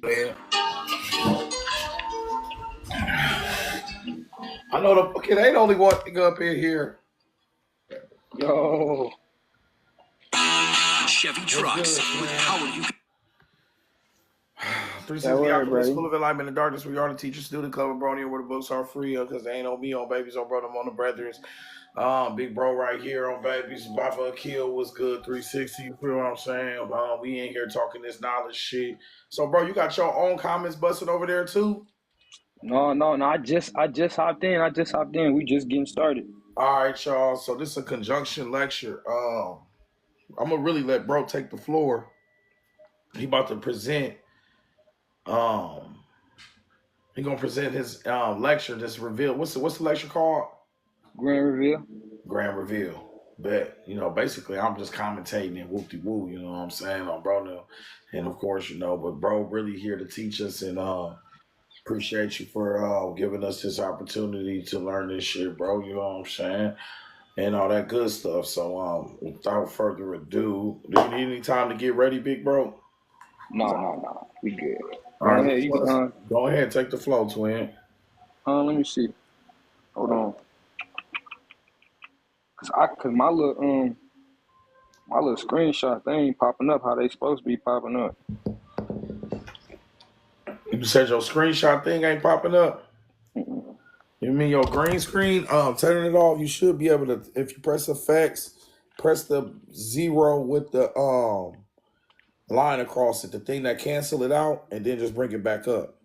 Man. I know the kid ain't only one thing up in here. Yo. Chevy trucks with power you. 360 That the word, Alchemist, buddy. School of Enlightenment and Darkness. We are the teacher student club of Brony, where the books are free because they ain't on me on babies on brother on the brothers. Big bro right here on babies. BabaAkil was good. 360. You feel what I'm saying? We in here talking this knowledge shit. So, bro, you got your own comments busted over there too? No. I just hopped in. We just getting started. All right, y'all. So this is a conjunction lecture. I'm gonna really let bro take the floor. He about to present. Um, he gonna present his lecture. This reveal. What's the lecture called? Grand reveal. Grand reveal. But basically, I'm just commentating and whoop de woo. You know what I'm saying on bro now, and of course, but bro really here to teach us and appreciate you for giving us this opportunity to learn this shit, bro. You know what I'm saying? And all that good stuff. So without further ado, do you need any time to get ready, big bro? No. We good. All Go right, ahead. You can, go ahead, take the flow, twin. let me see. Hold on. Cause my little screenshot, they ain't popping up how they supposed to be popping up. You said your screenshot thing ain't popping up. Mm-mm. You mean your green screen? Turning it off. You should be able to. If you press effects, press the 0 with the line across it, the thing that cancel it out, and then just bring it back up.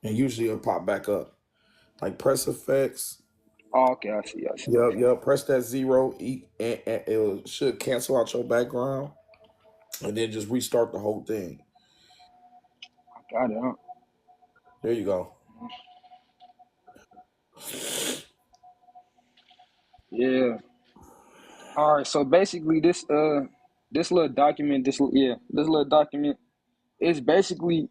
And usually it'll pop back up. Like press effects. Oh, okay, I see. Yep. Press that 0, and it should cancel out your background, and then just restart the whole thing. I got it, huh? There you go. Yeah. All right, so basically this little document is basically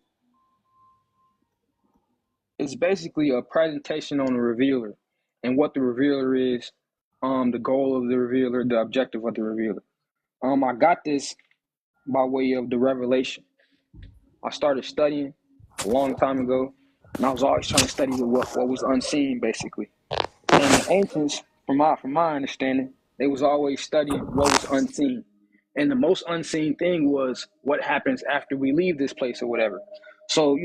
a presentation on the revealer and what the revealer is, the goal of the revealer, the objective of the revealer. I got this by way of the revelation. I started studying a long time ago, and I was always trying to study what was unseen, basically. And the ancients, from my understanding, they was always studying what was unseen. And the most unseen thing was what happens after we leave this place or whatever. So,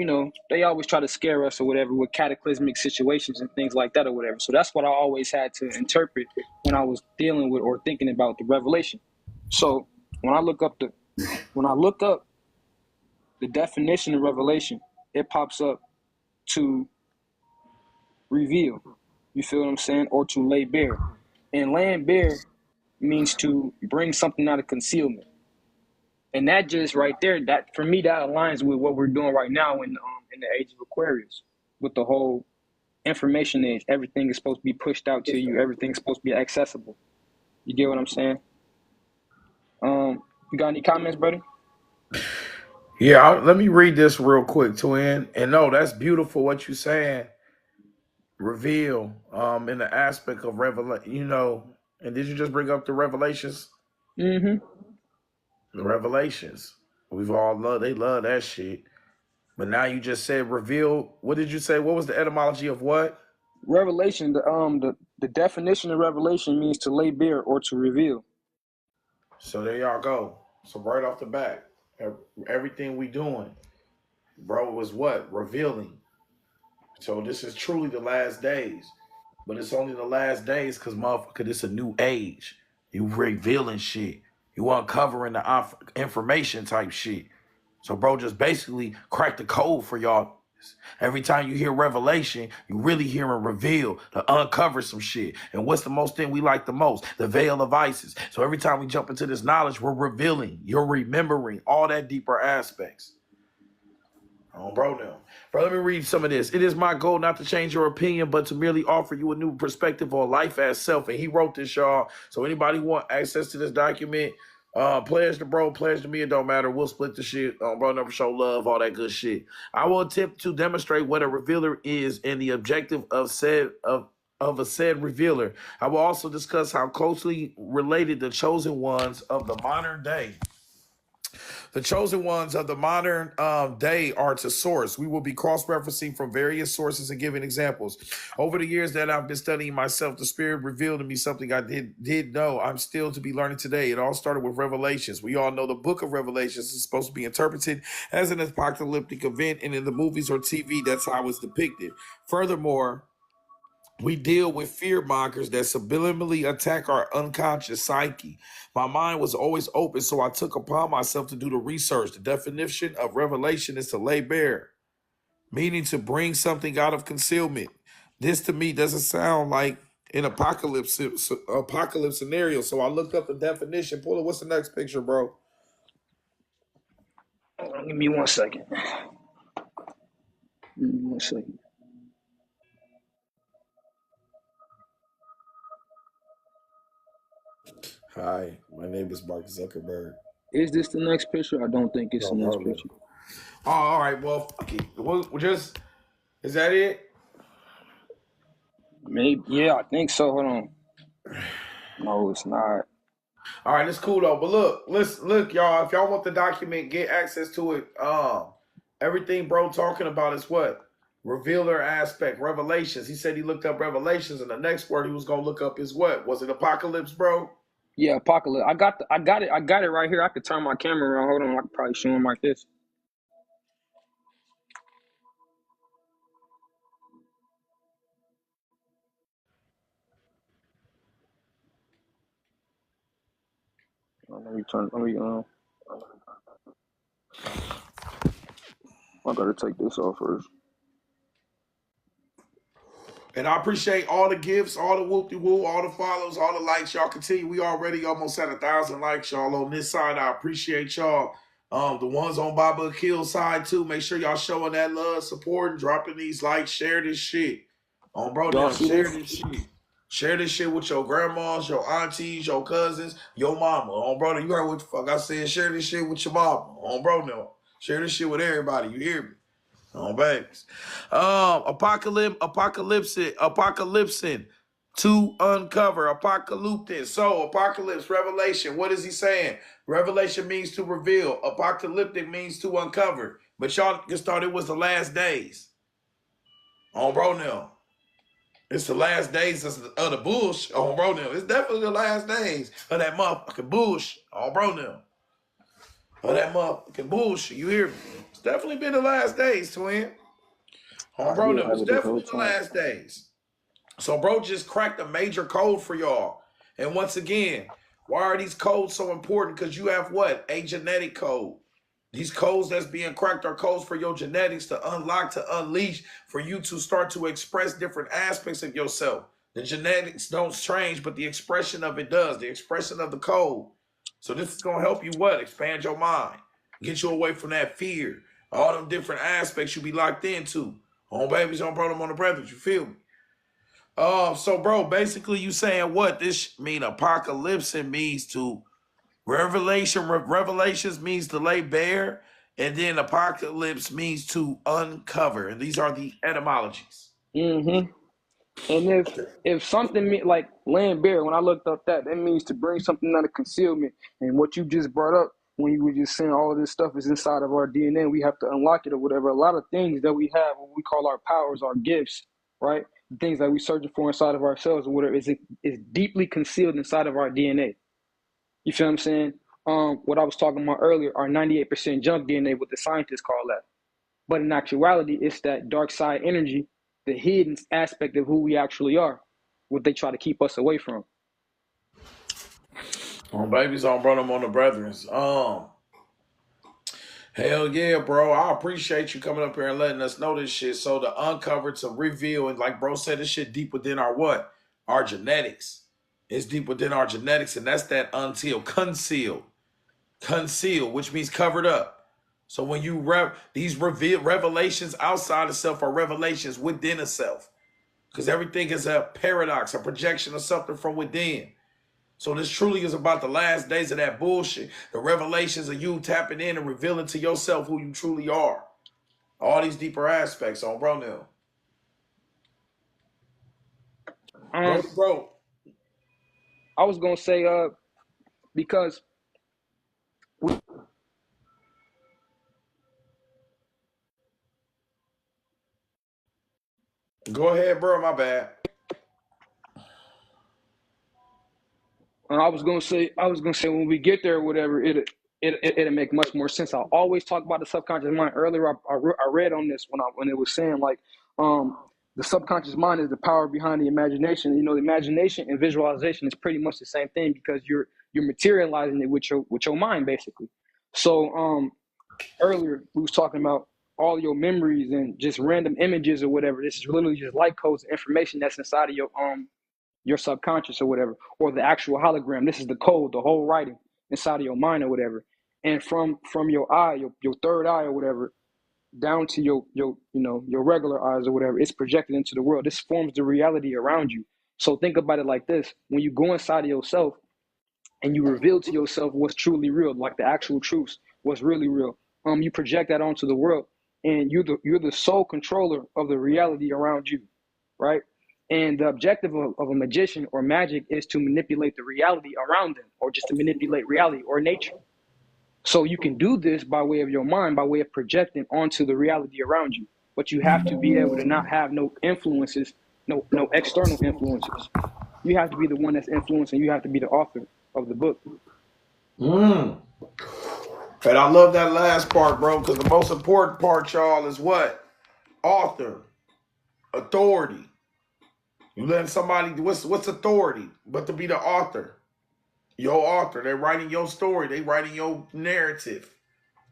they always try to scare us or whatever with cataclysmic situations and things like that or whatever. So that's what I always had to interpret when I was dealing with or thinking about the revelation. So when I look up the definition of revelation, it pops up to reveal. You feel what I'm saying? Or to lay bare. And laying bare means to bring something out of concealment. And that just right there, that for me, that aligns with what we're doing right now in the age of Aquarius, with the whole information age. Everything is supposed to be pushed out to you. Everything's supposed to be accessible. You get what I'm saying? You got any comments, buddy? Yeah, let me read this real quick, twin. And no, that's beautiful what you're saying. Reveal, in the aspect of revelation, And did you just bring up the revelations? Mm-hmm. The revelations. They love that shit. But now you just said reveal. What did you say? What was the etymology of what? Revelation, the definition of revelation means to lay bare or to reveal. So there y'all go. So right off the bat, everything we doing, bro, was what? Revealing. So this is truly the last days. But it's only the last days because, motherfucker, it's a new age. You revealing shit. You uncovering the information type shit. So, bro, just basically crack the code for y'all. Every time you hear revelation, you really hearing reveal to uncover some shit. And what's the most thing we like the most? The veil of Isis. So every time we jump into this knowledge, we're revealing. You're remembering all that deeper aspects. Oh, bro, now. Bro, let me read some of this. It is my goal not to change your opinion, but to merely offer you a new perspective on life as self. And he wrote this, y'all. So anybody want access to this document, pledge to bro, pledge to me, it don't matter. We'll split the shit. Bro, never show love, all that good shit. I will attempt to demonstrate what a revealer is and the objective of a said revealer. I will also discuss how closely related the chosen ones of the modern day The chosen ones of the modern day are to source. We will be cross-referencing from various sources and giving examples. Over the years that I've been studying myself, the Spirit revealed to me something I did know. I'm still to be learning today. It all started with Revelations. We all know the book of Revelations is supposed to be interpreted as an apocalyptic event, and in the movies or TV, that's how it's depicted. Furthermore, we deal with fear mongers that subliminally attack our unconscious psyche. My mind was always open, so I took upon myself to do the research. The definition of revelation is to lay bare, meaning to bring something out of concealment. This to me doesn't sound like an apocalypse scenario. So I looked up the definition. Pull it. What's the next picture, bro? Give me 1 second. Give me 1 second. Hi, my name is Mark Zuckerberg. Is this the next picture? I don't think it's No, the next bro. picture. Oh, all right. Well, fuck it. We'll just is that it? Maybe, yeah, I think so. Hold on. No, it's not. All right, it's cool though. But look, y'all. If y'all want the document, get access to it. Everything bro talking about is what revealer aspect, revelations. He said he looked up revelations, and the next word he was gonna look up is what? Was it apocalypse, bro? Yeah, apocalypse. I got it right here. I could turn my camera around. Hold on, I could probably show him like this. Let me turn. I gotta take this off first. And I appreciate all the gifts, all the whoop-de-woo, all the follows, all the likes. Y'all continue. We already almost at 1,000 likes, y'all. On this side, I appreciate y'all. The ones on BabaAkil side too. Make sure y'all showing that love, support, and dropping these likes. Share this shit. Bro, Y'all now see share this? this shit. Share this shit with your grandmas, your aunties, your cousins, your mama. Bro, you heard what the fuck I said. Share this shit with your mama. Bro, now. Share this shit with everybody. You hear me? Babies. Apocalypsing to uncover. Apocalyptic. So, apocalypse, revelation. What is he saying? Revelation means to reveal. Apocalyptic means to uncover. But y'all just thought it was the last days. Bro, now. It's the last days of the bullshit. Bro, now. It's definitely the last days of that motherfucking bullshit. Bro, now. Of that motherfucking bullshit. You hear me? It's definitely been the last days, twin. Bro, Yeah, it I have was it this whole definitely the time. last days. So, bro, just cracked a major code for y'all. And once again, why are these codes so important? Because you have what? A genetic code. These codes that's being cracked are codes for your genetics to unlock, to unleash, for you to start to express different aspects of yourself. The genetics don't change, but the expression of it does. The expression of the code. So this is gonna help you what? Expand your mind, get you away from that fear, all them different aspects you be locked into. On babies, on brother, on the brothers. You feel me? So bro, basically you saying what this mean? Apocalypse means to revelations means to lay bare, and then apocalypse means to uncover. And these are the etymologies. Mm-hmm. And if something like laying bare, when I looked up that means to bring something out of concealment. And what you just brought up when you were just saying all of this stuff is inside of our DNA, we have to unlock it or whatever. A lot of things that we have, what we call our powers, our gifts, right? The things that we're searching for inside of ourselves or whatever is deeply concealed inside of our DNA. You feel what I'm saying? What I was talking about earlier, our 98% junk DNA, what the scientists call that. But in actuality, it's that dark side energy, the hidden aspect of who we actually are, what they try to keep us away from. On babies, on brother, on the brethrens. Hell yeah, bro. I appreciate you coming up here and letting us know this shit. So to uncover, to reveal, and like bro said, this shit deep within our what? Our genetics. It's deep within our genetics, and that's that concealed. Concealed, which means covered up. So when you these revelations outside of self are revelations within a self. Because everything is a paradox, a projection of something from within. So this truly is about the last days of that bullshit. The revelations of you tapping in and revealing to yourself who you truly are. All these deeper aspects on bro now. Um, Bro. I was gonna say, because Go ahead, bro. My bad. I was gonna say when we get there, whatever, it'll make much more sense. I always talk about the subconscious mind. Earlier, I read on this when it was saying like, the subconscious mind is the power behind the imagination. You know, the imagination and visualization is pretty much the same thing because you're materializing it with your mind basically. So, earlier we was talking about all your memories and just random images or whatever. This is literally just light codes and information that's inside of your subconscious or whatever, or the actual hologram. This is the code, the whole writing inside of your mind or whatever. And from your eye, your third eye or whatever, down to your regular eyes or whatever, it's projected into the world. This forms the reality around you. So think about it like this: when you go inside of yourself and you reveal to yourself what's truly real, like the actual truths, what's really real, you project that onto the world, and you're the sole controller of the reality around you, right? And the objective of a magician or magic is to manipulate the reality around them, or just to manipulate reality or nature. So you can do this by way of your mind, by way of projecting onto the reality around you. But you have to be able to not have no influences, no external influences. You have to be the one that's influencing. You have to be the author of the book. And I love that last part, bro, because the most important part, y'all, is what? Author. Authority. You letting somebody, what's authority? But to be the author. Your author. They're writing your story. They writing your narrative.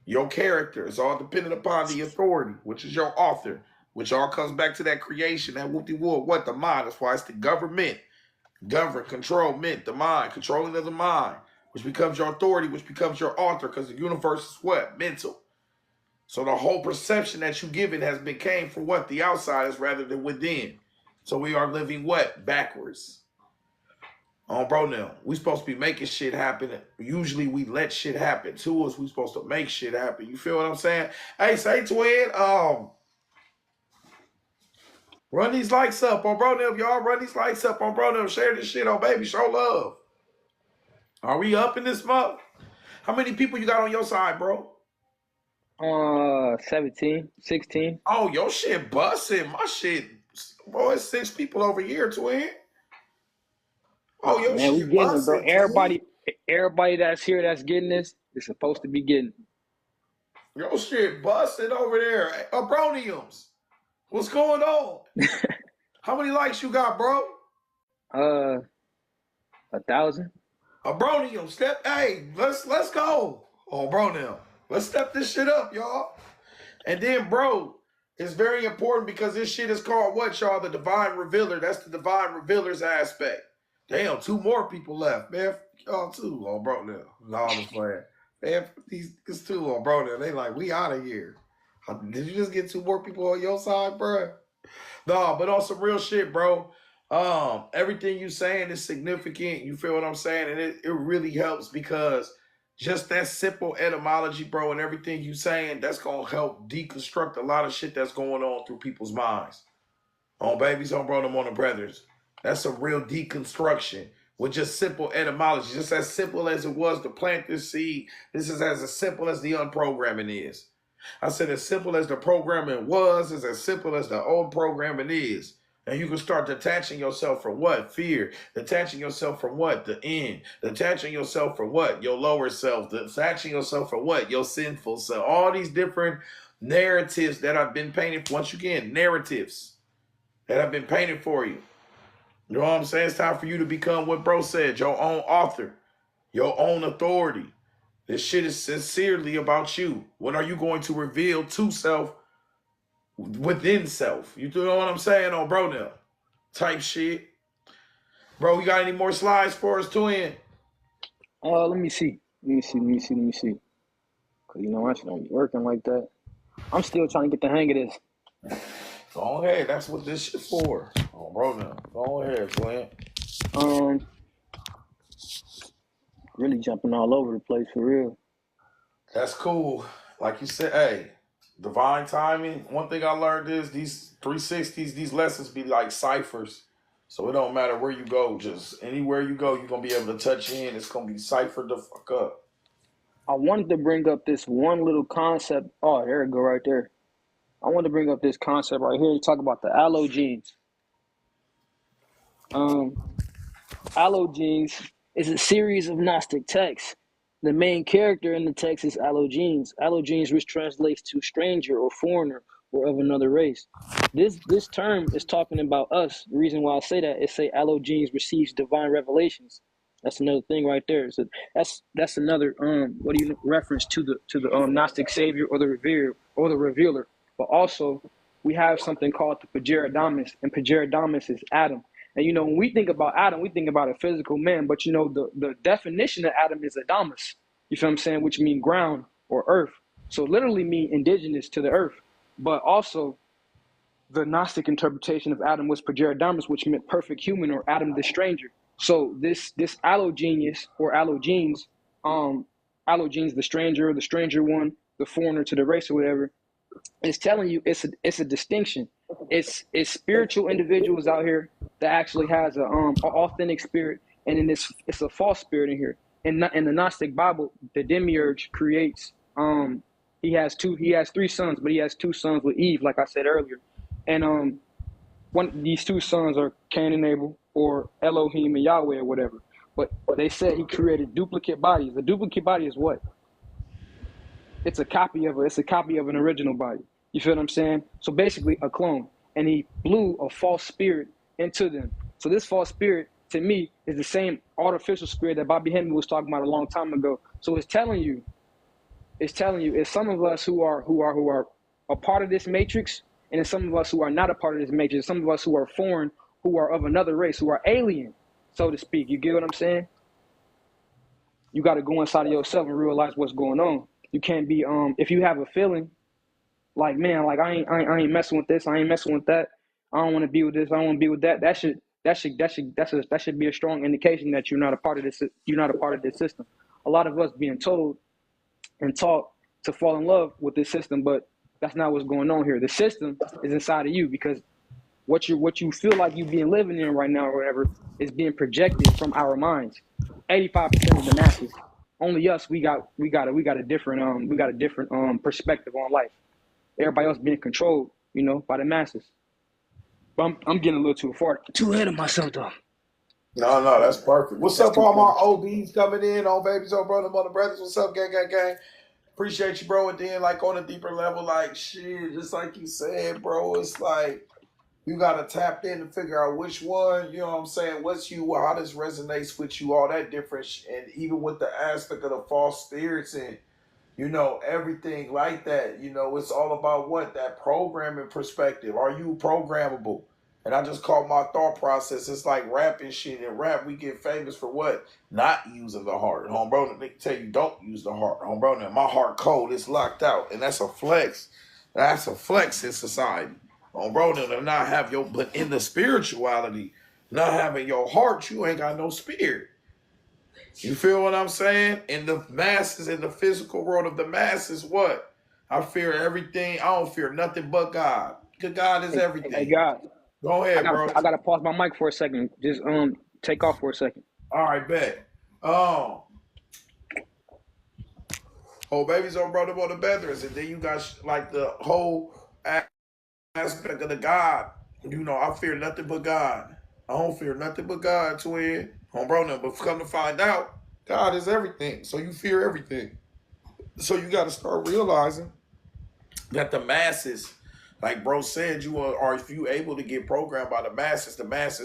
Your character. It's all dependent upon the authority, which is your author, which all comes back to that creation, that whoop-de-whoop. What? The mind. That's why it's the government. Govern, control, mint, the mind. Controlling of the mind, which becomes your authority, which becomes your author, because the universe is what? Mental. So the whole perception that you give it has been came from what? The outside is rather than within. So we are living what? Backwards. Oh, bro, now we supposed to be making shit happen. Usually we let shit happen to us. We supposed to make shit happen. You feel what I'm saying? Hey, say twin, run these likes up on bro them, y'all. Run these likes up on bro them. Share this shit on baby. Show love. Are we up in this month? How many people you got on your side, bro? 17, 16. Oh, your shit busting. My shit, boy, it's 6 people over here, twin. Oh, Oh your man, we shit getting it, bro. busting, twin. Everybody that's here that's getting this is supposed to be getting Your shit busting over there. Hey, Abroniums. What's going on? How many likes you got, bro? it. 1,000. Abronium, step. Hey, let's go. Oh, bro, now let's step this shit up, y'all. And then, bro, it's very important because this shit is called what, y'all? The divine revealer. That's the divine revealer's aspect. Damn, 2 more people left, man. Y'all too, oh, bro, now. No, I'm just playing. Man, these 2 on bro, now. They like, we out of here. Did you just get 2 more people on your side, bro? No, but on some real shit, bro. Everything you saying is significant. You feel what I'm saying? And it really helps because just that simple etymology, bro, and everything you saying, that's gonna help deconstruct a lot of shit that's going on through people's minds. On babies, on bro, them on the brothers. That's a real deconstruction with just simple etymology. Just as simple as it was to plant this seed, this is as simple as the unprogramming is. I said as simple as the programming was, is as simple as the old programming is. And you can start detaching yourself from what? Fear. Detaching yourself from what? The end. Detaching yourself from what? Your lower self. Detaching yourself from what? Your sinful self. All these different narratives that I've been painted. Once again, narratives that have been painted for you. You know what I'm saying? It's time for you to become what bro said, your own author, your own authority. This shit is sincerely about you. What are you going to reveal to self within self? You know what I'm saying on bro now? Type shit. Bro, you got any more slides for us, twin? Let me see. Cause I should don't be working like that. I'm still trying to get the hang of this. Go ahead. That's what this shit for. Oh, bro now. Go ahead, twin. Um, really jumping all over the place for real. That's cool. Like you said, hey, divine timing. One thing I learned is these 360s, these lessons be like ciphers. So it don't matter where you go, just anywhere you go, you're gonna be able to touch in. It's gonna be ciphered the fuck up. I wanted to bring up this one little concept. Oh, there it go right there. I want to bring up this concept right here. You talk about the allogenes. Allogenes is a series of Gnostic texts. The main character in the text is allogenes. Allogenes, which translates to stranger or foreigner or of another race. This term is talking about us. The reason why I say that is say allogenes receives divine revelations. That's another thing right there. So that's another what do you reference to the Gnostic savior or the revealer. But also we have something called the Pageradamus, and Pageradamus is Adam. And when we think about Adam, we think about a physical man, but the definition of Adam is Adamus. You feel what I'm saying? Which means ground or earth. So literally mean indigenous to the earth. But also the Gnostic interpretation of Adam was Pageradamus, which meant perfect human or Adam the stranger. So this allogenius or allogenes, allogenes, the stranger one, the foreigner to the race or whatever, it's telling you it's a distinction. It's spiritual individuals out here that actually has a authentic spirit, and then it's a false spirit in here. In the Gnostic Bible, the demiurge creates. He has three sons, but he has two sons with Eve, like I said earlier, and these two sons are Cain and Abel, or Elohim and Yahweh, or whatever. But they said he created duplicate bodies. A duplicate body is what? It's a copy of an original body. You feel what I'm saying? So basically a clone. And he blew a false spirit into them. So this false spirit, to me, is the same artificial spirit that Bobby Hemming was talking about a long time ago. So it's telling you, it's some of us who are a part of this matrix, and it's some of us who are not a part of this matrix, some of us who are foreign, who are of another race, who are alien, so to speak. You get what I'm saying? You got to go inside of yourself and realize what's going on. You can't be if you have a feeling like, man, like I ain't messing with this, I ain't messing with that, I don't want to be with this, I don't want to be with that. That should be a strong indication that you're not a part of this. You're not a part of this system. A lot of us being told and taught to fall in love with this system, but that's not what's going on here. The system is inside of you, because what you feel like you being living in right now or whatever is being projected from our minds. 85% of the masses. Only us, we got a different perspective on life. Everybody else being controlled, by the masses. But I'm getting a little too ahead of myself though. No, that's perfect. What's That's up, too all my funny. OBs coming in, on babies, on brother, mother, brothers? What's up, gang? Appreciate you, bro. And then, like, on a deeper level, like, shit, just like you said, bro, it's like you gotta tap in and figure out which one, you know what I'm saying, what's you, how this resonates with you, all that different and even with the aspect of the false spirits and everything like that. It's all about what? That programming perspective. Are you programmable? And I just call my thought process, it's like rap and shit. In rap, we get famous for what? Not using the heart. Homebro, they tell you don't use the heart. Homebro, now my heart cold, it's locked out. And that's a flex. That's a flex in society. Homebro, to not have but in the spirituality, not having your heart, you ain't got no spirit. You feel what I'm saying? In the masses, in the physical world of the masses, what? I fear everything. I don't fear nothing but God. Because God is everything. Hey God, Go ahead, bro. I gotta pause my mic for a second. Just take off for a second. All right, bet. Babies on brother on the bedrooms, and then you got like the whole aspect of the God. I fear nothing but God. I don't fear nothing but God, twin. Bro, but come to find out, God is everything. So you fear everything. So you got to start realizing that the masses, like bro said, if you able to get programmed by the masses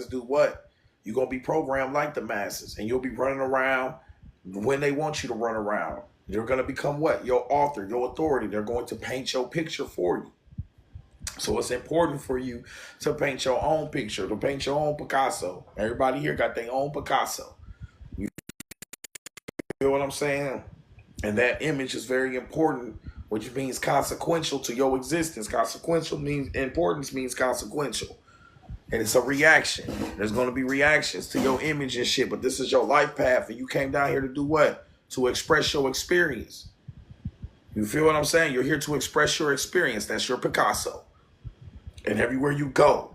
do what? You're going to be programmed like the masses, and you'll be running around when they want you to run around. You're going to become what? Your author, your authority. They're going to paint your picture for you. So it's important for you to paint your own picture, to paint your own Picasso. Everybody here got their own Picasso. You feel what I'm saying? And that image is very important, which means consequential to your existence. Consequential means importance, means consequential. And it's a reaction. There's going to be reactions to your image and shit, but this is your life path, and you came down here to do what? To express your experience. You feel what I'm saying? You're here to express your experience. That's your Picasso. And everywhere you go,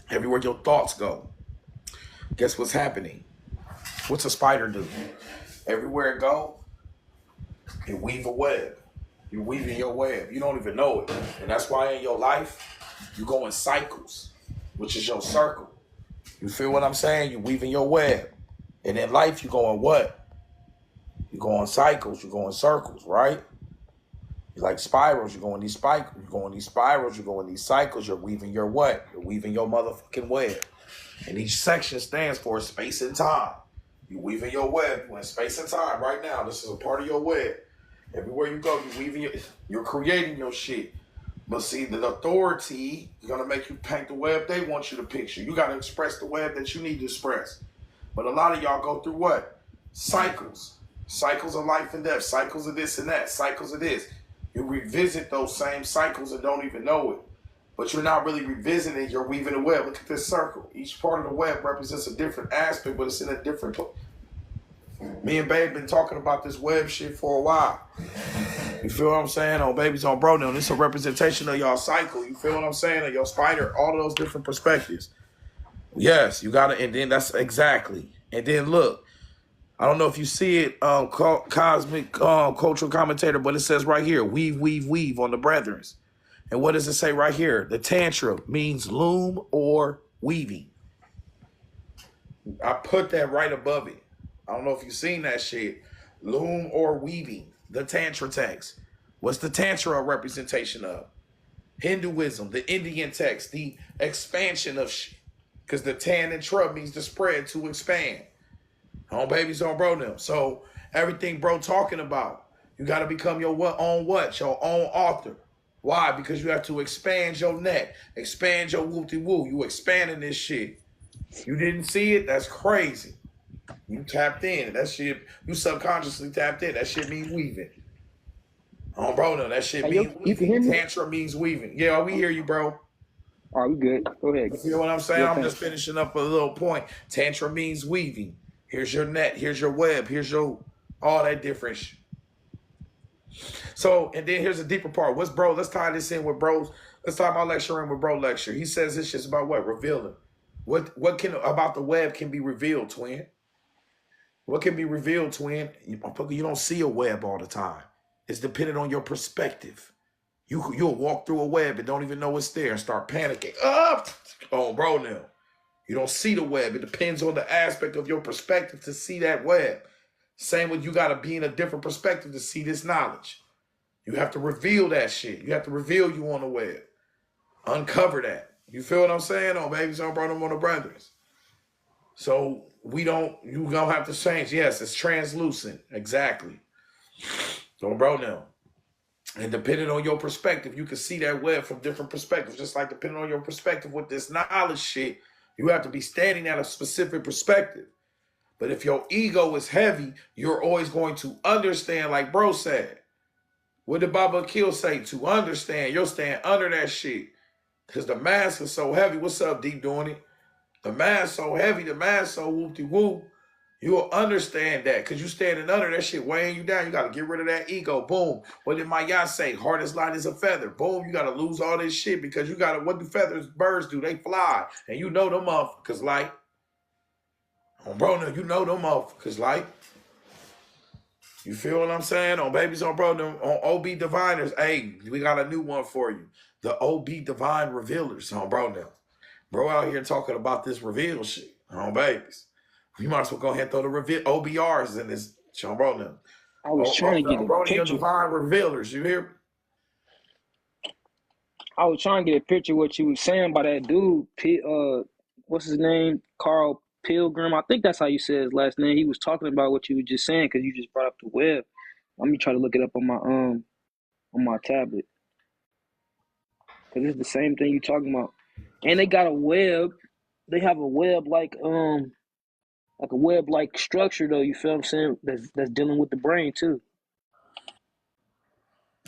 everywhere your thoughts go, guess what's happening? What's a spider do? Everywhere it go, it weave a web. You're weaving your web. You don't even know it. And that's why in your life, you go in cycles, which is your circle. You feel what I'm saying? You're weaving your web. And in life, you go in what? You go in cycles. You go in circles, right? You're like spirals. You go in these spirals. You go in these spirals. You go in these cycles. You're weaving your what? You're weaving your motherfucking web. And each section stands for space and time. You're weaving your web. You're in space and time right now. This is a part of your web. Everywhere you go, you're creating your shit. But see, the authority is gonna make you paint the web they want you to picture. You gotta express the web that you need to express. But a lot of y'all go through what? Cycles. Cycles of life and death, cycles of this and that, cycles of this. You revisit those same cycles and don't even know it. But you're not really revisiting it, you're weaving a web. Look at this circle. Each part of the web represents a different aspect, but it's in a different place. Me and Babe been talking about this web shit for a while. You feel what I'm saying? On Babies on Bro now. This is a representation of y'all cycle. You feel what I'm saying? Of your spider, all of those different perspectives. Yes, you gotta, and then that's exactly. And then look, I don't know if you see it, cosmic cultural commentator, but it says right here, weave, weave, weave on the brethrens. And what does it say right here? The tantra means loom or weaving. I put that right above it. I don't know if you've seen that shit. Loom or weaving. The Tantra text. What's the Tantra a representation of? Hinduism, the Indian text, the expansion of shit. Because the tan and tra means to spread, to expand. On Babies on Bro now. So everything bro talking about, you got to become your own what? Your own author. Why? Because you have to expand your net. Expand your whoop-de-woo. You expanding this shit. You didn't see it? That's crazy. You tapped in. That shit, you subconsciously tapped in. That shit means weaving. Oh, bro, no, that shit means weaving. You can hear me? Tantra means weaving. Yeah, we hear you, bro. All right, we good. Go ahead. You feel what I'm saying? I'm just finishing up a little point. Tantra means weaving. Here's your net. Here's your web. Here's your, all that different shit. So, and then here's a deeper part. What's bro? Let's tie this in with bros. Let's tie my lecture in with bro lecture. He says this shit's about what? Revealing. What can about the web can be revealed, twin? What can be revealed, twin? You don't see a web all the time. It's dependent on your perspective. You'll walk through a web and don't even know it's there and start panicking. Oh, bro, now. You don't see the web. It depends on the aspect of your perspective to see that web. Same with you got to be in a different perspective to see this knowledge. You have to reveal that shit. You have to reveal you on the web. Uncover that. You feel what I'm saying? Oh, baby, so I brought them on the brothers. So you don't have to change. Yes, it's translucent. Exactly. So, bro, now. And depending on your perspective, you can see that web from different perspectives. Just like depending on your perspective with this knowledge shit, you have to be standing at a specific perspective. But if your ego is heavy, you're always going to understand, like bro said. What did BabaAkil say? To understand, you'll stand under that shit. Because the mask is so heavy. What's up, Deep doing it? The mask so heavy, the mask so whoop-de-whoop. You'll understand that because you standing under that shit weighing you down. You got to get rid of that ego. Boom. What did my yacht say? Hard as light as a feather. Boom. You got to lose all this shit because you got to, what do birds do? They fly. And you know them motherfuckers like. Oh, bro, no, you know them motherfuckers like. You feel what I'm saying? On Babies on Bro, on OB Diviners. Hey, we got a new one for you. The OB Divine Revealers. On bro now. Bro out here talking about this reveal shit. On Babies. You might as well go ahead and throw the OBRs in this show, bro. Now, I was trying to get a picture. Divine Revealers, you hear? I was trying to get a picture of what you was saying by that dude. What's his name? Carl Pilgrim. I think that's how you said his last name. He was talking about what you were just saying because you just brought up the web. Let me try to look it up on my tablet because it's the same thing you're talking about. And they got a web. They have a web like a web-like structure, though, you feel what I'm saying? That's dealing with the brain, too.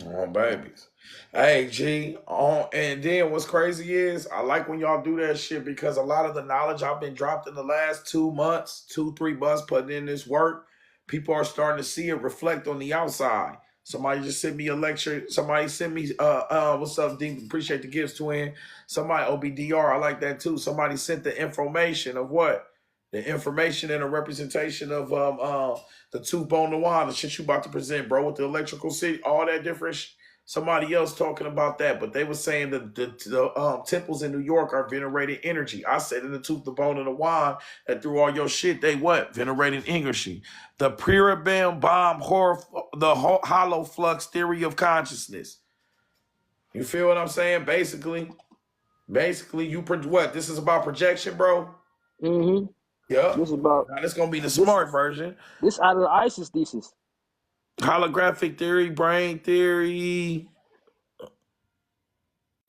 Oh, babies. Hey, G. And then what's crazy is I like when y'all do that shit because a lot of the knowledge I've been dropped in the last 3 months, putting in this work, people are starting to see it reflect on the outside. Somebody just sent me a lecture. Somebody sent me, what's up, Dean? Appreciate the gifts, twin. Somebody, OBDR, I like that, too. Somebody sent the information of what? The information and a representation of the tooth on the wall, the shit you about to present, bro, with the electrical city, all that different somebody else talking about that, but they were saying that the temples in New York are venerating energy. I said in the tooth, the bone, and the wand, that through all your shit, they what? Venerating energy. The Pirabim bomb horror, the hollow flux theory of consciousness. You feel what I'm saying? Basically, you what? This is about projection, bro. Mm-hmm. Yep. This is about Now, this gonna be the smart version. this out of the ISIS thesis. Holographic theory, brain theory,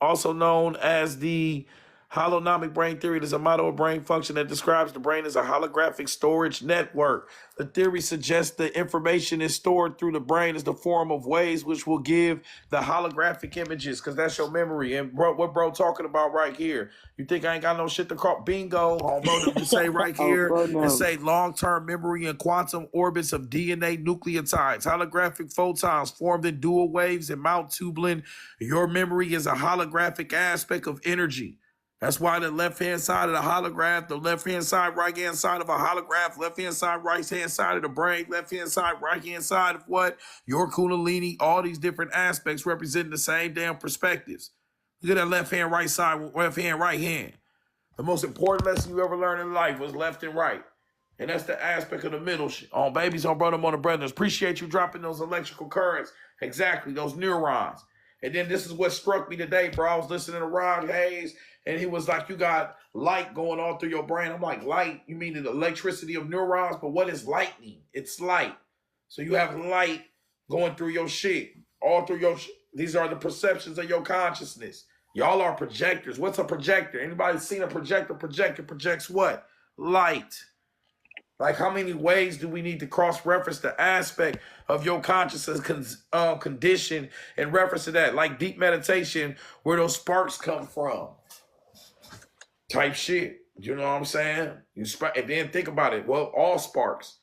also known as the holonomic brain theory. It is a model of brain function that describes the brain as a holographic storage network. The theory suggests that information is stored through the brain as the form of waves which will give the holographic images, because that's your memory. And bro, what bro talking about right here? You think I ain't got no shit to call? Bingo, homebro. To say right here and say long-term memory in quantum orbits of DNA nucleotides, holographic photons formed in dual waves and Mount Tubelin. Your memory is a holographic aspect of energy. That's why the left-hand side of the holograph, the left-hand side, right-hand side of a holograph, left-hand side, right-hand side of the brain, left-hand side, right-hand side of what? Your Kundalini, all these different aspects representing the same damn perspectives. Look at that left-hand, right side, left-hand, right hand. The most important lesson you ever learned in life was left and right. And that's the aspect of the middle shit. On babies, on brother, on the brothers. Appreciate you dropping those electrical currents. Exactly, those neurons. And then this is what struck me today, bro. I was listening to Ron Hayes, and he was like, you got light going all through your brain. I'm like, light? You mean the electricity of neurons? But what is lightning? It's light. So you have light going through your shit, all through your shit. These are the perceptions of your consciousness. Y'all are projectors. What's a projector? Anybody seen a projector? Projector projects what? Light. Like, how many ways do we need to cross-reference the aspect of your consciousness condition in reference to that? Like deep meditation, where those sparks come from. Type shit. You know what I'm saying? And then think about it. Well, all sparks.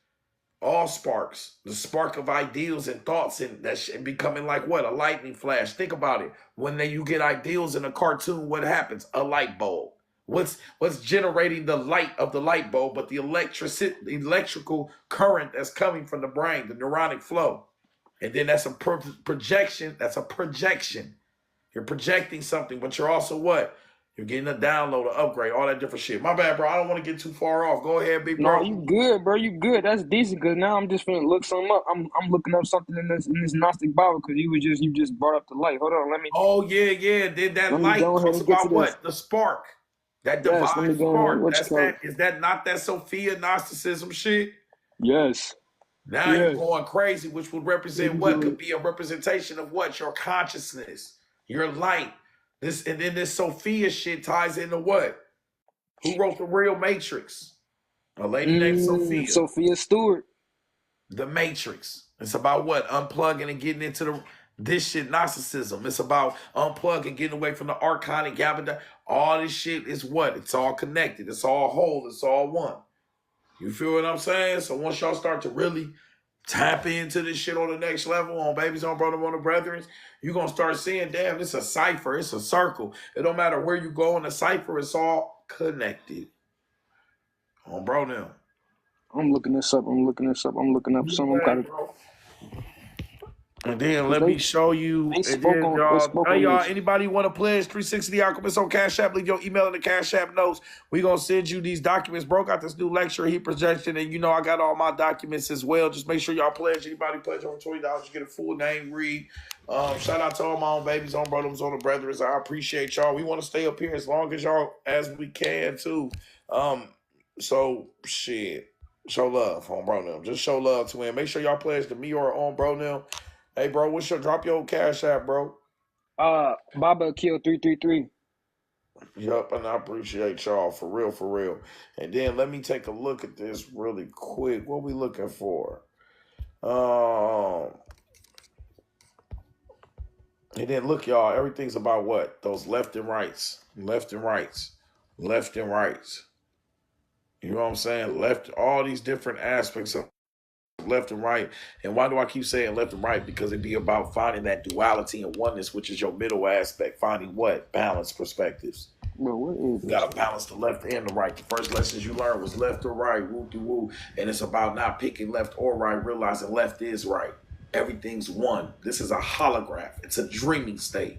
The spark of ideals and thoughts, and that shit becoming like what? A lightning flash. Think about it. When you get ideals in a cartoon, what happens? A light bulb. What's generating the light of the light bulb, but the electrical current that's coming from the brain, the neuronic flow. And then that's a projection. That's a projection. You're projecting something, but you're also what? You're getting a download, an upgrade, all that different shit. My bad, bro. I don't want to get too far off. Go ahead, big bro. No, you good, bro. You good. That's decent. Cause now I'm just finna look something up. I'm looking up something in this Gnostic Bible because you just brought up the light. Hold on, let me. Oh yeah. Then that Let me light go ahead talks and get to about this. what? The spark. That Yes, let me divine go ahead. spark. What you That's call that. it? Is that not that Sophia Gnosticism shit? Yes. Now Yes. you're going crazy, which would represent what? Could be a representation of what? Your consciousness, your light. This, and then this Sophia shit ties into what? Who wrote the real Matrix? A lady named Sophia. Sophia Stewart. The Matrix. It's about what? Unplugging and getting into this shit, Gnosticism. It's about unplugging, getting away from the archonic Yabba. All this shit is what? It's all connected. It's all whole. It's all one. You feel what I'm saying? So once y'all start to really tap into this shit on the next level, on babies, on brother, on the brethren, you're going to start seeing, damn, it's a cipher. It's a circle. It don't matter where you go in the cipher. It's all connected. On bro now. I'm looking this up. I'm looking up something. And then let me show you. And then y'all, anybody want to pledge 360 the Alchemist on Cash App? Leave your email in the Cash App notes. We gonna send you these documents. Bro got this new lecture, heat projection, and I got all my documents as well. Just make sure y'all pledge. Anybody pledge over $20, you get a full name read. Shout out to all my own babies, on brothers, on the brothers. I appreciate y'all. We want to stay up here as long as we can too. So shit. Show love on bro now. Just show love to him. Make sure y'all pledge to me or on bro now. Hey, bro, drop your Cash App, bro? BabaAkil 333. Yup, and I appreciate y'all, for real. And then let me take a look at this really quick. What we looking for? And then look, y'all, everything's about what? Those left and rights. You know what I'm saying? All these different aspects of left and right. And why do I keep saying left and right? Because it be about finding that duality and oneness, which is your middle aspect. Finding what? Balanced perspectives. Bro, what is You this gotta shit? balance the left and the right. The first lessons you learned was left or right, woo de woo. And it's about not picking left or right, realizing left is right. Everything's one. This is a holograph. It's a dreaming state.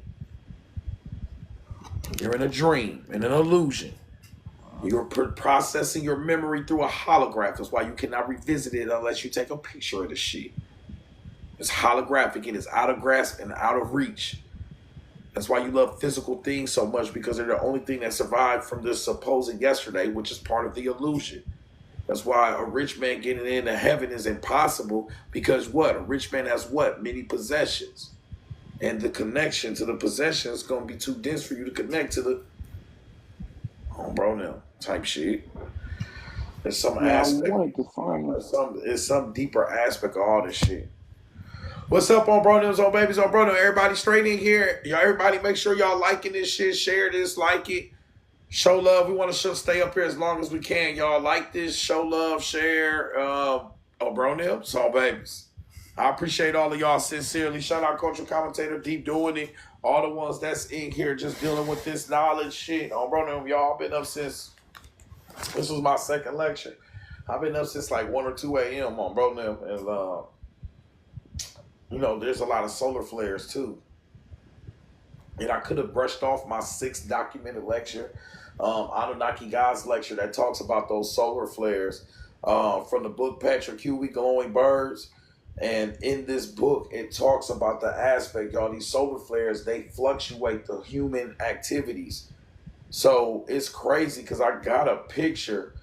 You're in a dream, in an illusion. You're processing your memory through a holograph. That's why you cannot revisit it unless you take a picture of the shit. It's holographic. It is out of grasp and out of reach. That's why you love physical things so much, because they're the only thing that survived from this supposed yesterday, which is part of the illusion. That's why a rich man getting into heaven is impossible, because what? A rich man has what? Many possessions. And the connection to the possession is going to be too dense for you to connect to the, oh, bro, now type shit. There's some Yeah, I aspect, wanted to find it. there's some deeper aspect of all this shit. What's up on Bro Nims, on Babies, on Bro Nims? Everybody straight in here. Y'all, everybody make sure y'all liking this shit, share this, like it. Show love. We want to stay up here as long as we can. Y'all like this. Show love, share. Oh, Bro Nims, on Babies. I appreciate all of y'all sincerely. Shout out Cultural Commentator, Deep doing it. All the ones that's in here just dealing with this knowledge shit. Oh, Bro Nims, y'all been up since, this was my second lecture. I've been up since like 1 or 2 a.m. on Bro Nims. And, you know, there's a lot of solar flares too. And I could have brushed off my 6th documented lecture, Anunnaki God's lecture, that talks about those solar flares from the book Patrick Huey, Glowing Birds. And in this book, it talks about the aspect, y'all, these solar flares, they fluctuate the human activities. So it's crazy because I got a picture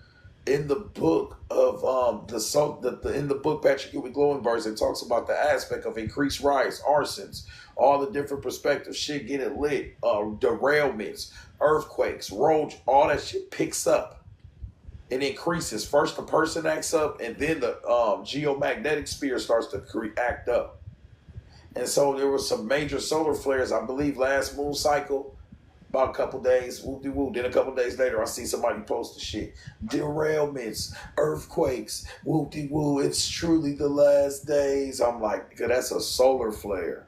in the book of in the book Patrick Huey Glowing Birds. It talks about the aspect of increased riots, arsons, all the different perspectives, shit getting lit, derailments, earthquakes, road, all that shit picks up. It increases. First the person acts up, and then the geomagnetic sphere starts to act up. And so there was some major solar flares, I believe, last moon cycle. About a couple days, whoop-de-whoop. Then a couple days later, I see somebody post the shit. Derailments, earthquakes, whoop-de-whoop. It's truly the last days. I'm like, because that's a solar flare.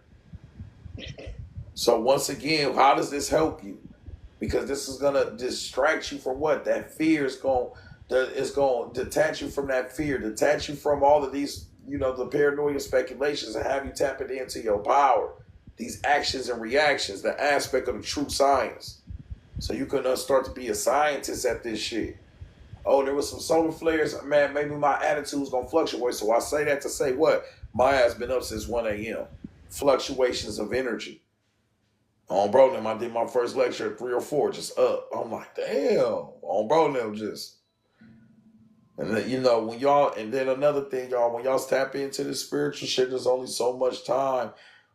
So once again, how does this help you? Because this is gonna distract you from what? That fear is going to detach you from that fear, detach you from all of these, you know, the paranoia speculations, and have you tap it into your power. These actions and reactions, the aspect of the true science. So you can start to be a scientist at this shit. Oh, there was some solar flares. Man, maybe my attitude's going to fluctuate. So I say that to say what? My ass been up since 1 a.m. Fluctuations of energy. On Bro Them, I did my first lecture at 3 or 4, just up. I'm like, damn. On Bro Them, just. And then, you know, when y'all, and then another thing, y'all, when y'all tap into the spiritual shit, there's only so much time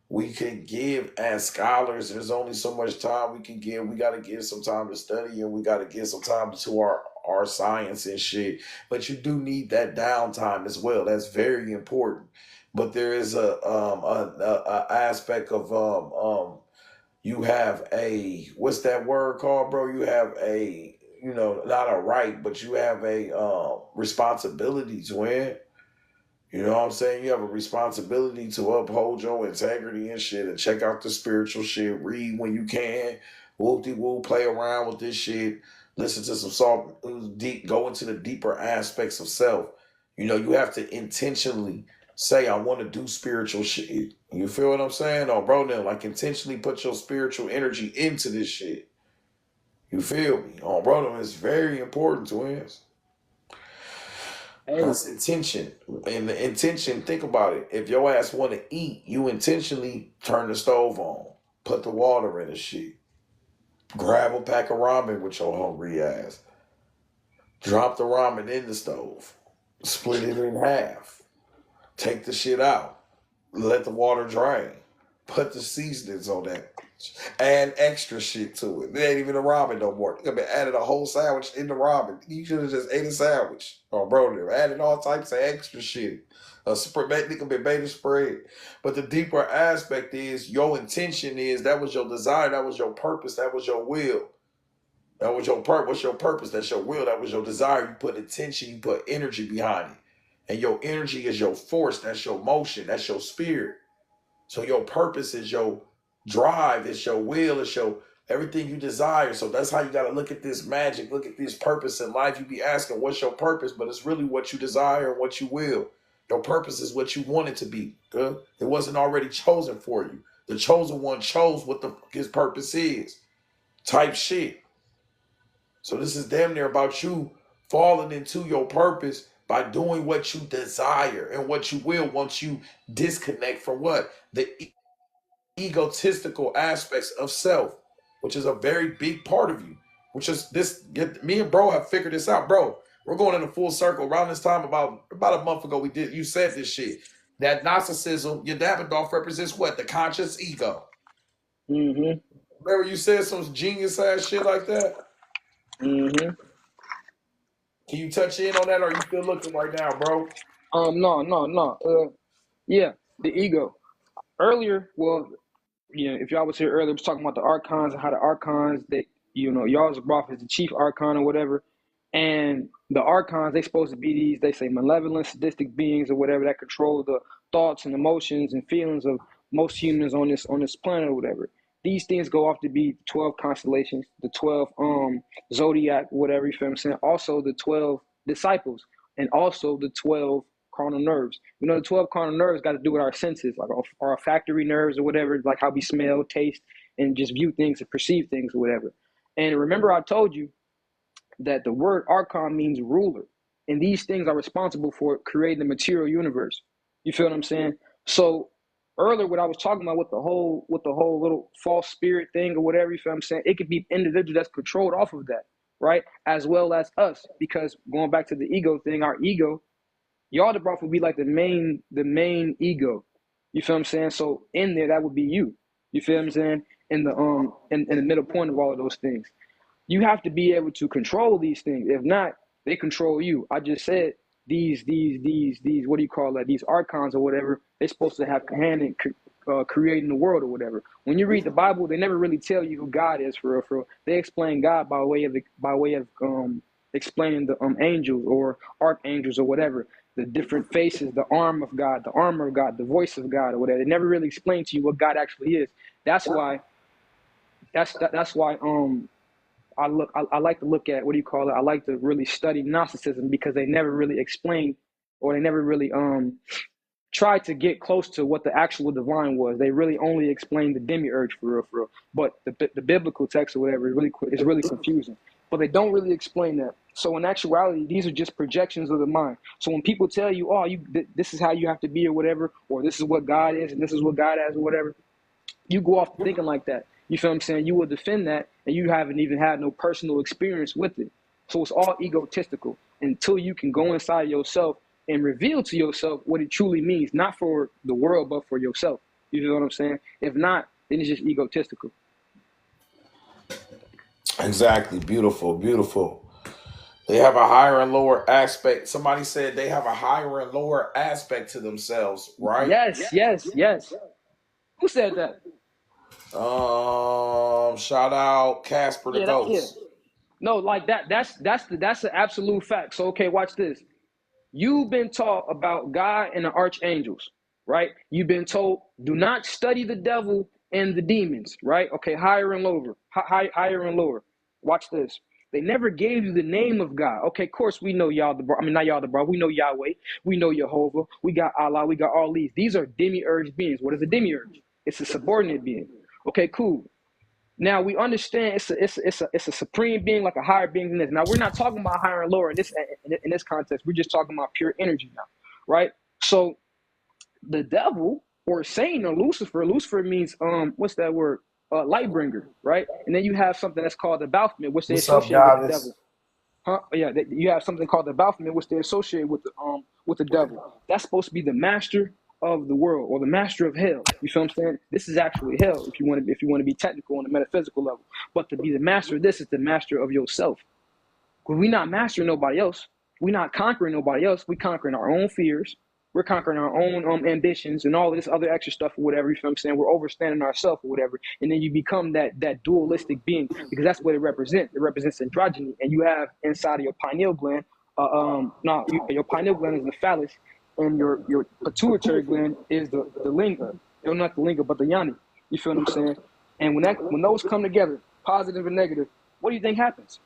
we can give as scholars. There's only so much time we can give. We got to give some time to study, and we got to give some time to our science and shit. But you do need that downtime as well. That's very important. But there is a aspect of you have a, what's that word called, bro? You have a, you know, not a right, but you have a responsibility to win. You know what I'm saying? You have a responsibility to uphold your integrity and shit, and check out the spiritual shit. Read when you can. Whoop-de-whoop, play around with this shit. Listen to some salt, deep, go into the deeper aspects of self. You know, you have to intentionally say, I want to do spiritual shit. You feel what I'm saying? Oh, bro, now, like, intentionally put your spiritual energy into this shit. You feel me? Oh, bro, it's very important, twins. Hey, That's intention. And the intention, think about it. If your ass want to eat, you intentionally turn the stove on. Put the water in the shit. Grab a pack of ramen with your hungry ass. Drop the ramen in the stove. Split it in half. Take the shit out. Let the water drain. Put the seasonings on that. Add extra shit to it. It ain't even a ramen no more. You could be added a whole sandwich in the ramen. You should have just ate a sandwich. Oh, bro, they added all types of extra shit. It could be made a spread. But the deeper aspect is your intention is that was your desire, that was your purpose, that was your will. That was your purpose. What's your purpose? That's your will. That was your desire. You put attention, you put energy behind it. And your energy is your force. That's your motion. That's your spirit. So your purpose is your drive. It's your will. It's your Everything you desire. So that's how you got to look at this magic, look at this purpose in life. You be asking, what's your purpose? But it's really what you desire and what you will. Your purpose is what you want it to be. Good. It wasn't already chosen for you. The chosen one chose what his purpose is. Type shit. So this is damn near about you falling into your purpose by doing what you desire and what you will once you disconnect from what? The egotistical aspects of self, which is a very big part of you. Which is this. Me and bro have figured this out, bro. We're going in a full circle. Around this time, about a month ago, you said this shit. That narcissism, your Davidoff represents what? The conscious ego. Mm-hmm. Remember you said some genius ass shit like that? Mm-hmm. Can you touch in on that, or are you still looking right now, bro? No. Yeah, the ego. Earlier, well, if y'all was here earlier, we was talking about the archons and how the archons that y'all was brought as the chief archon or whatever, and the archons they supposed to be these, they say, malevolent, sadistic beings or whatever that control the thoughts and emotions and feelings of most humans on this planet or whatever. These things go off to be 12 constellations, the 12 zodiac, whatever, you feel what I'm saying? Also the 12 disciples, and also the 12 carnal nerves. The 12 carnal nerves got to do with our senses, like our olfactory nerves or whatever, like how we smell, taste, and just view things and perceive things or whatever. And remember, I told you that the word archon means ruler, and these things are responsible for creating the material universe. You feel what I'm saying? So earlier, what I was talking about with the whole little false spirit thing or whatever, you feel what I'm saying? It could be individual that's controlled off of that, right? As well as us, because going back to the ego thing, our ego, y'all the brought would be like the main ego. You feel what I'm saying? So in there, that would be you. You feel what I'm saying? In the middle point of all of those things. You have to be able to control these things. If not, they control you. I just said these what do you call that? These archons or whatever, they're supposed to have a hand in creating the world or whatever. When you read the Bible, they never really tell you who God is for real. For real. They explain God by way of explaining the angels or archangels or whatever, the different faces, the arm of God, the armor of God, the voice of God or whatever. They never really explain to you what God actually is. That's why I like to look at, what do you call it? I like to really study Gnosticism because they never really explain, or they never really try to get close to what the actual divine was. They really only explain the demiurge for real. But the biblical text or whatever is really confusing. But they don't really explain that. So in actuality, these are just projections of the mind. So when people tell you, oh, this is how you have to be or whatever, or this is what God is and this is what God has or whatever, you go off thinking like that. You feel what I'm saying? You will defend that, and you haven't even had no personal experience with it. So it's all egotistical until you can go inside yourself and reveal to yourself what it truly means, not for the world, but for yourself. You know what I'm saying? If not, then it's just egotistical. Exactly. Beautiful. Beautiful. They have a higher and lower aspect. Somebody said they have a higher and lower aspect to themselves, right? Yes. Who said that? Shout out Casper the Yeah. Ghost. No, like that's an absolute fact. So okay, watch this. You've been taught about God and the archangels, right? You've been told, do not study the devil and the demons, right? Okay, higher and lower, higher and lower. Watch this. They never gave you the name of God. Okay, of course we know y'all not y'all the bro. We know Yahweh. We know Jehovah. We got Allah. We got all these. These are demiurge beings. What is a demiurge? It's a subordinate being. Okay, cool. Now we understand it's a supreme being, like a higher being than this. Now we're not talking about higher and lower in this context. We're just talking about pure energy now, right? So the devil or Satan or Lucifer means what's that word? Light bringer, right? And then you have something that's called the Baphomet, which they What's up, associate with the goddess? devil. Huh? Yeah, you have something called the Baphomet, which they associate with the devil. That's supposed to be the master of the world or the master of hell. You feel what I'm saying? This is actually hell if you want to be technical on the metaphysical level. But to be the master of this is the master of yourself. Because we're not mastering nobody else. We're not conquering nobody else. We're conquering our own fears. We're conquering our own ambitions and all of this other extra stuff or whatever. You feel what I'm saying? We're overstanding ourselves or whatever. And then you become that dualistic being, because that's what it represents. It represents androgyny. And you have inside of your pineal gland, your pineal gland is the phallus, and your pituitary gland is the linga. Not the linga, but the yoni. You feel what I'm saying? And when those come together, positive and negative, what do you think happens?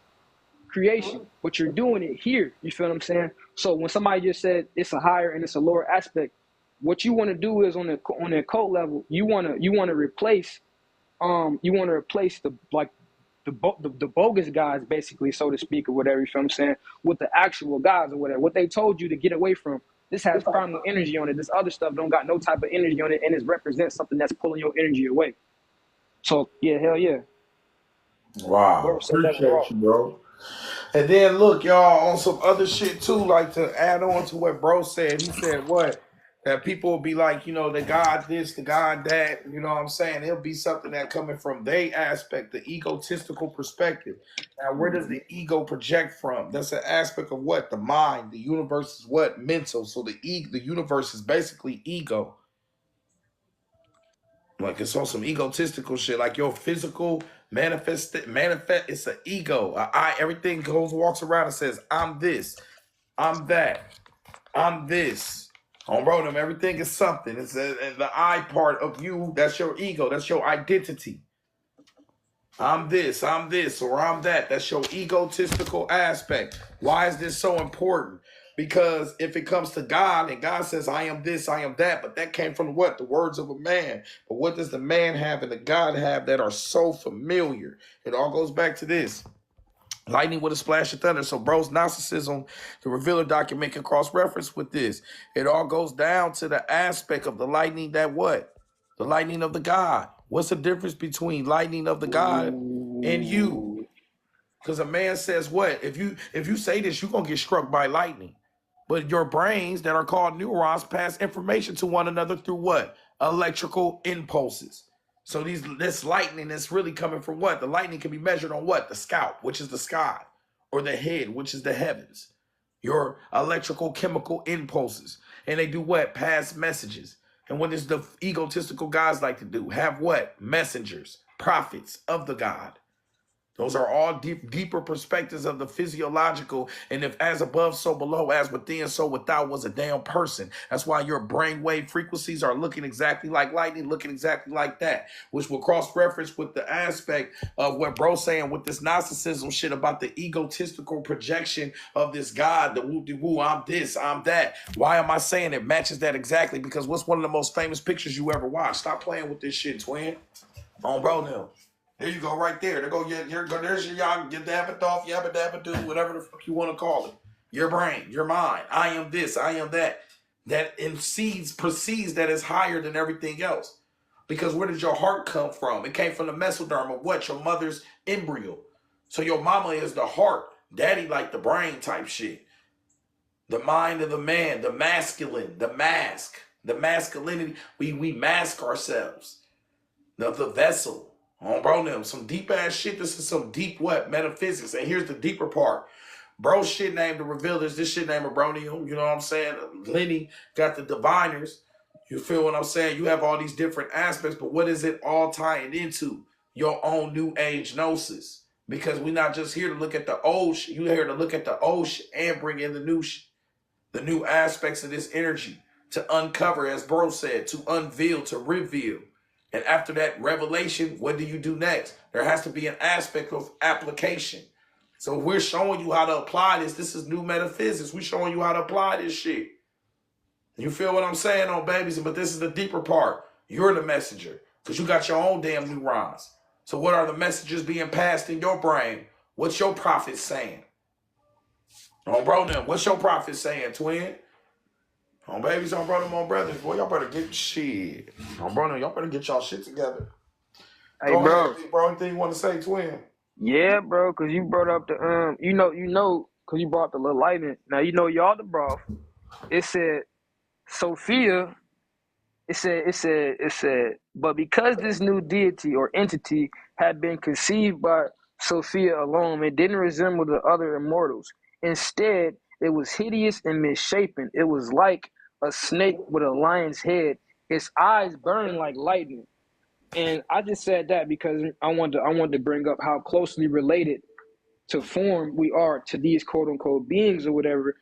Creation. But you're doing it here. You feel what I'm saying? So when somebody just said it's a higher and it's a lower aspect, what you want to do is on the code level, you want to replace the like the bogus guys, basically, so to speak, or whatever, you feel what I'm saying, with the actual guys or whatever. What they told you to get away from. This has primal energy on it. This other stuff don't got no type of energy on it, and it represents something that's pulling your energy away. So yeah, hell yeah. Wow. Bro said that was Appreciate raw. you, bro. And then look, y'all, on some other shit too, like to add on to what bro said. He said what? That people will be like, the God this, the God that, you know what I'm saying? It'll be something that coming from their aspect, the egotistical perspective. Now, where does the ego project from? That's an aspect of what? The mind. The universe is what? Mental. So the universe is basically ego. Like it's on some egotistical shit. Like your physical manifest. It's an ego. Everything walks around and says, "I'm this, I'm that, I'm this." On Rodham, everything is something. It's the I part of you. That's your ego. That's your identity. I'm this, or I'm that. That's your egotistical aspect. Why is this so important? Because if it comes to God and God says, I am this, I am that, but that came from what? The words of a man. But what does the man have and the God have that are so familiar? It all goes back to this. Lightning with a splash of thunder. So bro's Gnosticism, the Revealer document can cross-reference with this. It all goes down to the aspect of the lightning that what? The lightning of the God. What's the difference between lightning of the God and you? Ooh. Because a man says what? If you say this, you're gonna get struck by lightning. But your brains that are called neurons pass information to one another through what? Electrical impulses. So this lightning is really coming from what? The lightning can be measured on what? The scalp, which is the sky, or the head, which is the heavens. Your electrical chemical impulses. And they do what? Pass messages. And what does the egotistical guys like to do? Have what? Messengers, prophets of the God. Those are all deeper perspectives of the physiological. And if as above, so below, as within, so without was a damn person. That's why your brainwave frequencies are looking exactly like lightning, looking exactly like that, which will cross-reference with the aspect of what bro's saying with this Gnosticism shit about the egotistical projection of this God, the woo-de-woo, I'm this, I'm that. Why am I saying it matches that exactly? Because what's one of the most famous pictures you ever watched? Stop playing with this shit, twin. On bro now. There you go, right there. There's your y'all, your dabba off, yabba dabba do, whatever the fuck you want to call it. Your brain, your mind. I am this, I am that. That perceives that is higher than everything else. Because where did your heart come from? It came from the mesoderm of what? Your mother's embryo. So your mama is the heart. Daddy like the brain type shit. The mind of the man, the masculine, the mask, the masculinity. We mask ourselves. The vessel. Oh, bro, them some deep ass shit. This is some deep what? Metaphysics. And here's the deeper part. Bro shit named the Revealers. This shit named Abronium. You know what I'm saying? Lenny got the Diviners. You feel what I'm saying? You have all these different aspects, but what is it all tying into? Your own new age gnosis. Because we're not just here to look at the old shit. You're here to look at the old shit and bring in the new shit. The new aspects of this energy. To uncover, as bro said, to unveil, to reveal. And after that revelation, what do you do next? There has to be an aspect of application. So if we're showing you how to apply this, this is new metaphysics. We're showing you how to apply this shit. You feel what I'm saying on babies? But this is the deeper part. You're the messenger because you got your own damn neurons. So what are the messages being passed in your brain? What's your prophet saying? Oh, bro, now, what's your prophet saying, twin? On babies, on brother, on brothers, boy, y'all better get shit. On brother, y'all better get y'all shit together. Hey, Go bro. ahead, bro. Anything you want to say, twin? Yeah, bro, because you brought up the because you brought up the little lightning. Now y'all the broth. It said Sophia. It said, but because this new deity or entity had been conceived by Sophia alone, it didn't resemble the other immortals. Instead, it was hideous and misshapen. It was like a snake with a lion's head. Its eyes burned like lightning. And I just said that because I wanted to bring up how closely related to form we are to these quote unquote beings or whatever,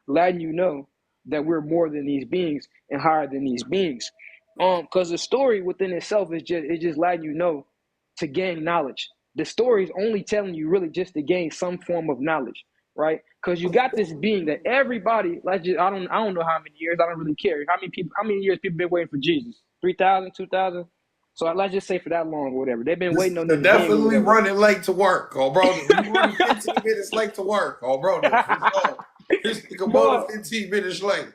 letting you know that we're more than these beings and higher than these beings. Because the story within itself is just letting you know to gain knowledge. The story is only telling you really just to gain some form of knowledge, right? Because you got this being that everybody, like, I don't know how many years, I don't really care. How many years people been waiting for Jesus? 3,000, 2,000? So let's just say for that long or whatever. They've been waiting on They're this being or definitely whatever. running late to work, oh bro. You running 15 minutes late to work, oh bro. This nigga more But than 15 minutes late.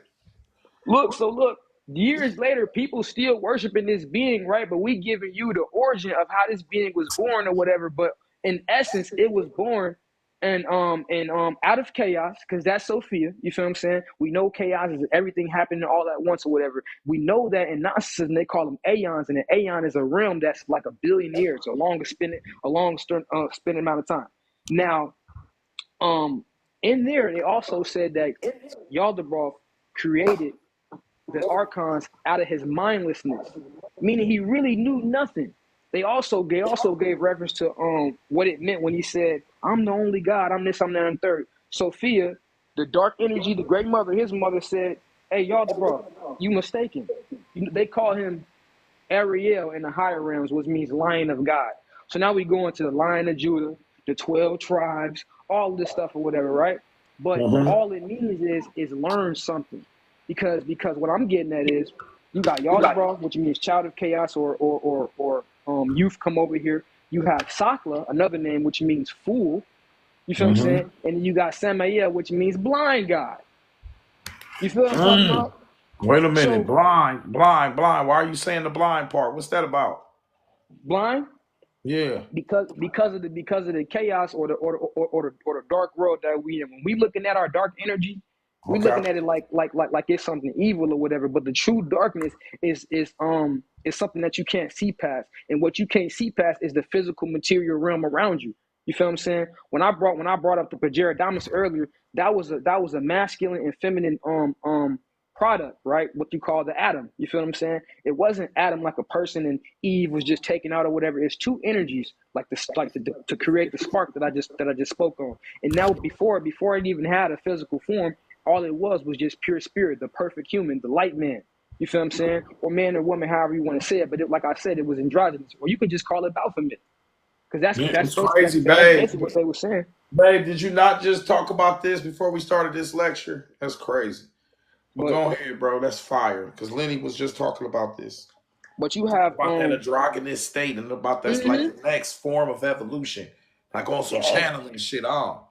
look, years later, people still worshiping this being, right? But we giving you the origin of how this being was born or whatever. But in essence, it was born and out of chaos, because that's Sophia. You feel what I'm saying? We know chaos is everything happening all at once or whatever. We know that in Gnosticism they call them aeons, and an aeon is a realm that's like a billion years, a long spinning amount of time. Now, in there they also said that Yaldabaoth created the archons out of his mindlessness, meaning he really knew nothing. They also gave reference to what it meant when he said, "I'm the only God. I'm this. I'm that. I'm third." Sophia, the dark energy, the great mother, his mother said, "Hey, y'all, bro, you mistaken." They call him Ariel in the higher realms, which means Lion of God. So now we go into the Lion of Judah, the 12 tribes, all this stuff or whatever, right? But all it means is learn something. Because what I'm getting at is you got Yaldabaoth, which means child of chaos or youth come over here. You have Sakla, another name which means fool. You feel what I'm saying? And then you got Samael, which means blind God. You feel what I'm talking about? Wait a minute. So Blind. Why are you saying the blind part? What's that about? blind? Yeah. Because of the chaos or the dark world that we in. When we looking at our dark energy, we Okay. looking at it like it's something evil or whatever. But the true darkness is something that you can't see past, and what you can't see past is the physical material realm around you. You feel what I'm saying? When I brought up the Pajeridamus earlier, that was a masculine and feminine product, right? What you call the atom. You feel what I'm saying? It wasn't Adam like a person and Eve was just taken out or whatever. It's two energies to create the spark that I just spoke on. And now before it even had a physical form, all it was just pure spirit, the perfect human, the light man. You feel what I'm saying? Or man or woman, however you want to say it. But like I said, it was androgynous. Or you could just call it Baphomet. Because It's that's crazy, babe. basically what they were saying. Babe, did you not just talk about this before we started this lecture? That's crazy. But But go ahead, bro. That's fire. Because Lenny was just talking about this. you have About that androgynous state and about that's like the next form of evolution. Like on some channeling shit on.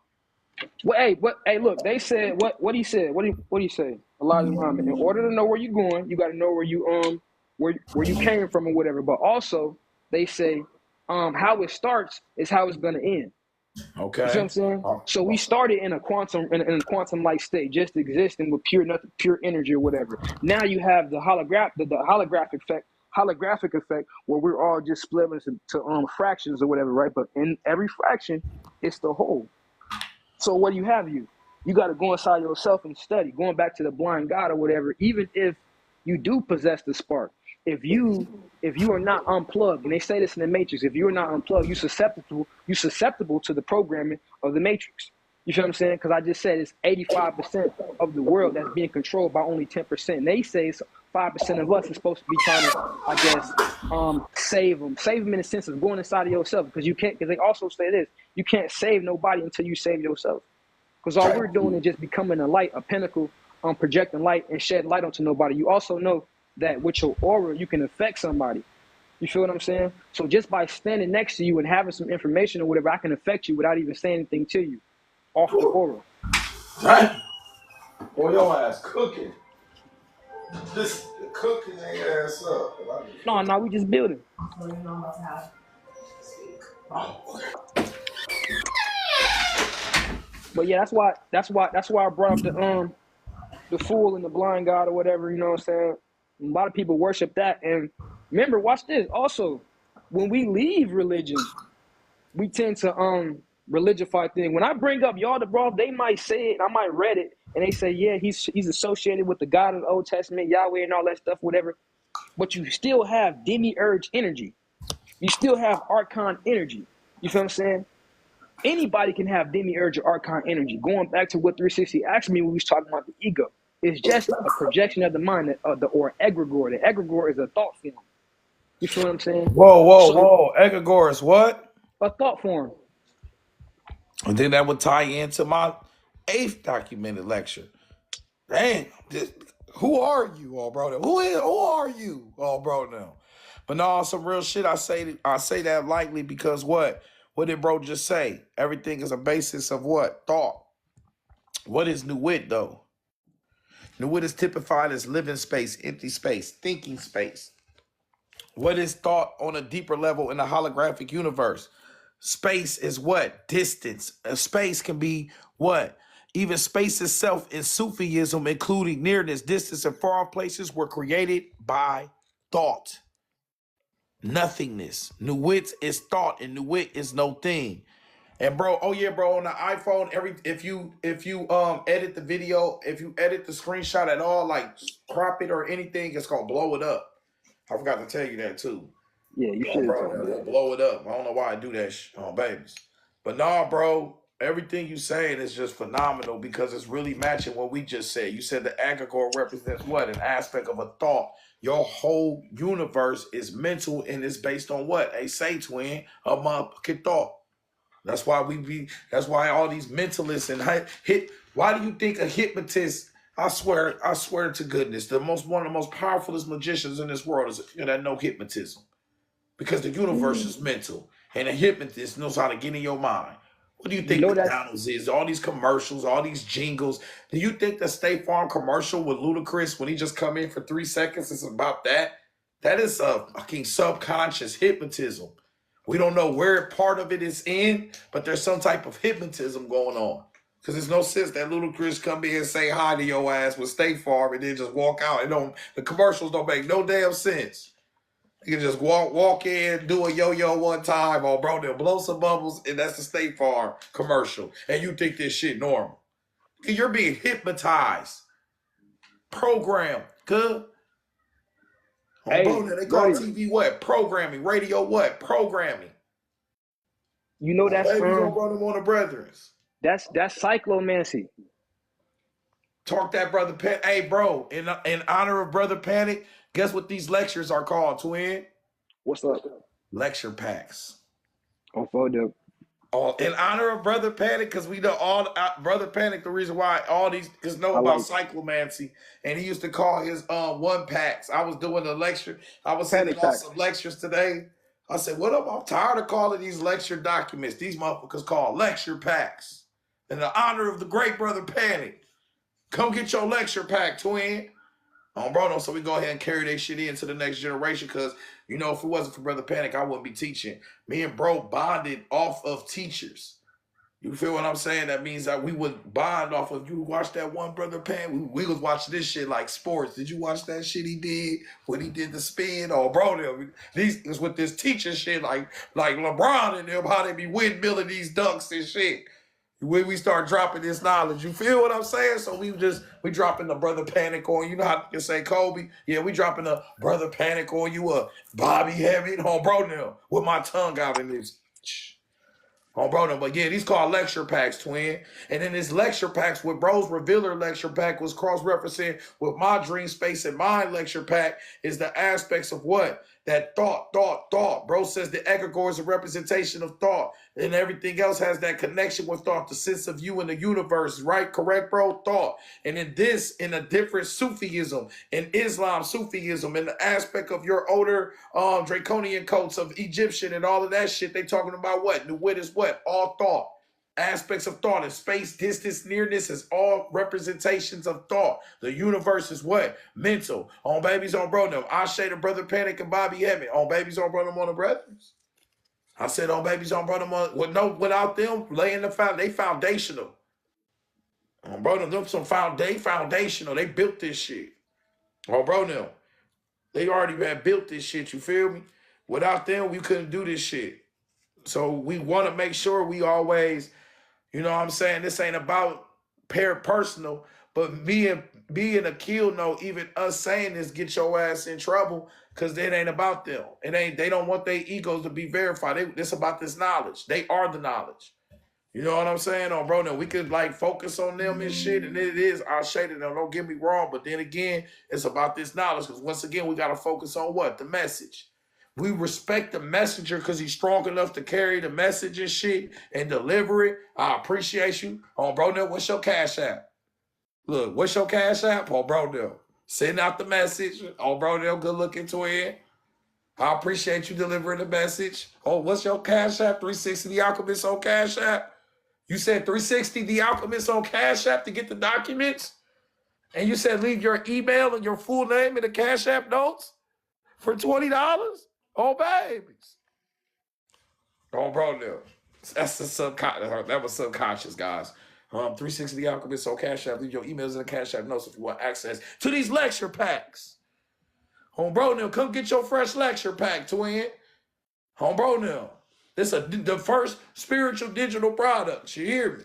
Well, look, they said what he said. What he say? Elijah Muhammad. In order to know where you're going, you got to know where you came from or whatever. But also, they say how it starts is how it's gonna end. You feel what Okay. I'm saying? So we started in a quantum like state, just existing with pure energy or whatever. Now you have the holographic effect where we're all just split into fractions or whatever, right? But in every fraction, it's the whole. So what do you have? You got to go inside yourself and study. Going back to the blind God or whatever. Even if you do possess the spark, if you are not unplugged, and they say this in the Matrix, if you are not unplugged, you're susceptible to the programming of the Matrix. You feel what I'm saying? Because I just said it's 85% of the world that's being controlled by only 10%. And they say it's 5% of us is supposed to be trying to, I guess, save them in the sense of going inside of yourself. Because you can't. Because they also say this: you can't save nobody until you save yourself. Because all we're doing is just becoming a light, a pinnacle, projecting light and shed light onto nobody. You also know that with your aura, you can affect somebody. You feel what I'm saying? So just by standing next to you and having some information or whatever, I can affect you without even saying anything to you off the aura. Right. Boy, your ass cooking. Just cooking their ass up. No, we just building. But yeah, that's why I brought up the fool and the blind God or whatever, you know what I'm saying? A lot of people worship that. And remember, watch this. Also, when we leave religion, we tend to religify things. When I bring up Yaldabaoth, they might say it, I might read it, and they say, yeah, he's associated with the God of the Old Testament, Yahweh and all that stuff, whatever. But you still have demiurge energy. You still have archon energy. You feel what I'm saying? Anybody can have demiurge or archon energy. Going back to what 360 asked me when we was talking about the ego, it's just a projection of the mind, or egregore. The egregore is a thought form. You feel what I'm saying? So Whoa. Egregore is what? A thought form. And then that would tie into my 8th documented lecture. Damn, who are you, all bro? Who are you, all bro? Now, but no, some real shit. I say that lightly because what? What did bro just say? Everything is a basis of what? Thought. What is Nuwit though? Nuwit is typified as living space, empty space, thinking space. What is thought on a deeper level in the holographic universe? Space is what? Distance. A space can be what? Even space itself in Sufism, including nearness, distance, and far off places, were created by thought. Nothingness. Nuwit is thought, and Nuwit is no thing. And bro, oh yeah, bro, on the iPhone, if you edit the video, if you edit the screenshot at all, like crop it or anything, it's gonna blow it up. I forgot to tell you that too. Yeah, you Oh, should have bro, told me they'll that. blow it up. I don't know why I do that on babies. But nah, bro, everything you saying is just phenomenal because it's really matching what we just said. You said the egregore represents what? An aspect of a thought. Your whole universe is mental and it's based on what? A say twin, a motherfucking thought. That's why that's why all these mentalists and why do you think a hypnotist, I swear to goodness, one of the most powerfulest magicians in this world is that know hypnotism. Because the universe is mental, and a hypnotist knows how to get in your mind. What do you You think know that's McDonald's is? All these commercials, all these jingles. Do you think the State Farm commercial with Ludacris when he just come in for 3 seconds is about that? That is a fucking subconscious hypnotism. We don't know where part of it is in, but there's some type of hypnotism going on. Because there's no sense that Ludacris come in and say hi to your ass with State Farm and then just walk out. The commercials don't make no damn sense. You can just walk in, do a yo-yo one time, or bro, they'll blow some bubbles, and that's the State Farm commercial. And you think this shit normal. You're being hypnotized. Programmed. Good? Oh, bro, hey, they call Brody, TV what? Programming. Radio what? Programming. you know Oh, that's baby, don't run them on the brethrens. that's cyclomancy. Talk that brother Panic. Hey, bro, in honor of Brother Panic, guess what these lectures are called, twin? What's up? Lecture packs. On photo. In honor of Brother Panic, because we know all Brother Panic, the reason why all these because know I about like cyclomancy, and he used to call his one packs. I was doing a lecture. I was sending panic out pack. some lectures today. I said, "What up? I'm tired of calling these lecture documents. These motherfuckers called lecture packs in the honor of the great Brother Panic. Come get your lecture pack, twin." Bro, so we go ahead and carry that shit into the next generation because, if it wasn't for Brother Panic, I wouldn't be teaching. Me and bro bonded off of teachers. You feel what I'm saying? That means that we would bond off of, you watch that one Brother Panic? We was watching this shit like sports. Did you watch that shit he did when he did the spin? Oh, bro, these is with this teacher shit like LeBron and them, how they be windmilling these dunks and shit. When we start dropping this knowledge, you feel what I'm saying? So we dropping the Brother Panic on you. Know how you say Kobe? Yeah, we dropping the Brother Panic on you. Bobby Heavy, bro, now with my tongue out in this. Bro, no, but yeah, these called lecture packs, twin. And then this lecture packs with bro's revealer lecture pack was cross-referencing with my dream space and mind lecture pack is the aspects of what? That thought. Bro says the egregore is a representation of thought, and everything else has that connection with thought, the sense of you in the universe, right? Correct, bro? Thought. And in a different Sufism, in Islam, Sufism, in the aspect of your older draconian codes of Egyptian and all of that shit, they talking about what? Nuwit is what? All thought. Aspects of thought and space, distance, nearness is all representations of thought. The universe is what? Mental. On babies on bro them. I say the Brother Panic and Bobby Heavy. On babies on bro them on the brothers. I said on babies on bro them on without them laying the foundation, they foundational. On bro them foundational. They built this shit. On bro them. They already had built this shit, you feel me? Without them, we couldn't do this shit. So we want to make sure we always, you know what I'm saying? This ain't about personal, but me and Akil know even us saying this get your ass in trouble because it ain't about them. They don't want their egos to be verified. It's about this knowledge. They are the knowledge. You know what I'm saying? Bro, no, we could focus on them and shit, and it is our shade of them. Don't get me wrong, but then again, it's about this knowledge because once again, we got to focus on what? The message. We respect the messenger because he's strong enough to carry the message and shit and deliver it. I appreciate you. Oh, bro, now what's your cash app? Look, what's your cash app? Oh, bro, now send out the message. Oh, bro, now good looking twin. I appreciate you delivering the message. Oh, what's your cash app? 360 The Alchemist on cash app. You said 360 The Alchemist on cash app to get the documents? And you said leave your email and your full name in the cash app notes for $20? Oh, babies. Oh, bro, no. That's the subconscious. That was subconscious, guys. 360 The Alchemist on cash app. Leave your emails in the cash app notes if you want access to these lecture packs. Home bro, now come get your fresh lecture pack, twin. Home bro, now. This is the first spiritual digital product. You hear me?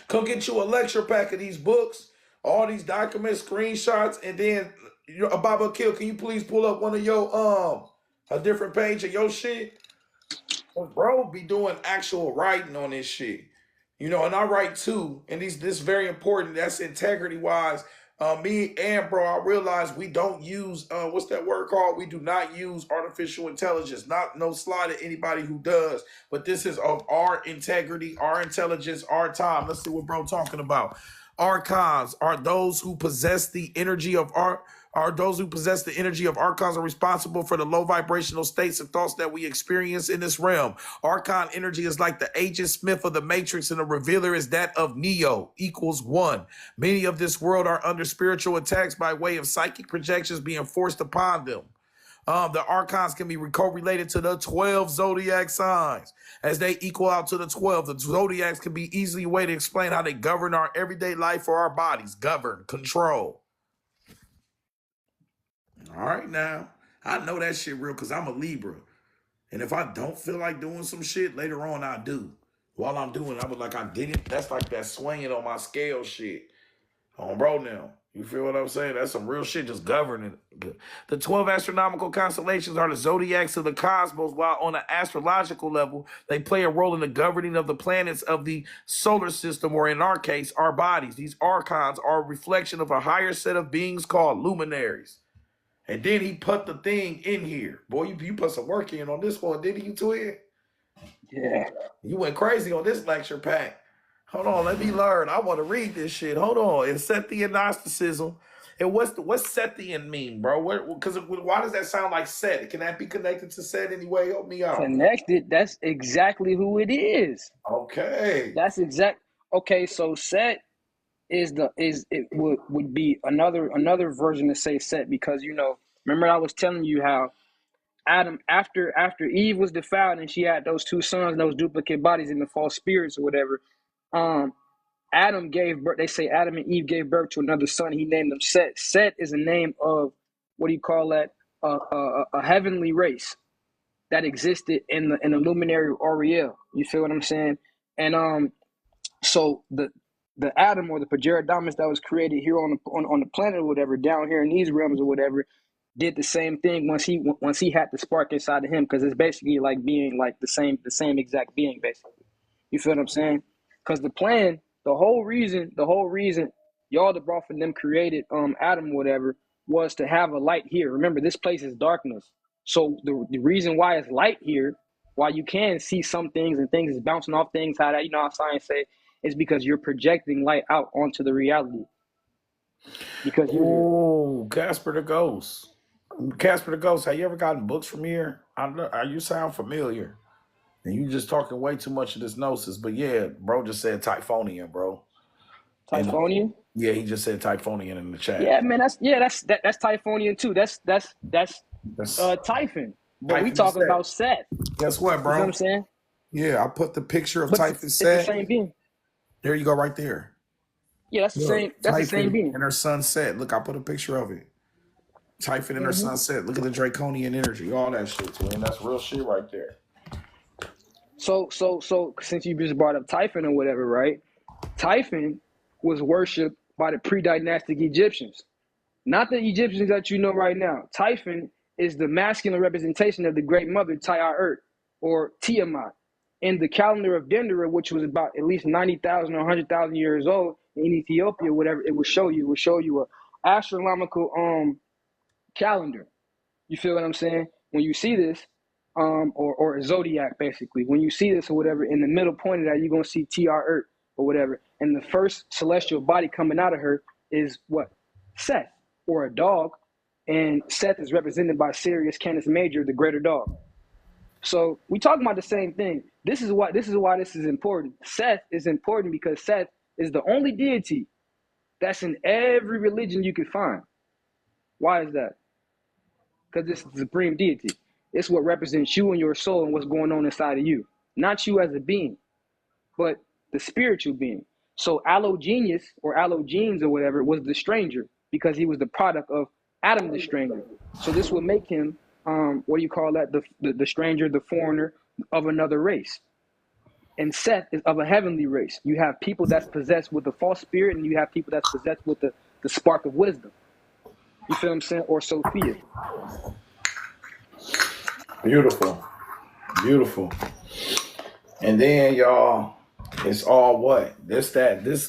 Come get you a lecture pack of these books, all these documents, screenshots, and then BabaAkil, can you please pull up one of your a different page of your shit? Bro, be doing actual writing on this shit. You know, and I write too, and this is very important. That's integrity wise. Me and bro, I realize we don't use what's that word called? We do not use artificial intelligence. Not no slide at anybody who does, but this is of our integrity, our intelligence, our time. Let's see what bro talking about. Archons are those who possess the energy of archons are responsible for the low vibrational states and thoughts that we experience in this realm. Archon energy is like the agent Smith of the Matrix, and the revealer is that of Neo, equals one. Many of this world are under spiritual attacks by way of psychic projections being forced upon them. The archons can be correlated to the 12 zodiac signs as they equal out to the 12. The zodiacs can be easily a way to explain how they govern our everyday life for our bodies. Govern, control. All right, now. I know that shit real because I'm a Libra. And if I don't feel like doing some shit, later on I do. While I'm doing it, I was like, I didn't. That's like that swinging on my scale shit. On bro now. You feel what I'm saying? That's some real shit just governing. The 12 astronomical constellations are the zodiacs of the cosmos, while on an astrological level, they play a role in the governing of the planets of the solar system, or in our case, our bodies. These archons are a reflection of a higher set of beings called luminaries. And then he put the thing in here. Boy, you put some work in on this one, didn't you, twin? Yeah. You went crazy on this lecture pack. Hold on, let me learn. I want to read this shit. Hold on. It's Sethian Gnosticism. And what's Sethian mean, bro? Because why does that sound like Set? Can that be connected to Set anyway? Help me out. Connected. That's exactly who it is. Okay. That's exact. Okay, so Set it would be another version to say Set, because remember I was telling you how Adam, after Eve was defiled and she had those two sons, those duplicate bodies in the false spirits or whatever, Adam gave birth. They say Adam and Eve gave birth to another son. He named him Set. Set is a name of, what do you call that? A heavenly race that existed in the luminary Oriel. You feel what I'm saying? And so the Adam, or the Pageradamus that was created here on the planet or whatever, down here in these realms or whatever, did the same thing once he had the spark inside of him, because it's basically like being like the same exact being, basically. You feel what I'm saying? Because the whole reason y'all the brought from them created Adam or whatever was to have a light here. Remember, this place is darkness. So the reason why it's light here, why you can see some things and things is bouncing off things, how that, how science say, is because you're projecting light out onto the reality. Because Oh, Casper the Ghost. Casper the Ghost, have you ever gotten books from here? You sound familiar. And you just talking way too much of this gnosis. But yeah, bro just said Typhonian, bro. Typhonian? Yeah, he just said Typhonian in the chat. Yeah, man, that's Typhonian too. That's Typhon. But we talking about Seth. Guess what, bro? You know what I'm saying? Yeah, I put the picture of Typhon It's Seth. the same being. There you go, right there. Yeah, that's the same. That's the same being. And her son Seth. Look, I put a picture of it. Typhon and her son Seth. Look at the draconian energy, all that shit, man. That's real shit right there. So since you just brought up Typhon or whatever, right? Typhon was worshipped by the pre-dynastic Egyptians, not the Egyptians that you know right now. Typhon is the masculine representation of the great mother Urt, or Tiamat. In the calendar of Dendera, which was about at least 90,000 or 100,000 years old in Ethiopia, whatever, it will show you a astronomical calendar. You feel what I'm saying? when you see this, or a zodiac basically, when you see this or whatever, in the middle point of that, you're gonna see TR Earth or whatever, and the first celestial body coming out of her is what? Seth, or a dog, and Seth is represented by Sirius Canis Major, the greater dog. So we talking about the same thing. This is why this is important. Seth is important because Seth is the only deity that's in every religion you can find. Why is that? Because it's the supreme deity. It's what represents you and your soul and what's going on inside of you. Not you as a being, but the spiritual being. So Allogenius or Allogenes or whatever was the stranger because he was the product of Adam the stranger. So this would make him, what do you call that? The stranger, the foreigner of another race. And Seth is of a heavenly race. You have people that's possessed with the false spirit, and you have people that's possessed with the spark of wisdom. You feel what I'm saying? Or Sophia. Beautiful. Beautiful. And then y'all, it's all what? This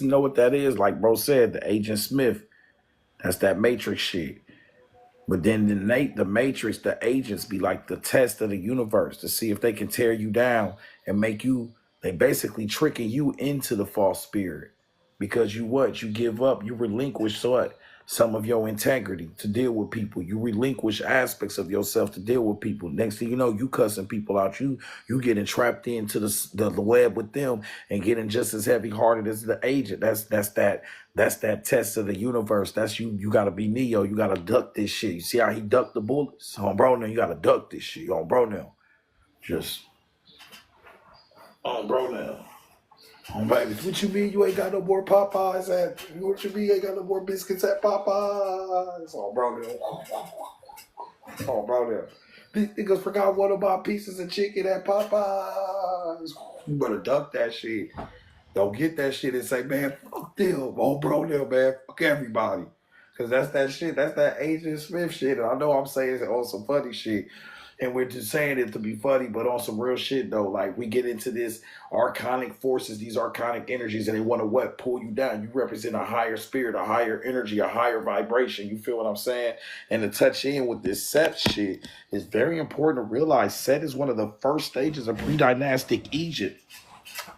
you know what that is? Like bro said, the Agent Smith. That's that matrix shit. But then the matrix, the agents be like the test of the universe to see if they can tear you down and make you, they basically tricking you into the false spirit. Because you what? You give up, you relinquish what? Some of your integrity to deal with people. You relinquish aspects of yourself to deal with people. Next thing you know, you cussing people out. You getting trapped into the web with them and getting just as heavy hearted as the agent. That's that test of the universe. That's you gotta be Neo. You gotta duck this shit. You see how he ducked the bullets? On bro now, you gotta duck this shit. On bro now. Just on bro now. Oh, baby, what you mean you ain't got no more Popeyes at? What you mean you ain't got no more biscuits at Popeyes? Oh, bro, there. Oh, bro, there. These niggas forgot one of my pieces of chicken at Popeyes. You better duck that shit. Don't get that shit and say, man, fuck them. Oh, bro, there, man. Fuck everybody. Because that's that shit. That's that Agent Smith shit. And I know I'm saying it on some funny shit. And we're just saying it to be funny, but on some real shit though. Like we get into this archonic forces, these archonic energies, and they want to what? Pull you down. You represent a higher spirit, a higher energy, a higher vibration. You feel what I'm saying? And to touch in with this Set shit is very important to realize. Set is one of the first stages of pre-dynastic Egypt.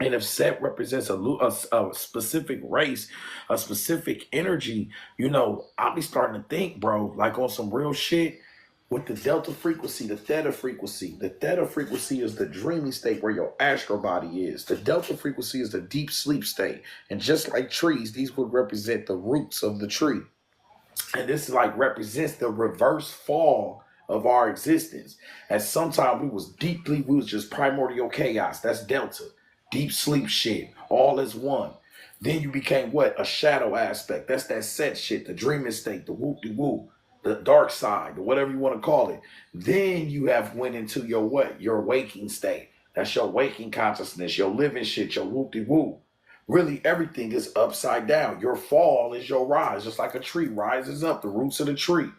And if Set represents a specific race, a specific energy, you know, I'll be starting to think, bro, like on some real shit. With the delta frequency, the theta frequency. The theta frequency is the dreaming state where your astral body is. The delta frequency is the deep sleep state. And just like trees, these would represent the roots of the tree. And this like represents the reverse fall of our existence. At some time we was just primordial chaos. That's delta. Deep sleep shit. All is one. Then you became what? A shadow aspect. That's that Set shit, the dreaming state, the whoop-de-woo. The dark side, or whatever you want to call it. Then you have went into your what? Your waking state. That's your waking consciousness, your living shit, your whoop-de-woo. Really, everything is upside down. Your fall is your rise, just like a tree rises up, the roots of the tree.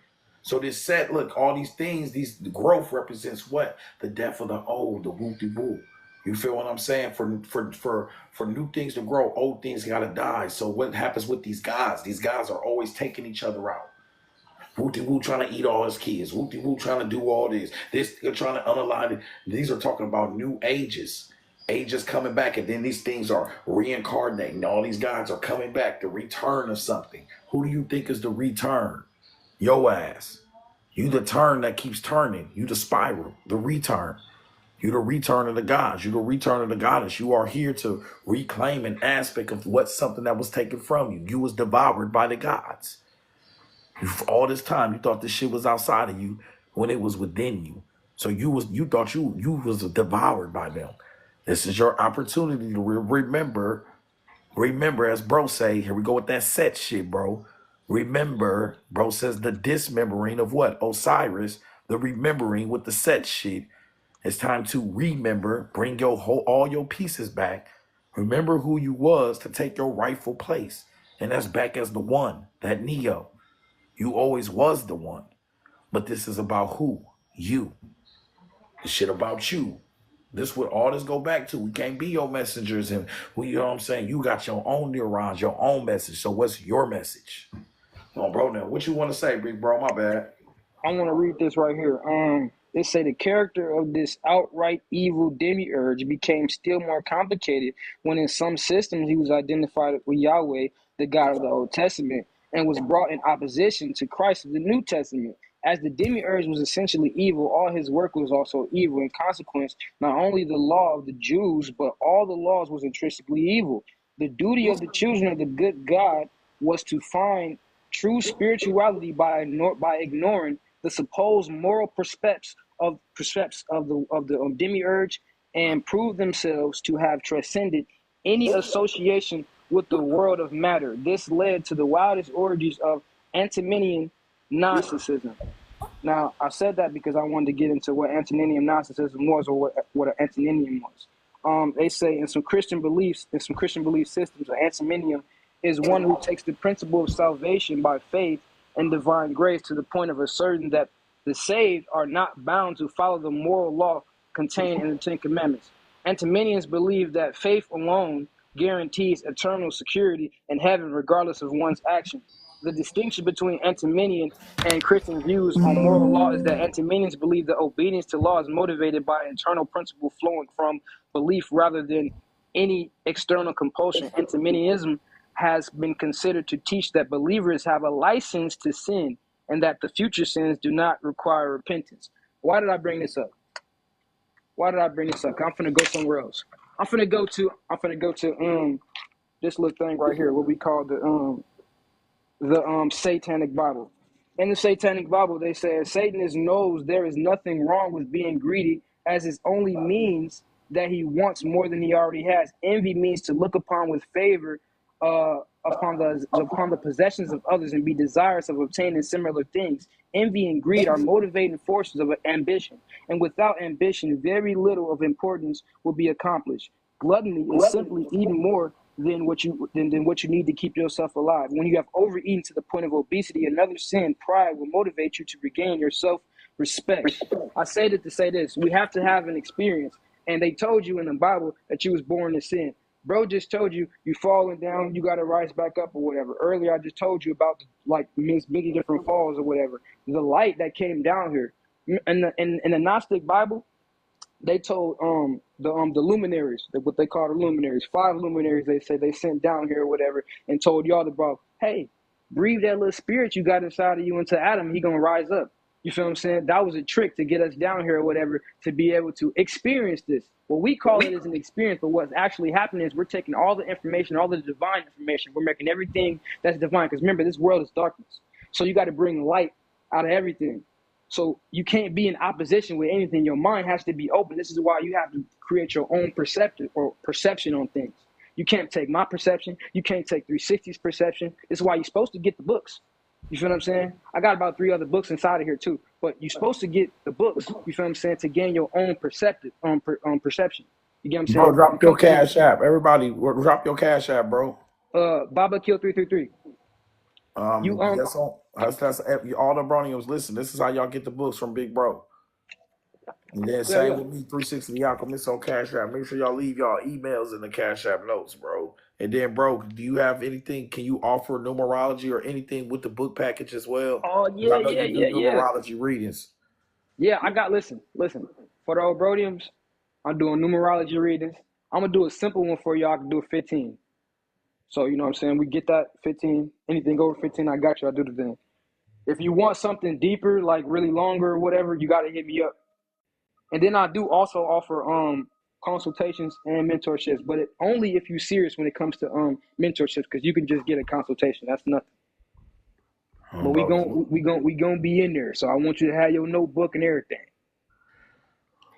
So this Set, look, all these things, the growth represents what? The death of the old, the whoop-de-woo. You feel what I'm saying? For new things to grow, old things gotta die. So what happens with these guys? These guys are always taking each other out. Woo-de-woo trying to eat all his kids. Woo-de-woo trying to do all this. They're trying to unalive it. These are talking about new ages. Ages coming back, and then these things are reincarnating. All these guys are coming back. The return of something. Who do you think is the return? Yo ass. You the turn that keeps turning. You the spiral. The return. You the return of the gods. You the return of the goddess. You are here to reclaim an aspect of what's something that was taken from you. You was devoured by the gods. All this time you thought this shit was outside of you when it was within you. So you thought you was devoured by them. This is your opportunity to remember. Remember, as bro say, here we go with that Set shit, bro. Remember, bro says the dismembering of what? Osiris, the remembering with the Set shit. It's time to remember, bring all your pieces back. Remember who you was to take your rightful place. And that's back as the one, that Neo. You always was the one. But this is about who? You. This shit about you. This what all this go back to. We can't be your messengers, and you know what I'm saying? You got your own neurons, your own message. So what's your message? Oh, bro, now what you want to say, big bro? My bad. I want to read this right here. They say the character of this outright evil demiurge became still more complicated when in some systems he was identified with Yahweh, the God of the Old Testament, and was brought in opposition to Christ of the New Testament. As the demiurge was essentially evil, all his work was also evil. In consequence, not only the law of the Jews, but all the laws was intrinsically evil. The duty of the children of the good God was to find true spirituality by ignoring the supposed moral precepts of the demiurge and prove themselves to have transcended any association with the world of matter. This led to the wildest orgies of Antinomian Gnosticism. Now, I said that because I wanted to get into what Antinomian Gnosticism was, or what an antinomian was. They say in some Christian belief systems, an antinomian is one who takes the principle of salvation by faith and divine grace to the point of asserting that the saved are not bound to follow the moral law contained in the Ten Commandments. Antinomians believe that faith alone guarantees eternal security in heaven regardless of one's actions. The distinction between Antinomian and Christian views on moral law is that Antinomians believe that obedience to law is motivated by an internal principle flowing from belief rather than any external compulsion. Antinomianism has been considered to teach that believers have a license to sin and that the future sins do not require repentance. Why did I bring this up? I'm finna go somewhere else. I'm finna go to this little thing right here, what we call the Satanic Bible. In the Satanic Bible, they say Satanist knows there is nothing wrong with being greedy, as it only means that he wants more than he already has. Envy means to look upon with favor upon the possessions of others and be desirous of obtaining similar things. Envy and greed are motivating forces of ambition, and without ambition, very little of importance will be accomplished. Gluttony is simply eating more than what you need to keep yourself alive. When you have overeaten to the point of obesity, another sin, pride, will motivate you to regain your self-respect. I say that to say this: we have to have an experience. And they told you in the Bible that you was born in sin. Bro just told you falling down, you got to rise back up or whatever. Earlier, I just told you about like many different falls or whatever. The light that came down here in the Gnostic Bible, they told the luminaries, what they call the luminaries, 5 luminaries, they say they sent down here or whatever, and told y'all about, hey, breathe that little spirit you got inside of you into Adam, he gonna rise up. You feel what I'm saying? That was a trick to get us down here or whatever, to be able to experience this. What we call it is an experience, but what's actually happening is we're taking all the information, all the divine information, we're making everything that's divine, because remember, this world is darkness. So you got to bring light out of everything. So you can't be in opposition with anything. Your mind has to be open. This is why you have to create your own perception on things. You can't take my perception. You can't take 360's perception. This is why you're supposed to get the books. You feel what I'm saying? I got about 3 other books inside of here too. But you're supposed to get the books. You feel what I'm saying? To gain your own perception. You get what I'm saying? Bro, drop your cash app. Everybody, drop your cash app, bro. BabaAkil 333. That's all the broniums. Listen, this is how y'all get the books from Big Bro. And then same with me, 360 the Alchemist on Cash App. Make sure y'all leave y'all emails in the Cash App notes, bro. And then, bro, do you have anything? Can you offer numerology or anything with the book package as well? Oh yeah, I know you do numerology readings. Yeah, I got listen. For the old brodiums, I'm doing numerology readings. I'm gonna do a simple one for y'all. I can do a 15. So you know what I'm saying? We get that 15. Anything over 15, I got you. I do the thing. If you want something deeper, like really longer or whatever, you gotta hit me up. And then I do also offer consultations and mentorships, but only if you're serious when it comes to mentorships, because you can just get a consultation. That's nothing. But we gonna be in there. So I want you to have your notebook and everything.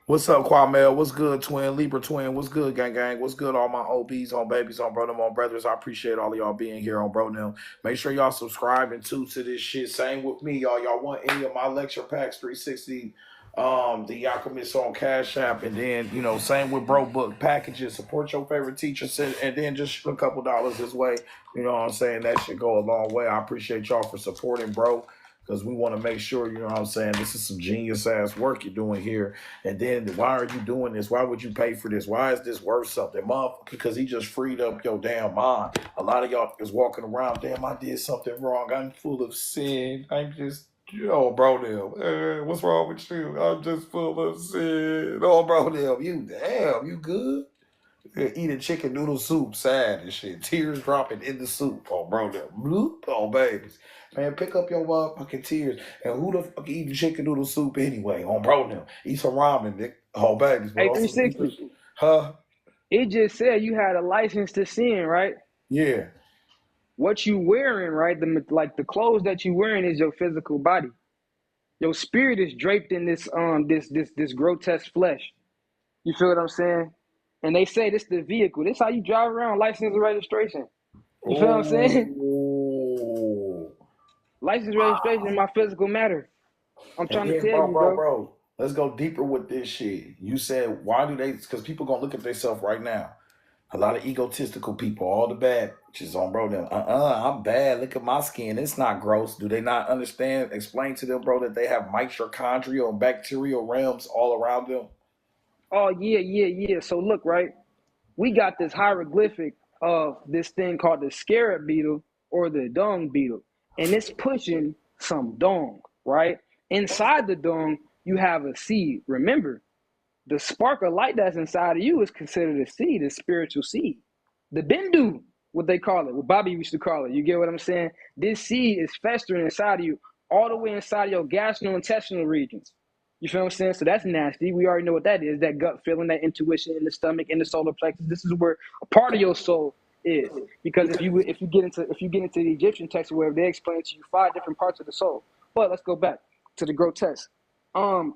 What's up, Kwamel? What's good, twin? Libra twin. What's good, gang? What's good, all my OBs, on babies, on brother, on brothers? I appreciate all of y'all being here on Bro Now. Make sure y'all subscribing too to this shit. Same with me, y'all. Y'all want any of my lecture packs, 360, the Alchemist on Cash App, and then, you know, same with Bro Book packages. Support your favorite teacher, and then just a couple dollars this way. You know what I'm saying? That should go a long way. I appreciate y'all for supporting, bro. Because we want to make sure, you know what I'm saying, this is some genius-ass work you're doing here. And then why are you doing this? Why would you pay for this? Why is this worth something? Because he just freed up your damn mind. A lot of y'all is walking around, damn, I did something wrong. I'm full of sin. I'm just Oh, bro, them. What's wrong with you? I'm just full of sin. Oh, bro, them. You good? Yeah, eating chicken noodle soup, sad and shit. Tears dropping in the soup. Oh, bro, them. Bloop. Oh, babies. Man, pick up your motherfucking tears. And who the fuck eating chicken noodle soup anyway? Oh, bro, them. Eat some ramen, Nick. Oh, babies. But Hey, also, 360. huh? It just said you had a license to sin, right? Yeah. What you wearing, right? The clothes that you wearing is your physical body. Your spirit is draped in this grotesque flesh. You feel what I'm saying? And they say this the vehicle. This how you drive around, license and registration. You feel what I'm saying? Oh. License registration in my physical matter. I'm And trying to then, tell bro, you, bro, bro. bro, let's go deeper with this shit. You said, why do they? Because people gonna look at themselves right now. A lot of egotistical people, all the bad bitches on bro. Them, I'm bad. Look at my skin. It's not gross. Do they not understand? Explain to them, bro, that they have mitochondrial and bacterial realms all around them. Oh yeah. So look, right? We got this hieroglyphic of this thing called the scarab beetle or the dung beetle, and it's pushing some dung, right? Inside the dung, you have a seed. Remember, the spark of light that's inside of you is considered a seed, a spiritual seed. The bindu, what they call it, what Bobby used to call it. You get what I'm saying? This seed is festering inside of you, all the way inside of your gastrointestinal regions. You feel what I'm saying? So that's nasty. We already know what that is. That gut feeling, that intuition in the stomach, in the solar plexus. This is where a part of your soul is. Because if you get into the Egyptian text or wherever, they explain to you 5 different parts of the soul. But let's go back to the grotesque. The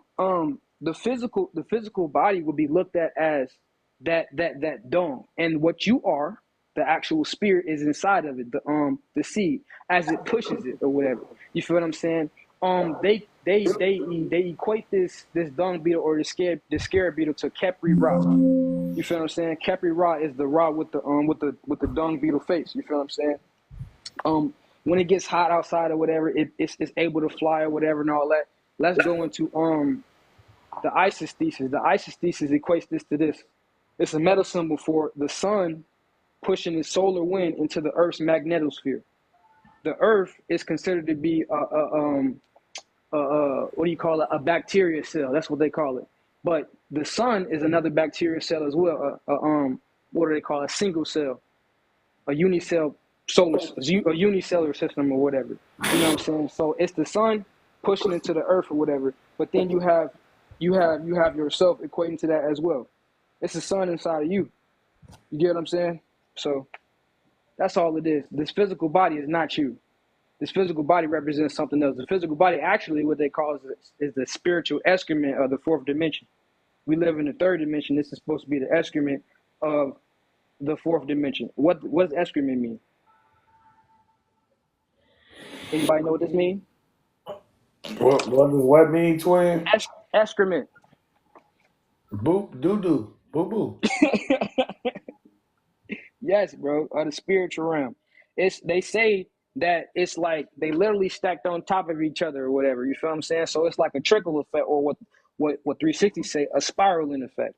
physical body will be looked at as that dome, and what you are, the actual spirit is inside of it, the seed, as it pushes it or whatever. You feel what I'm saying? They equate this dung beetle or the scarab beetle to Kepri Ra. You feel what I'm saying? Kepri Ra is the Ra with the dung beetle face. You feel what I'm saying? When it gets hot outside or whatever, it's able to fly or whatever and all that. Let's go into the Isis thesis. The Isis thesis equates this to this. It's a metal symbol for the sun pushing its solar wind into the Earth's magnetosphere. The Earth is considered to be what do you call it? A bacteria cell. That's what they call it. But the sun is another bacteria cell as well. What do they call it? A single cell, a a unicellular system or whatever. You know what I'm saying? So it's the sun pushing into the earth or whatever. But then you have yourself equating to that as well. It's the sun inside of you. You get what I'm saying? So that's all it is. This physical body is not you. This physical body represents something else. The physical body, actually, what they call is the spiritual excrement of the fourth dimension. We live in the third dimension. This is supposed to be the excrement of the fourth dimension. What does excrement mean? Anybody know what this means? What does what mean, twin? Excrement. Boop, doo doo, boo boo. Yes, bro. Of the spiritual realm. They say that it's like they literally stacked on top of each other or whatever. You feel what I'm saying? So it's like a trickle effect, or what 360 say, a spiraling effect.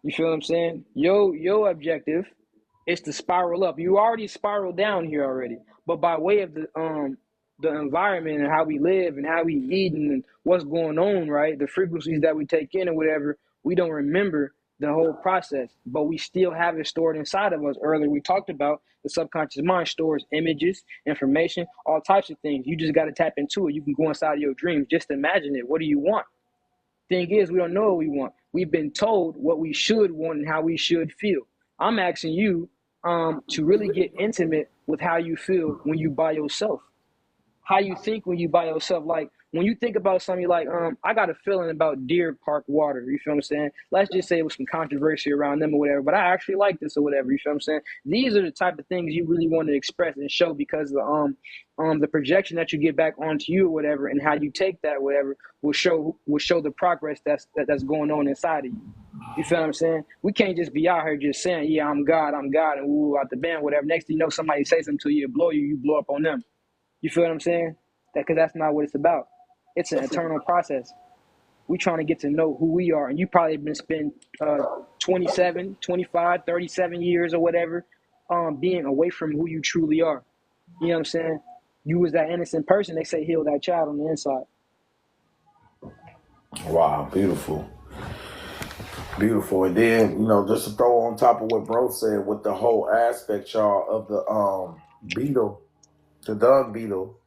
You feel what I'm saying? Your objective is to spiral up. You already spiraled down here already, but by way of the environment and how we live and how we eat and what's going on, right? The frequencies that we take in or whatever, we don't remember the whole process, but we still have it stored inside of us. Earlier we talked about the subconscious mind stores images, information, all types of things. You just got to tap into it. You can go inside of your dreams. Just imagine it. What do you want? Thing is, we don't know what we want. We've been told what we should want and how we should feel. I'm asking you to really get intimate with how you feel when you by yourself, how you think when you by yourself. Like when you think about something, you're like, I got a feeling about Deer Park water. You feel what I'm saying? Let's just say it was some controversy around them or whatever, but I actually like this or whatever. You feel what I'm saying? These are the type of things you really want to express and show, because the projection that you get back onto you or whatever, and how you take that or whatever will show the progress that's going on inside of you. You feel what I'm saying? We can't just be out here just saying, yeah, I'm God, and woo out the band, whatever. Next thing you know, somebody say something to you, you blow up on them. You feel what I'm saying? Because that's not what it's about. It's an eternal process. We trying to get to know who we are. And you probably been spending 27, 25, 37 years or whatever being away from who you truly are. You know what I'm saying? You was that innocent person. They say heal that child on the inside. Wow, beautiful. Beautiful. And then, just to throw on top of what bro said with the whole aspect, y'all, of the beetle, the dung beetle.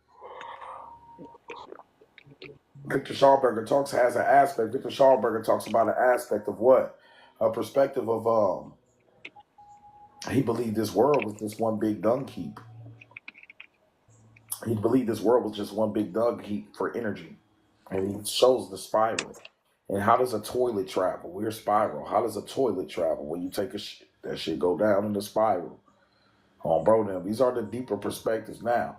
Victor Schauberger has an aspect. Victor Schauberger talks about an aspect of what? A perspective of he believed this world was just one big dung heap. He believed this world was just one big dung heap for energy. And he shows the spiral. And how does a toilet travel? We're spiral. How does a toilet travel? When you take a shit, that shit go down in the spiral. Bro, now these are the deeper perspectives now.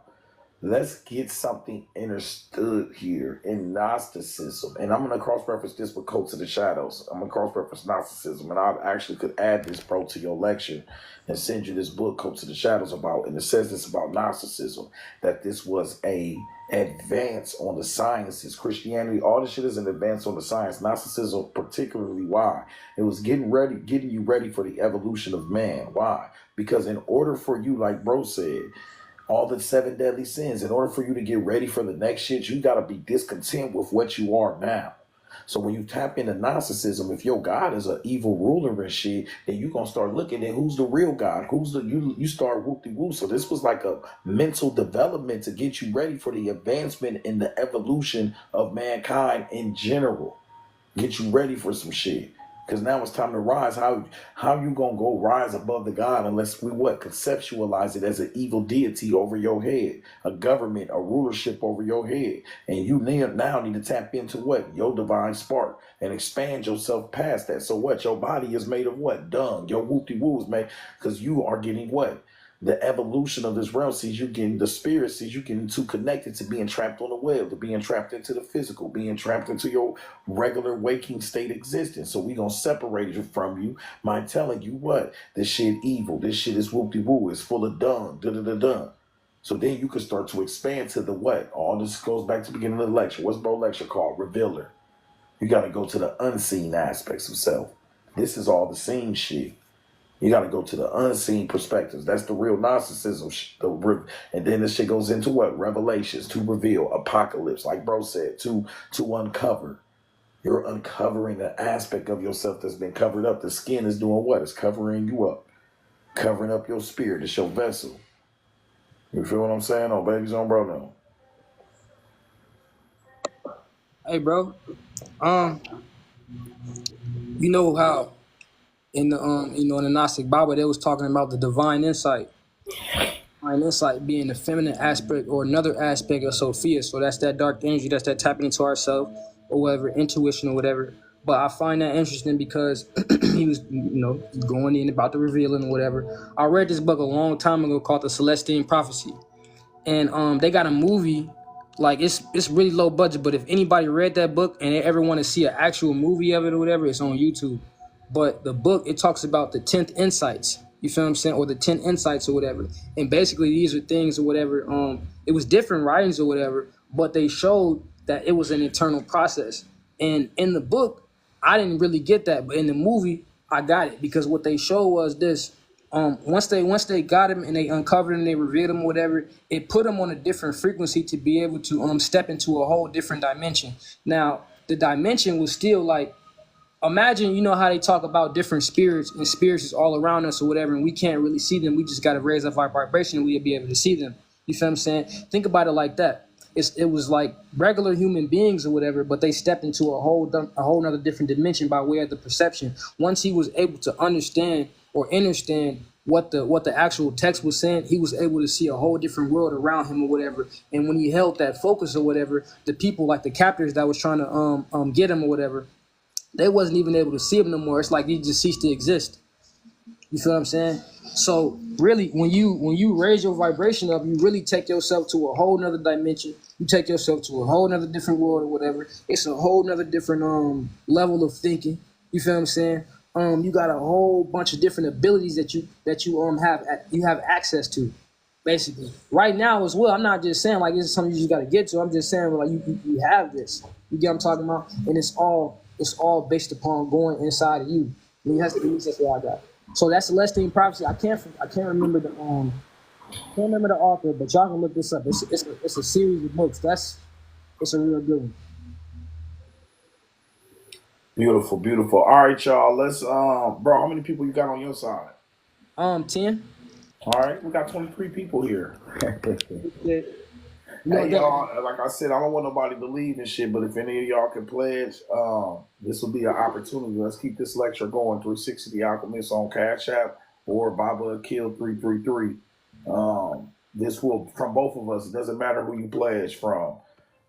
Let's get something understood here in Gnosticism. And I'm going to cross-reference this with Cults of the Shadows. I'm going to cross-reference Gnosticism. And I actually could add this, bro, to your lecture and send you this book, Cults of the Shadows, about. And it says this about Gnosticism, that this was a advance on the sciences. Christianity, all this shit is an advance on the science. Gnosticism, particularly, why? It was getting you ready for the evolution of man. Why? Because in order for you, like bro said, all the 7 deadly sins, in order for you to get ready for the next shit, you got to be discontent with what you are now. So when you tap into Gnosticism, if your God is an evil ruler and shit, then you're going to start looking at who's the real God. You start whoop-de-whoop. So this was like a mental development to get you ready for the advancement in the evolution of mankind in general. Get you ready for some shit. Because now it's time to rise. How you gonna go rise above the God unless we conceptualize it as an evil deity over your head, a government, a rulership over your head, and you now need to tap into your divine spark and expand yourself past that. So your body is made of what? Dung. Your whoop-de-woo is made because you are getting what? The evolution of this realm sees you getting, the spirit sees you getting too connected to being trapped on the web, to being trapped into the physical, being trapped into your regular waking state existence. So we gonna separate it from you by telling you this shit evil, this shit is whoop-de-woo, it's full of dung, da-da-da-da. So then you can start to expand to the what? All this goes back to the beginning of the lecture. What's bro lecture called? Revealer. You gotta go to the unseen aspects of self. This is all the seen shit. You got to go to the unseen perspectives. That's the real Gnosticism. And then this shit goes into what? Revelations, to reveal. Apocalypse, like bro said, to uncover. You're uncovering an aspect of yourself that's been covered up. The skin is doing what? It's covering you up. Covering up your spirit. It's your vessel. You feel what I'm saying? Oh, babies on bro now. Hey, bro. You know how in the in the Gnostic Bible they was talking about the divine insight. Divine insight being the feminine aspect or another aspect of Sophia. So that's that dark energy, that's that tapping into ourself or whatever, intuition or whatever. But I find that interesting because he was, going in about the revealing or whatever. I read this book a long time ago called The Celestine Prophecy. And they got a movie, like it's really low budget, but if anybody read that book and they ever want to see an actual movie of it or whatever, it's on YouTube. But the book, it talks about the 10th insights, you feel what I'm saying, or the 10 insights or whatever. And basically these are things or whatever, it was different writings or whatever, but they showed that it was an internal process. And in the book, I didn't really get that, but in the movie, I got it, because what they showed was this. Once they got him and they uncovered him and they revealed him or whatever, it put him on a different frequency to be able to step into a whole different dimension. Now, the dimension was still like, imagine, how they talk about different spirits, and spirits is all around us or whatever, and we can't really see them. We just got to raise up our vibration and we'll be able to see them. You feel what I'm saying? Think about it like that. It was like regular human beings or whatever, but they stepped into a whole nother different dimension by way of the perception. Once he was able to understand or understand what the actual text was saying, he was able to see a whole different world around him or whatever. And when he held that focus or whatever, the people, like the captors that was trying to get him or whatever, they wasn't even able to see him no more. It's like he just ceased to exist. You feel what I'm saying? So really, when you raise your vibration up, you really take yourself to a whole nother dimension. You take yourself to a whole nother different world or whatever. It's a whole nother different level of thinking. You feel what I'm saying? You got a whole bunch of different abilities that you have access to, basically. Right now as well. I'm not just saying like this is something you just got to get to. I'm just saying like you have this. You get what I'm talking about? And it's all based upon going inside of you. I mean, that's what I got. So that's Celestine Prophecy. I can't remember Can't remember the author, but y'all can look this up. It's a series of books. It's a real good one. Beautiful, beautiful. All right, y'all. Let's bro, how many people you got on your side? 10. All right, we got 23 people here. You know Hey that. y'all, like I said, I don't want nobody to leave and shit, but if any of y'all can pledge, this will be an opportunity. Let's keep this lecture going. 360 The Alchemist on Cash App or BabaAkil 333. This will from both of us. It doesn't matter who you pledge from.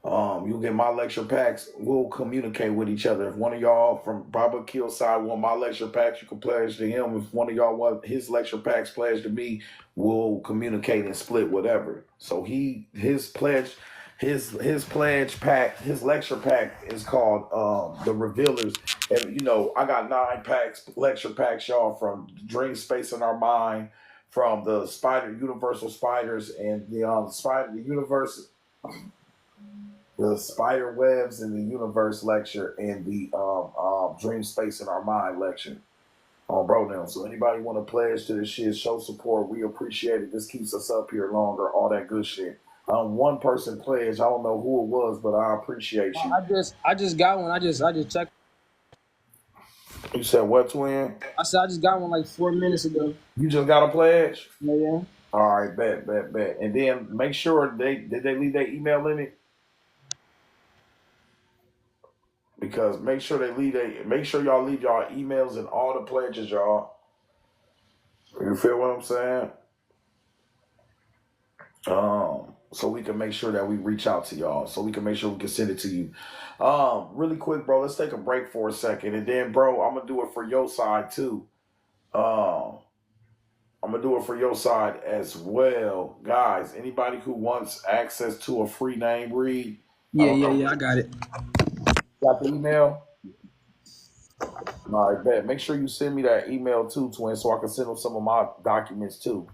You'll get my lecture packs. We'll communicate with each other. If one of y'all from BabaAkil's side want my lecture packs, you can pledge to him. If one of y'all want his lecture packs pledged to me, we'll communicate and split whatever. So his pledge pack, his lecture pack is called the Revealers. And you know, I got 9 packs, lecture packs, y'all, from Dream Space in Our Mind, from the Universal Spiders and the Universe, the Spider Webs in the Universe lecture, and the Dream Space in Our Mind lecture on bro now. So anybody want to pledge to this shit, show support, we appreciate it. This keeps us up here longer, all that good shit. One person pledged, I don't know who it was, but I appreciate you. I just got one. I just checked. You said what, twin? I said I just got one like 4 minutes ago. You just got a pledge? Yeah. All right, bet. And then make sure did they leave their email in it? Because make sure y'all leave y'all emails and all the pledges, y'all. You feel what I'm saying? So we can make sure that we reach out to y'all. So we can make sure we can send it to you. Really quick, bro. Let's take a break for a second, and then, bro, I'm gonna do it for your side too. I'm gonna do it for your side as well, guys. Anybody who wants access to a free name read, Yeah. I got it. got the email? All right, bet. Make sure you send me that email too, twin, so I can send them some of my documents too.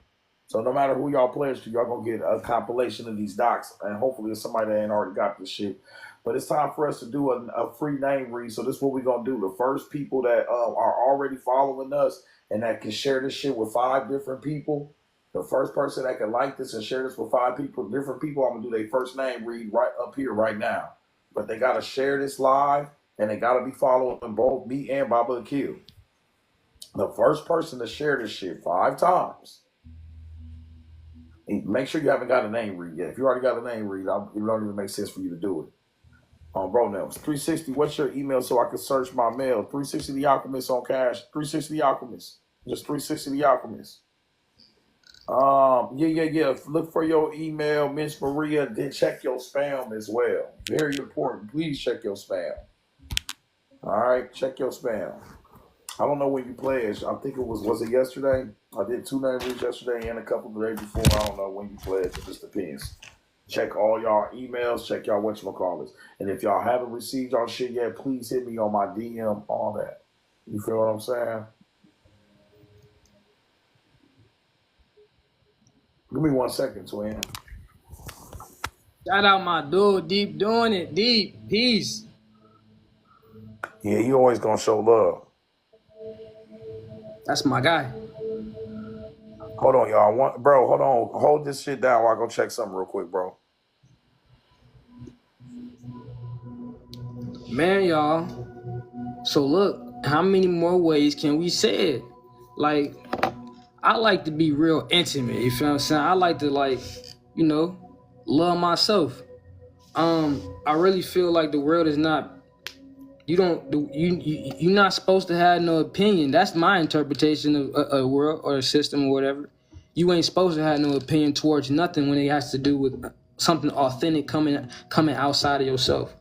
So no matter who y'all pledge to, y'all gonna get a compilation of these docs, and hopefully it's somebody that ain't already got this shit. But it's time for us to do a free name read. So this is what we're gonna do. The first people that are already following us and that can share this shit with 5 different people, the first person that can like this and share this with 5 different people, I'm gonna do their first name read right up here right now. But they gotta share this live, and they gotta be following both me and BabaAkil. The first person to share this shit 5 times. Make sure you haven't got a name read yet. If you already got a name read, it don't even make sense for you to do it. Bro, now, 360, what's your email so I can search my mail? 360 The Alchemist on Cash. 360 The Alchemist. Just 360 The Alchemist. Yeah. Look for your email, Miss Maria. Then check your spam as well. Very important. Please check your spam. All right, check your spam. I don't know when you pledged. I think it was it yesterday? I did 2 name reads yesterday and a couple the day before. I don't know when you pledged. It just depends. Check all y'all emails. Check y'all whatchamacallits. And if y'all haven't received y'all shit yet, please hit me on my DM, all that. You feel what I'm saying? Give me 1 second, twin. Shout out my dude, Deep doing it. Deep. Peace. Yeah, you always gonna show love. That's my guy. Hold on, y'all. Bro, hold on. Hold this shit down while I go check something real quick, bro. Man, y'all. So look, how many more ways can we say it? Like, I like to be real intimate, you feel what I'm saying? I like to love myself. I really feel like the world is not, you're not supposed to have no opinion. That's my interpretation of a world or a system or whatever. You ain't supposed to have no opinion towards nothing when it has to do with something authentic coming outside of yourself.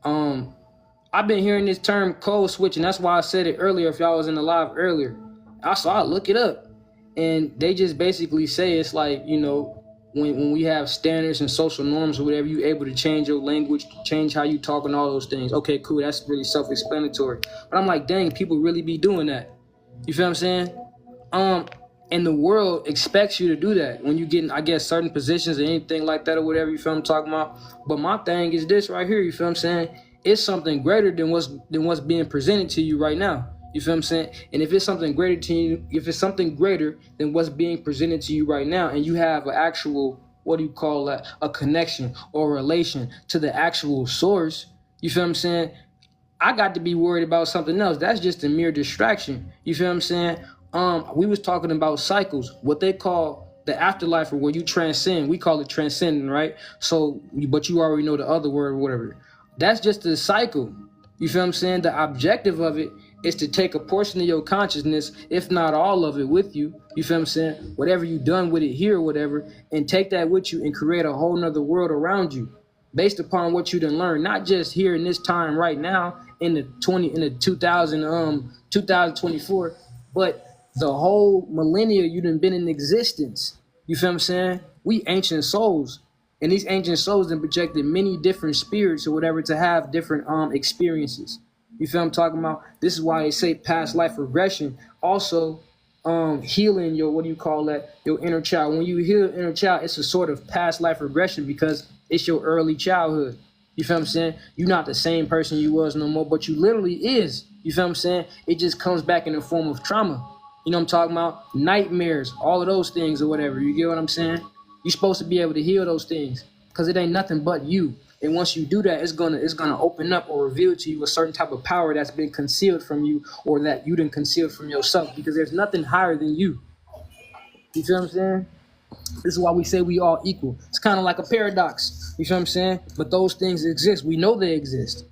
I've been hearing this term code switching. That's why I said it earlier. If y'all was in the live earlier, I look it up, and they just basically say it's like, when we have standards and social norms or whatever, you able to change your language, change how you talk, and all those things. Okay, cool. That's really self-explanatory. But I'm like, dang, people really be doing that. You feel what I'm saying? And the world expects you to do that when you get in, I guess, certain positions or anything like that or whatever, you feel what I'm talking about? But my thing is this right here, you feel what I'm saying? It's something greater than what's being presented to you right now. You feel what I'm saying? And if it's something greater to you, if it's something greater than what's being presented to you right now, and you have an actual, what do you call that, a connection or a relation to the actual source, you feel what I'm saying? I got to be worried about something else. That's just a mere distraction. You feel what I'm saying? We was talking about cycles, what they call the afterlife, or where you transcend. We call it transcending, right? So, but you already know the other word or whatever. That's just a cycle. You feel what I'm saying? The objective of it is to take a portion of your consciousness, if not all of it, with you. You feel what I'm saying? Whatever you done with it here or whatever, and take that with you and create a whole nother world around you, based upon what you done learned, not just here in this time right now in the 2024, but the whole millennia you done been in existence. You feel what I'm saying? We ancient souls. And these ancient souls then projected many different spirits or whatever to have different experiences. You feel what I'm talking about? This is why they say past life regression. Also, healing your, what do you call that, your inner child. When you heal inner child, it's a sort of past life regression because it's your early childhood. You feel what I'm saying? You're not the same person you was no more, but you literally is. You feel what I'm saying? It just comes back in the form of trauma. You know what I'm talking about? Nightmares, all of those things or whatever. You get what I'm saying? You're supposed to be able to heal those things because it ain't nothing but you. And once you do that, it's gonna open up or reveal to you a certain type of power that's been concealed from you, or that you didn't conceal from yourself, because there's nothing higher than you. You feel what I'm saying? This is why we say we all equal. It's kind of like a paradox. You feel what I'm saying? But those things exist. We know they exist.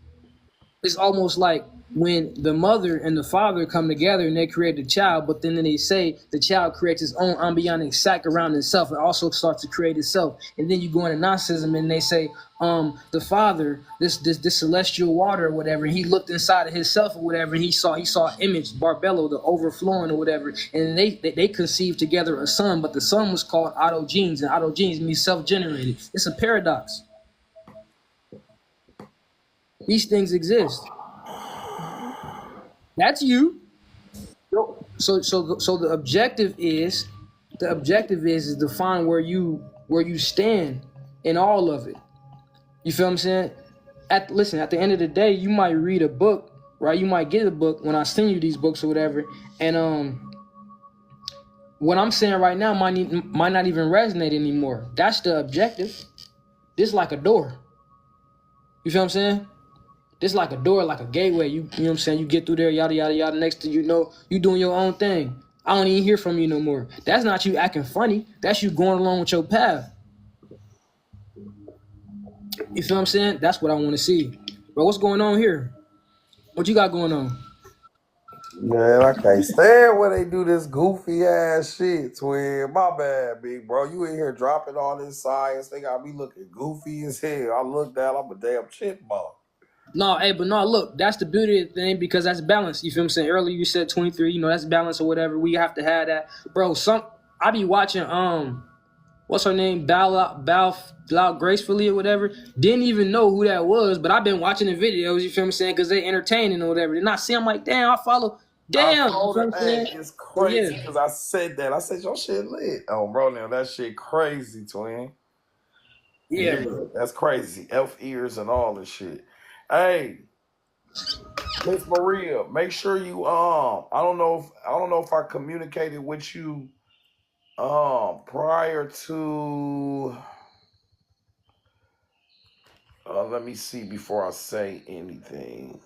It's almost like when the mother and the father come together and they create the child, but then they say the child creates its own embryonic sac around itself. It also starts to create itself. And then you go into Gnosticism and they say, the father, this celestial water or whatever, he looked inside of himself or whatever, and he saw image, Barbello, the overflowing or whatever, and they conceived together a son, but the son was called autogenes, and autogenes means self-generated. It's a paradox. These things exist. That's you. So the objective is to find where you stand in all of it. You feel what I'm saying? At the end of the day, you might read a book, right? You might get a book when I send you these books or whatever, and what I'm saying right now might not even resonate anymore. That's the objective. This like a door. You feel what I'm saying? This like a door, like a gateway. You know what I'm saying? You get through there, yada, yada, yada. Next thing you know, you doing your own thing. I don't even hear from you no more. That's not you acting funny. That's you going along with your path. You feel what I'm saying? That's what I want to see. Bro, what's going on here? What you got going on? Man, I can't stand when they do this goofy ass shit, twin. My bad, big bro. You in here dropping all this science. They got me looking goofy as hell. I look down, I'm a damn chipmunk. No, hey, but no, look, that's the beauty of the thing, because that's balance. You feel what I'm saying? Earlier you said 23, that's balance or whatever. We have to have that. Bro, I be watching what's her name? Bow Gracefully or whatever. Didn't even know who that was, but I've been watching the videos, you feel what I'm saying? Because they entertaining or whatever. And I see, I'm like, damn, I follow. I Damn, you told feel her, what I'm hey, saying? it's So crazy yeah. because I said that. I said, your shit lit. Oh, bro, now that shit crazy, twin. Yeah, Yeah, bro. that's crazy. Elf ears and all this shit. Hey, Miss Maria, make sure you I don't know if I communicated with you prior to let me see before I say anything.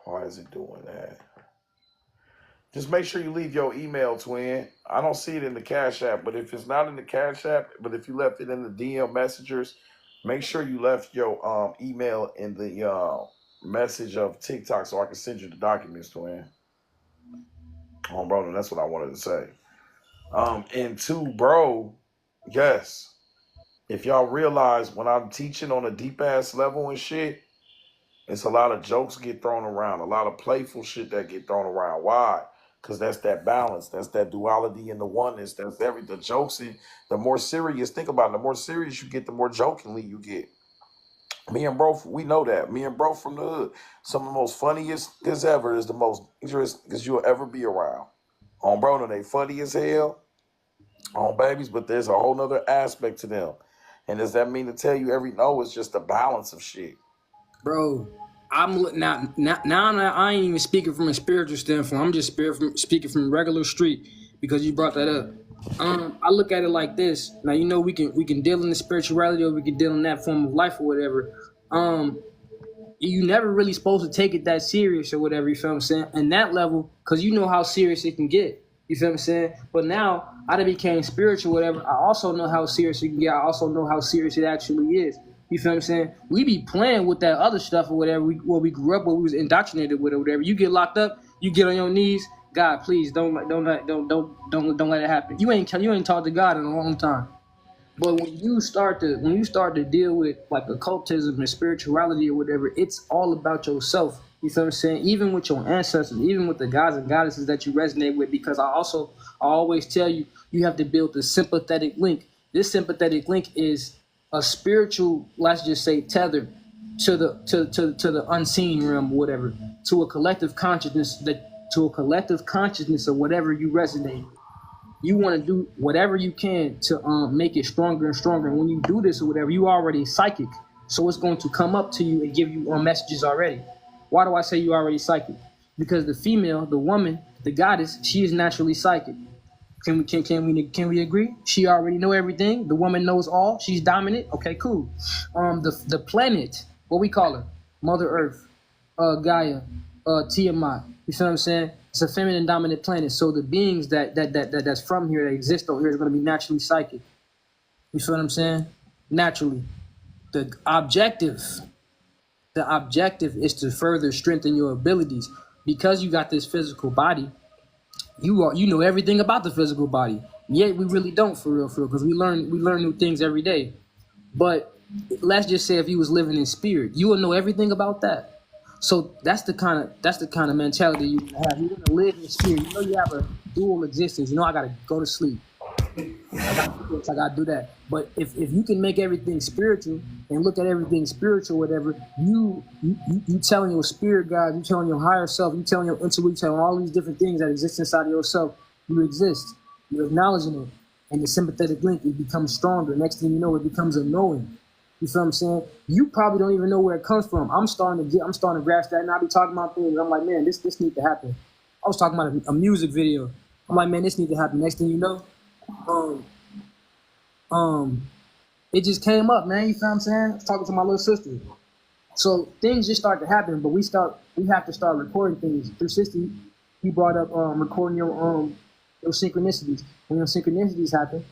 Why is it doing that? Just make sure you leave your email, twin. I don't see it in the Cash App, but if it's not in the Cash App, but if you left it in the DM messengers, make sure you left your email in the message of TikTok so I can send you the documents, twin. Oh, bro, that's what I wanted to say. And two, bro, yes. If y'all realize when I'm teaching on a deep ass level and shit, it's a lot of jokes get thrown around, a lot of playful shit that get thrown around. Why? Because that's that balance. That's that duality and the oneness. That's the jokes. The more serious, think about it, the more serious you get, the more jokingly you get. Me and bro, we know that. Me and bro from the hood, some of the most funniest as ever is the most dangerous because you'll ever be around. On bro, no, they funny as hell on babies, but there's a whole nother aspect to them. And does that mean to tell you every no? It's just a balance of shit. Bro, I ain't even speaking from a spiritual standpoint. I'm just speaking from regular street because you brought that up. I look at it like this. Now you know we can deal in the spirituality or we can deal in that form of life or whatever. You never really supposed to take it that serious or whatever, you feel what I'm saying? And that level, because you know how serious it can get. You feel what I'm saying? But now I done became spiritual, whatever. I also know how serious it can get. I also know how serious it actually is. You feel what I'm saying? We be playing with that other stuff or whatever. We grew up, where we was indoctrinated with or whatever. You get locked up, you get on your knees. God, please don't let it happen. You ain't talked to God in a long time. But when you start to deal with like occultism and spirituality or whatever, it's all about yourself. You feel what I'm saying? Even with your ancestors, even with the gods and goddesses that you resonate with, because I always tell you, you have to build the sympathetic link. This sympathetic link is a spiritual, let's just say, tether to the unseen realm or whatever, to a collective consciousness of whatever you resonate with. You want to do whatever you can to make it stronger and stronger. And when you do this or whatever, you already psychic. So it's going to come up to you and give you messages already. Why do I say you already psychic? Because the female, the woman, the goddess, she is naturally psychic. Can we agree? She already know everything. The woman knows all. She's dominant. Okay, cool. The planet, what we call her, Mother Earth, Gaia, Tiamat. You feel what I'm saying? It's a feminine dominant planet. So the beings that's from here, that exist over here, is going to be naturally psychic. You feel what I'm saying? Naturally. The objective is to further strengthen your abilities. Because you got this physical body, you know everything about the physical body. Yet we really don't, for real, because we learn new things every day. But let's just say if you was living in spirit, you will know everything about that. So that's the kind of mentality you have. You're gonna live in spirit. You know you have a dual existence. You know I gotta go to sleep. I gotta do that. But if you can make everything spiritual and look at everything spiritual, whatever, you telling your spirit guide, you telling your higher self, you telling your intuition, telling all these different things that exist inside of yourself, you exist. You're acknowledging it. And the sympathetic link, it becomes stronger. Next thing you know, it becomes a knowing. You feel what I'm saying? You probably don't even know where it comes from. I'm starting to grasp that, and I be talking about things. I'm like, man, this needs to happen. I was talking about a music video. I'm like, man, this needs to happen. Next thing you know, it just came up, man. You feel what I'm saying? I was talking to my little sister. So things just start to happen, but we have to start recording things. 360, he brought up recording your synchronicities. When your synchronicities happen,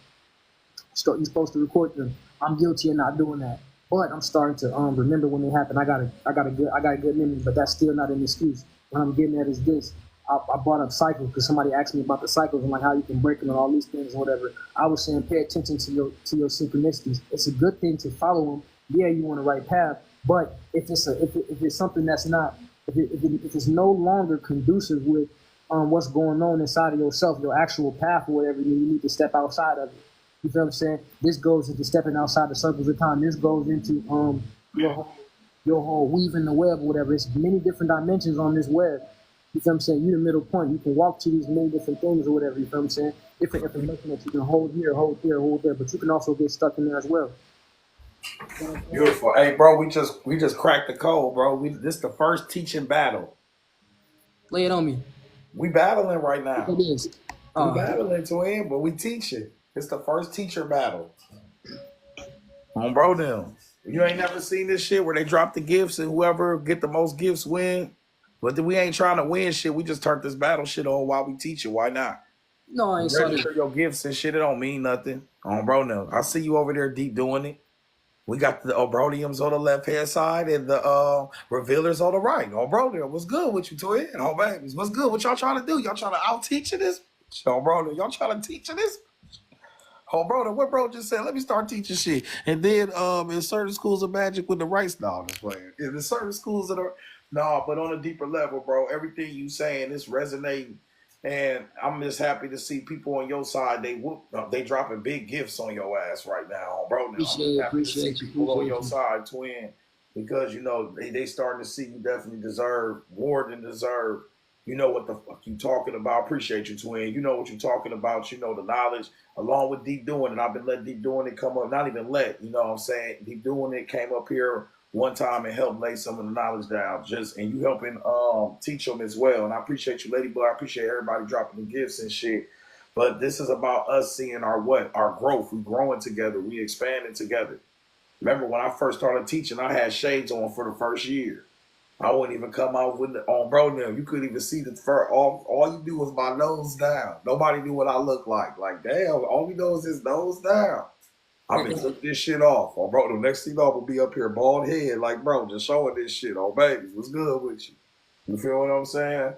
you're supposed to record them. I'm guilty of not doing that, but I'm starting to remember when they happen. I got a good memory, but that's still not an excuse. What I'm getting at is this: I brought up cycles because somebody asked me about the cycles and like how you can break them and all these things, or whatever. I was saying, pay attention to your synchronicities. It's a good thing to follow them. Yeah, you want the right path, but if it's something that's not, if it's no longer conducive with what's going on inside of yourself, your actual path or whatever, you need to step outside of it. You feel what I'm saying? This goes into stepping outside the circles of time. This goes into your whole weaving the web or whatever. It's many different dimensions on this web. You feel what I'm saying? You're the middle point. You can walk to these many different things or whatever. You feel what I'm saying? Different information that you can hold here, hold here, hold there, but you can also get stuck in there as well. Beautiful. Hey, bro, we just cracked the code, bro. This is the first teaching battle. Lay it on me. We battling right now. It is. We battling to him, but we teaching. It's the first teacher battle. On bro them. You ain't never seen this shit where they drop the gifts and whoever get the most gifts win. But we ain't trying to win shit. We just turned this battle shit on while we teach it. Why not? No, I ain't sorry. Register your gifts and shit. It don't mean nothing. On bro them. I see you over there deep doing it. We got the Obroniums on the left hand side and the revealers on the right. Oh, bro, what's good with you, twin? Oh, babies, what's good? What y'all trying to do? Y'all trying to out teach this? Oh, bro, y'all trying to teach this? Oh, bro, what bro just said? Let me start teaching shit. And then in certain schools of magic with the rights, no, just playing. In certain schools that are but on a deeper level, bro, everything you saying is resonating. And I'm just happy to see people on your side. They dropping big gifts on your ass right now, bro. Now. Appreciate you. People on your side, twin, because you know they starting to see you definitely deserve more than deserve. You know what the fuck you talking about. Appreciate you, twin. You know what you're talking about. You know the knowledge, along with Deep Doing, and I've been letting Deep Doing it come up. Not even let, you know what I'm saying. Deep Doing it came up here one time and help lay some of the knowledge down. And you helping teach them as well. And I appreciate you, Ladybug. I appreciate everybody dropping the gifts and shit. But this is about us seeing our growth. We growing together. We expanding together. Remember when I first started teaching, I had shades on for the first year. I wouldn't even come out with it on bro now. You couldn't even see the fur. All you do was my nose down. Nobody knew what I looked like. Like, damn, all we know is his nose down. I've been took this shit off. Oh, bro, the next thing I'm gonna be up here bald head, like, bro, just showing this shit. Oh, babies, what's good with you? You feel what I'm saying?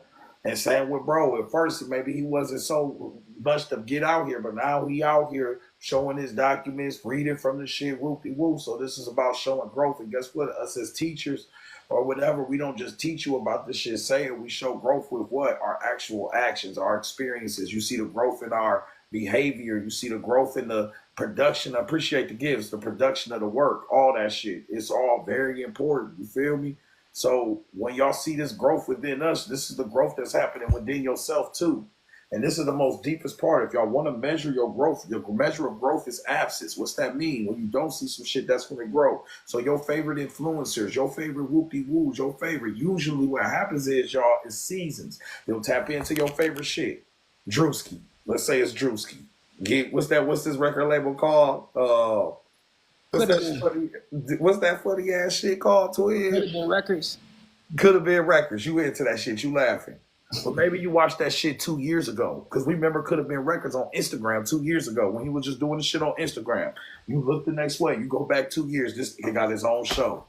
And same with bro. At first, maybe he wasn't so much to get out here, but now he out here showing his documents, reading from the shit, whoopie-woo. So this is about showing growth. And guess what? Us as teachers or whatever, we don't just teach you about this shit, say it. We show growth with what? Our actual actions, our experiences. You see the growth in our behavior. You see the growth in the production. I appreciate the gifts, the production of the work, all that shit. It's all very important. You feel me? So when y'all see this growth within us, this is the growth that's happening within yourself too. And this is the most deepest part. If y'all want to measure your growth, your measure of growth is absence. What's that mean? When you don't see some shit, that's when it grow. So your favorite influencers, your favorite whoopie-woos, your favorite, usually what happens is, y'all, is seasons. You'll tap into your favorite shit. Drewski. Let's say it's Drewski. What's this record label called? What's that funny ass shit called, Twin? Could have been records. Could have been records. You into that shit. You laughing. But maybe you watched that shit 2 years ago. Because we remember Could Have Been Records on Instagram 2 years ago when he was just doing the shit on Instagram. You look the next way. You go back 2 years. This nigga got his own show.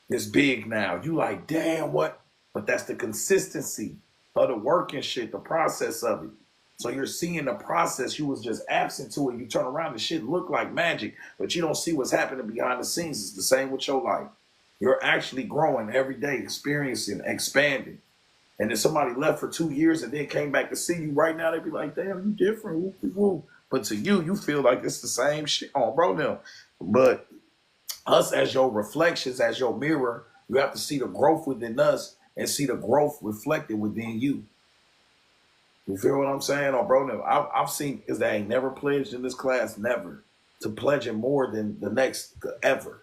It's big now. You like, damn, what? But that's the consistency of the work and shit, the process of it. So you're seeing the process. You was just absent to it. You turn around, the shit look like magic, but you don't see what's happening behind the scenes. It's the same with your life. You're actually growing every day, experiencing, expanding. And then somebody left for 2 years and then came back to see you right now, they'd be like, damn, you different. Woo, woo, woo. But to you, you feel like it's the same shit. Oh, bro, now. But us as your reflections, as your mirror, you have to see the growth within us and see the growth reflected within you. You feel what I'm saying? Oh, bro, now, I've seen is that I ain't never pledged in this class, never, to pledging more than the next ever.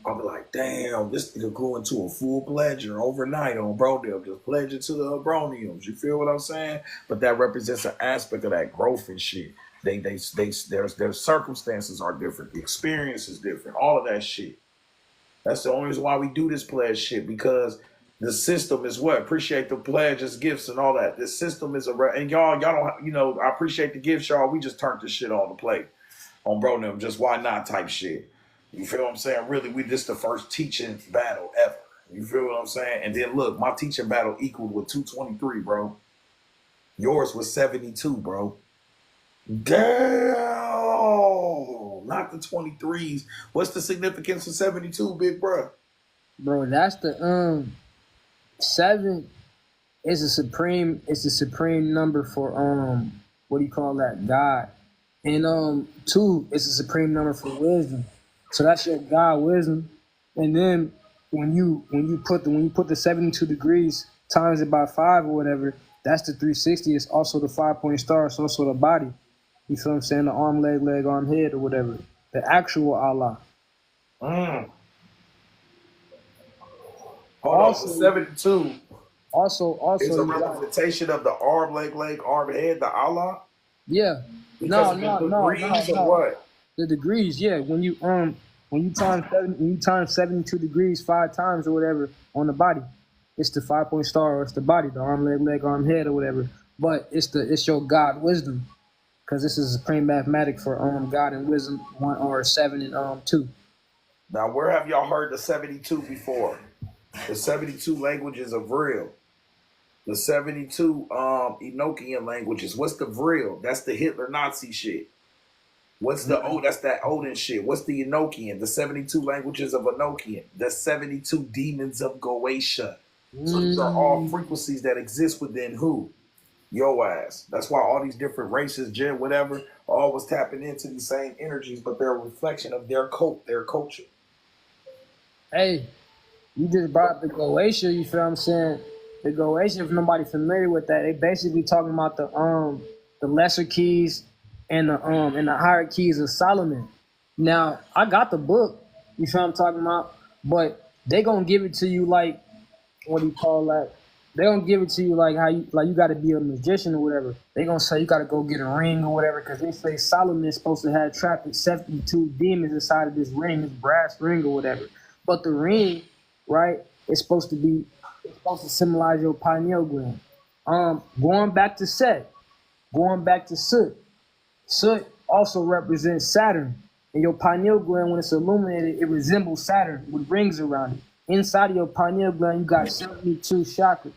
I'll be like, damn, this nigga grew into a full pledger overnight on Brodale, just pledging to the Broniums. You feel what I'm saying? But that represents an aspect of that growth and shit. Their circumstances are different. The experience is different. All of that shit. That's the only reason why we do this pledge shit, because the system is what? Appreciate the pledges, gifts, and all that. This system is and y'all don't, I appreciate the gifts, y'all. We just turned this shit on the plate on Brodale. Just why not type shit. You feel what I'm saying? Really, this the first teaching battle ever. You feel what I'm saying? And then look, my teaching battle equaled with 223, bro. Yours was 72, bro. Damn! Not the 23s. What's the significance of 72, big bro? Bro, that's the 7 is a supreme. It's the supreme number for what do you call that? God. And 2 is a supreme number for wisdom. So that's your God wisdom. And then when you put the 72 degrees times it by 5 or whatever, that's the 360. It's also the 5-point star. It's also the body. You feel what I'm saying? The arm, leg, arm, head, or whatever. The actual Allah. Hold also, on, 72. Also is a representation of the arm, leg, arm, head, the Allah. Yeah. No. What? The degrees, yeah. When you times 72 degrees 5 times or whatever on the body, it's the 5-point star, or it's the body, the arm, leg, arm, head, or whatever. But it's your God wisdom, because this is supreme mathematic for God and wisdom 1 or 7 and 2. Now, where have y'all heard the 72 before? The 72 languages of Vril. The 72 Enochian languages. What's the Vril? That's the Hitler Nazi shit. What's the that's that Odin shit. What's the Enochian? The 72 languages of Enochian. The 72 demons of Goetia. So these are all frequencies that exist within who? Your ass. That's why all these different races, gen, whatever, all was tapping into these same energies, but they're a reflection of their culture. Hey, you just brought up the Goetia, you feel what I'm saying? The Goetia, if nobody familiar with that, they basically talking about the lesser keys and the higher keys of Solomon. Now, I got the book, you feel what I'm talking about, but they gonna give it to you like, what do you call that? They gonna give it to you like how you got to be a magician or whatever. They gonna say you got to go get a ring or whatever, because they say Solomon's supposed to have trapped 72 demons inside of this ring, this brass ring or whatever. But the ring, right, it's supposed to symbolize your pineal gland. Going back to Set, going back to Soot. Soot also represents Saturn. And your pineal gland, when it's illuminated, it resembles Saturn with rings around it. Inside of your pineal gland, you got 72 chakras.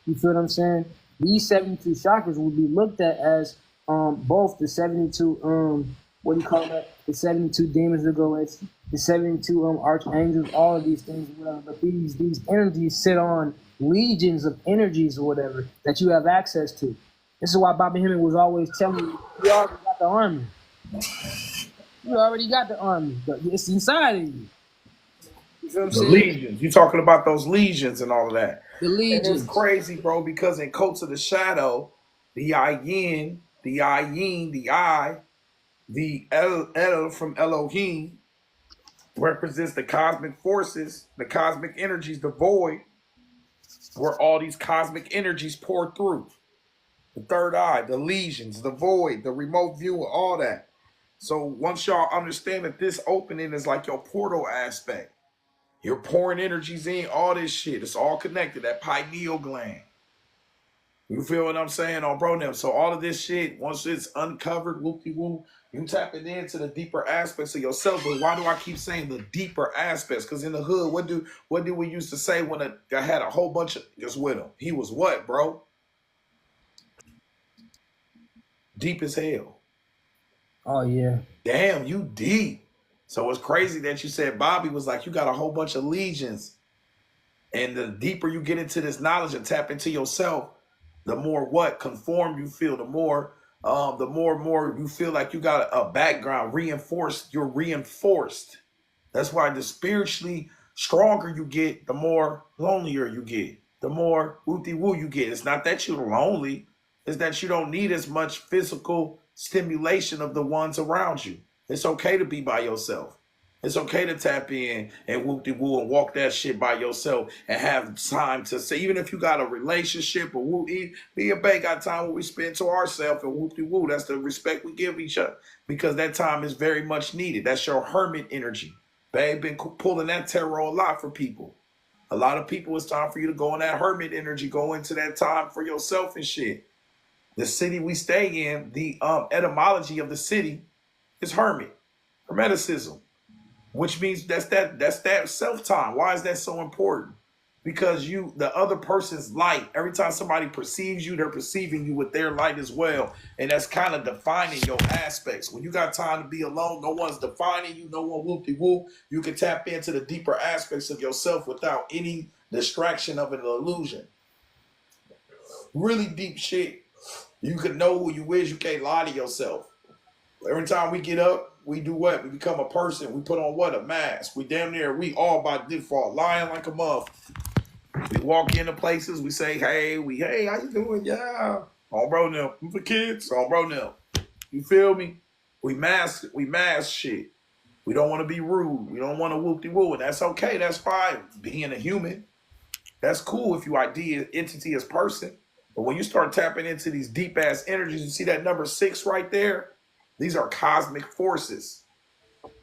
You feel what I'm saying? These 72 chakras will be looked at as both the 72 what do you call that? The 72 demons that go with the 72 archangels, all of these things, whatever. But these energies sit on legions of energies or whatever that you have access to. This is why Bobby Hemming was always telling you, you already got the army. You already got the army, but it's inside of you. You feel what I'm saying? Legions. You talking about those legions and all of that. The legions. And it's crazy, bro, because in Cults of the Shadow, the I Yin, the I Yin, the I, the El from Elohim represents the cosmic forces, the cosmic energies, the void, where all these cosmic energies pour through. The third eye, the legions, the void, the remote view, all that. So once y'all understand that this opening is like your portal aspect, you're pouring energies in, all this shit. It's all connected, that pineal gland. You feel what I'm saying on bro them? So all of this shit, once it's uncovered, whoop-de-whoop, you tapping into the deeper aspects of yourself. But why do I keep saying the deeper aspects? Because in the hood, what do we used to say when I had a whole bunch of just with him? He was what, bro? Deep as hell. Oh, yeah. Damn, you deep. So it's crazy that you said Bobby was like, you got a whole bunch of legions. And the deeper you get into this knowledge and tap into yourself, the more conformed you feel, the more you feel like you got a background reinforced. You're reinforced. That's why the spiritually stronger you get, the more lonelier you get, the more woo-de-woo you get. It's not that you're lonely. It's that you don't need as much physical stimulation of the ones around you. It's okay to be by yourself. It's okay to tap in and whoop-de-woo and walk that shit by yourself and have time to say, even if you got a relationship or me and Bay got time where we spend to ourselves and whoop-de-woo. That's the respect we give each other, because that time is very much needed. That's your hermit energy. Babe been pulling that tarot a lot for people. A lot of people, it's time for you to go in that hermit energy, go into that time for yourself and shit. The city we stay in, the etymology of the city is hermit, hermeticism, which means that's that self-time. Why is that so important? Because the other person's light, every time somebody perceives you, they're perceiving you with their light as well. And that's kind of defining your aspects. When you got time to be alone, no one's defining you, no one whoop-de-whoop. You can tap into the deeper aspects of yourself without any distraction of an illusion. Really deep shit. You can know who you is. You can't lie to yourself. Every time we get up, we do what? We become a person. We put on what? A mask. We damn near, we all by default lying like a muff. We walk into places. We say, hey, how you doing? Yeah. On bro now. For kids. On bro now. You feel me? We mask shit. We don't want to be rude. We don't want to whoop-de-woo. And that's okay. That's fine. Being a human. That's cool if you ID entity as person. But when you start tapping into these deep ass energies, you see that number 6 right there? These are cosmic forces.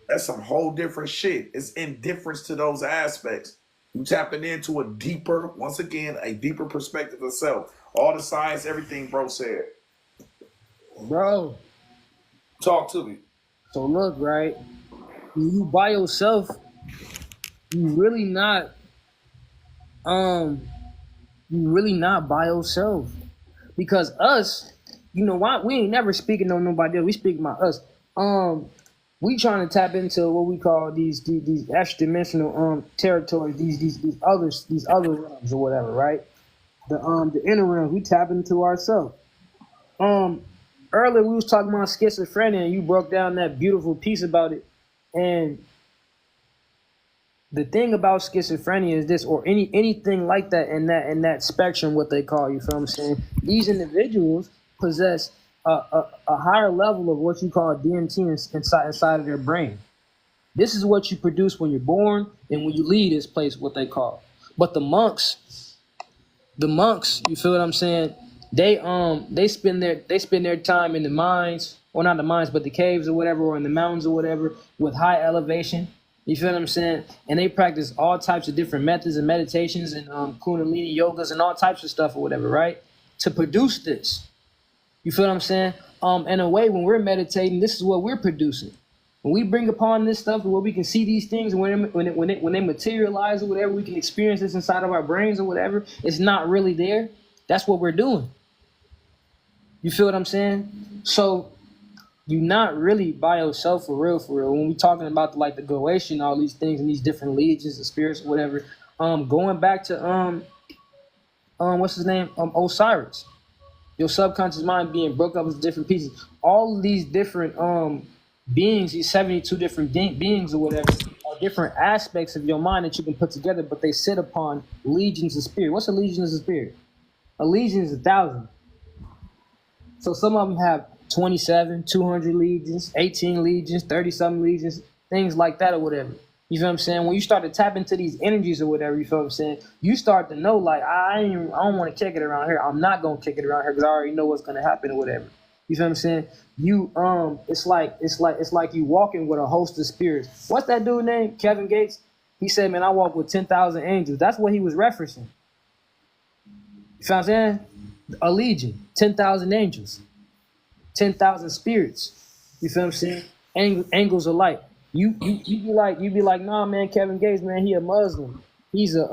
That's some whole different shit. It's indifference to those aspects. You tapping into a deeper, once again, a deeper perspective of self. All the science, everything bro said. Bro. Talk to me. So look, right? You by yourself, you really not by yourself. Because us, you know why we ain't never speaking on nobody else. We speak about us. We trying to tap into what we call these extra dimensional territories, these other realms or whatever, right? The inner realms, we tap into ourselves. Earlier we was talking about schizophrenia and you broke down that beautiful piece about it. And the thing about schizophrenia is this, or anything like that in that spectrum, what they call, you feel what I'm saying? These individuals possess a higher level of what you call DMT inside of their brain. This is what you produce when you're born and when you leave this place, what they call. But the monks, you feel what I'm saying? They spend their time in the mines, or not the mines, but the caves or whatever, or in the mountains or whatever, with high elevation. You feel what I'm saying? And they practice all types of different methods and meditations and kundalini yogas and all types of stuff or whatever, right? To produce this. You feel what I'm saying? In a way, when we're meditating, this is what we're producing. When we bring upon this stuff, where we can see these things, and when they materialize or whatever, we can experience this inside of our brains or whatever. It's not really there. That's what we're doing. You feel what I'm saying? So you're not really by yourself for real. When we talking about like the Goetia, all these things and these different legions and spirits or whatever. Going back to what's his name? Osiris. Your subconscious mind being broke up into different pieces. All of these different beings, these 72 different beings or whatever, are different aspects of your mind that you can put together, but they sit upon legions of spirit. What's a legion of spirit? A legion is 1,000. So some of them have 27, 200 legions, 18 legions, 30-something legions, things like that or whatever. You feel what I'm saying? When you start to tap into these energies or whatever, you feel what I'm saying? You start to know, like, I don't want to kick it around here. I'm not gonna kick it around here because I already know what's gonna happen or whatever. You feel what I'm saying? You it's like you walking with a host of spirits. What's that dude named? Kevin Gates? He said, man, I walk with 10,000 angels. That's what he was referencing. You feel what I'm saying? A legion, 10,000 angels, 10,000 spirits. You feel what I'm saying? Angles of light. You be like, nah, man, Kevin Gates, man, he a Muslim. He's a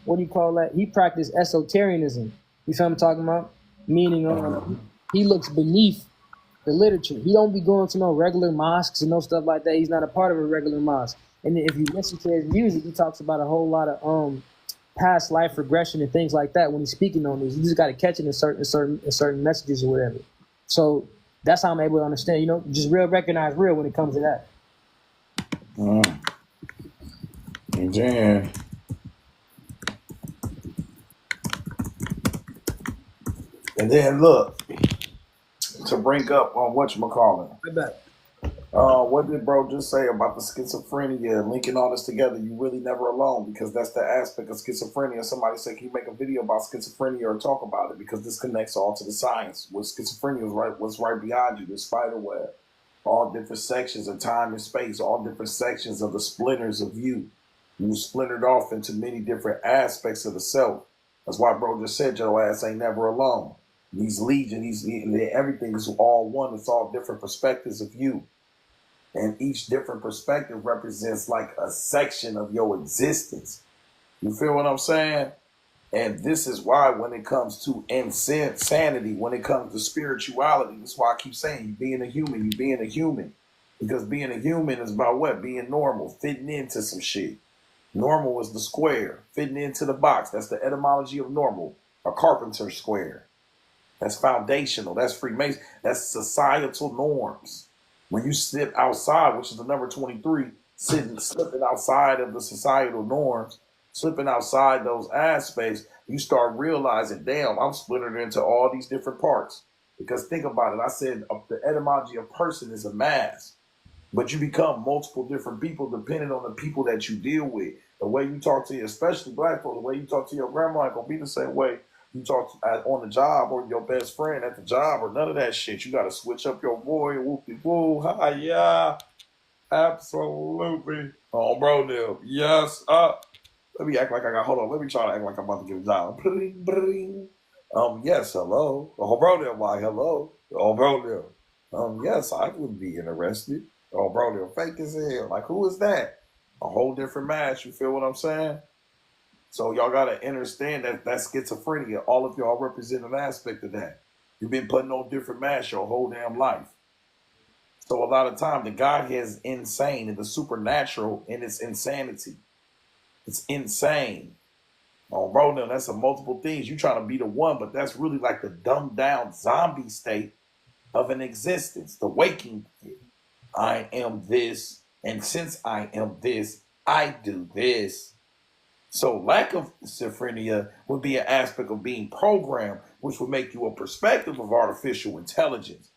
what do you call that? He practiced esoterianism. You feel what I'm talking about? Meaning he looks beneath the literature. He don't be going to no regular mosques and no stuff like that. He's not a part of a regular mosque. And if you listen to his music, he talks about a whole lot of past life regression and things like that when he's speaking on these. You just got to catch it in certain messages or whatever. So that's how I'm able to understand, just recognize real when it comes to that. And then look, to bring up on whatchamacallit. What did bro just say about the schizophrenia, linking all this together? You really never alone, because that's the aspect of schizophrenia. Somebody said, can you make a video about schizophrenia or talk about it? Because this connects all to the science. What schizophrenia is what's right behind you, the spider web. All different sections of time and space, all different sections of the splinters of you. You splintered off into many different aspects of the self. That's why bro just said your ass ain't never alone. These legions, everything is all one. It's all different perspectives of you. And each different perspective represents like a section of your existence. You feel what I'm saying? And this is why when it comes to insanity, when it comes to spirituality, that's why I keep saying you being a human. Because being a human is about what? Being normal, fitting into some shit. Normal is the square, fitting into the box. That's the etymology of normal, a carpenter square. That's foundational. That's Freemason. That's societal norms. When you sit outside, which is the number 23, slipping outside of the societal norms, slipping outside those aspects, you start realizing, damn, I'm splintered into all these different parts. Because think about it. I said the etymology of person is a mass. But you become multiple different people depending on the people that you deal with. The way you talk to, especially black folks, the way you talk to your grandma ain't going to be the same way you talk on the job or your best friend at the job or none of that shit. You got to switch up your voice. Whoopie-woo. Hi, yeah. Absolutely. Oh, bro, dude. Yes. Let me act like I got, hold on. Let me try to act like I'm about to get a job. Bring, bring. Yes, hello. Oh, bro, there. Why, hello. Oh, bro, there. Yes, I would be interested. Oh, bro, they're fake as hell. Like, who is that? A whole different match. You feel what I'm saying? So y'all got to understand that that's schizophrenia. All of y'all represent an aspect of that. You've been putting on different masks your whole damn life. So a lot of time, the Godhead is insane and the supernatural in its insanity. It's insane. Oh, bro, now that's a multiple things. You trying to be the one, but that's really like the dumbed down zombie state of an existence, the waking. I am this, and since I am this, I do this. So lack of schizophrenia would be an aspect of being programmed, which would make you a perspective of artificial intelligence.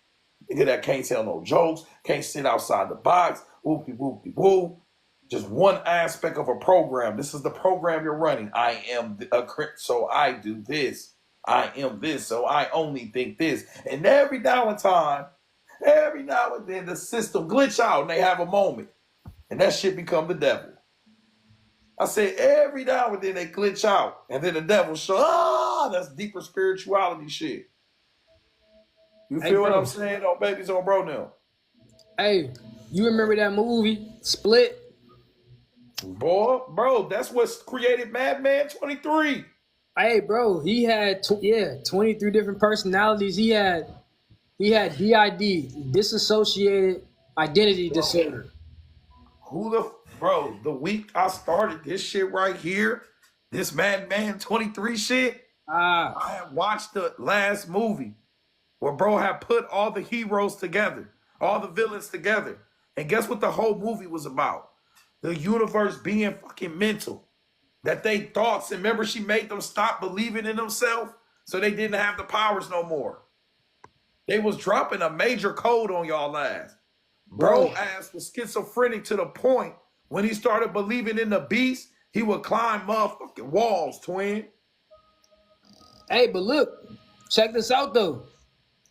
Nigga that can't tell no jokes, can't sit outside the box, whoopie whoopie whoop. Just one aspect of a program. This is the program you're running. I am so I do this. I am this, so I only think this. And every now and then the system glitch out and they have a moment. And that shit become the devil. I said every now and then they glitch out. And then the devil show, that's deeper spirituality shit. You feel what I'm saying? On babies on bro now. Hey, you remember that movie, Split? Boy, bro, that's what's created Madman 23. Hey, bro, he had 23 different personalities. He had DID, dissociated identity disorder. The week I started this shit right here, this Madman 23 shit, I had watched the last movie where bro had put all the heroes together, all the villains together. And guess what the whole movie was about? The universe being fucking mental. That they thoughts, and remember she made them stop believing in themselves so they didn't have the powers no more. They was dropping a major code on y'all ass. Bro ass was schizophrenic to the point when he started believing in the beast, he would climb motherfucking walls, twin. Hey, but look, check this out though.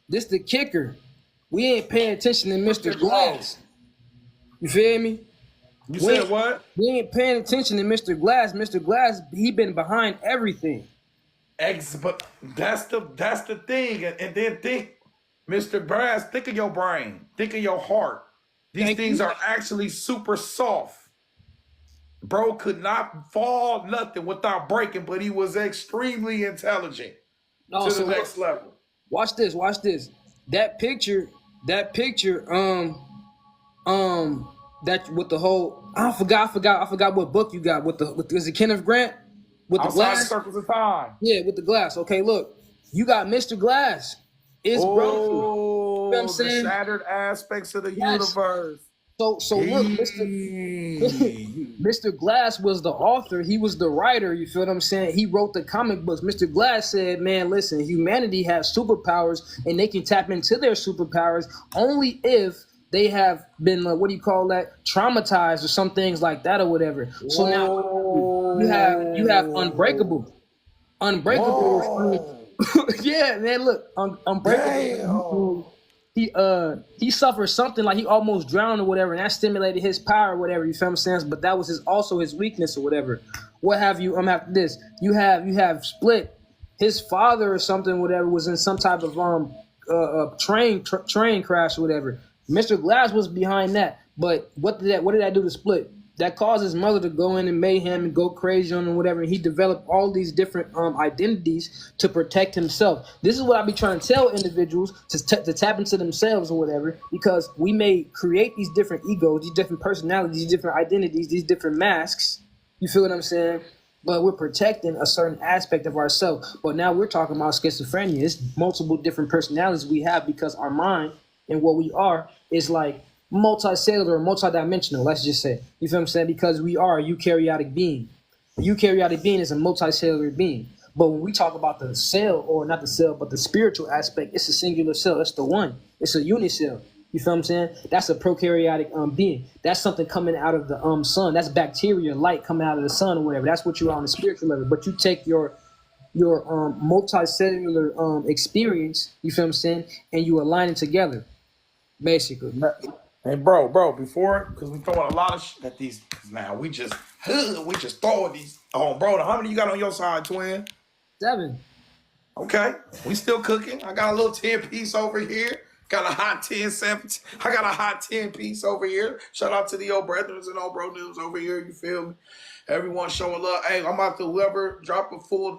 This the kicker. We ain't paying attention to Mr. Glass. You feel me? You said what? We ain't paying attention to Mr. Glass. Mr. Glass, he been behind everything. But that's the thing. And then think, Mr. Glass, think of your brain. Think of your heart. These things are actually super soft. Bro could not fall nothing without breaking, but he was extremely intelligent to the next level. Watch this. That picture, that with the whole, I forgot what book you got with is it Kenneth Grant? With the Outside glass? Circles of Time. Yeah, with the glass. Okay, look. You got Mr. Glass. It's brother. You know what I'm saying? The shattered aspects of the universe. So look, Mr. Glass was the author. He was the writer. You feel what I'm saying? He wrote the comic books. Mr. Glass said, man, listen, humanity has superpowers and they can tap into their superpowers only if they have been, traumatized or some things like that or whatever. So now you have Unbreakable. Unbreakable. Yeah, man, look, Unbreakable. He suffered something like he almost drowned or whatever, and that stimulated his power or whatever. You feel what I'm saying? But that was also his weakness or whatever. What have you? After this, you have Split. His father or something, whatever, was in some type of train crash or whatever. Mr. Glass was behind that. But what did that do to Split? That caused his mother to go in and mayhem and go crazy on him, whatever. And he developed all these different identities to protect himself. This is what I be trying to tell individuals to tap into themselves or whatever, because we may create these different egos, these different personalities, these different identities, these different masks. You feel what I'm saying? But we're protecting a certain aspect of ourselves. But now we're talking about schizophrenia. It's multiple different personalities we have because our mind and what we are is like multicellular or multidimensional, let's just say. You feel what I'm saying? Because we are a eukaryotic being. A eukaryotic being is a multicellular being. But when we talk about the cell, or not the cell, but the spiritual aspect, it's a singular cell. It's the one. It's a unicell. You feel what I'm saying? That's a prokaryotic being. That's something coming out of the sun. That's bacteria, light coming out of the sun or whatever. That's what you are on the spiritual level. But you take your multicellular experience, you feel what I'm saying, and you align it together, basically. Hey, bro, before, because we throwing a lot of shit at these now. We just throwing these on, bro. How many you got on your side, twin? 7. Okay, we still cooking. I got a little 10-piece over here. Got a hot 10, 7. I got a hot 10-piece over here. Shout out to the old brethren and old bro news over here. You feel me? Everyone showing love. Hey, I'm about to whoever drop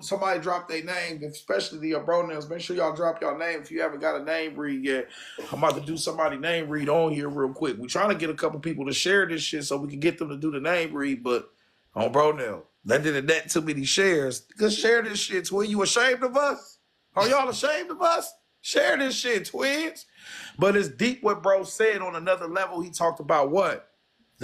somebody drop their name, especially the bro names. Make sure y'all drop y'all name if you haven't got a name read yet. I'm about to do somebody name read on here real quick. We're trying to get a couple people to share this shit so we can get them to do the name read, but on bro now, that didn't net too many shares. Just share this shit, twin. You ashamed of us? Are y'all ashamed of us? Share this shit, twins. But it's deep what bro said on another level. He talked about what?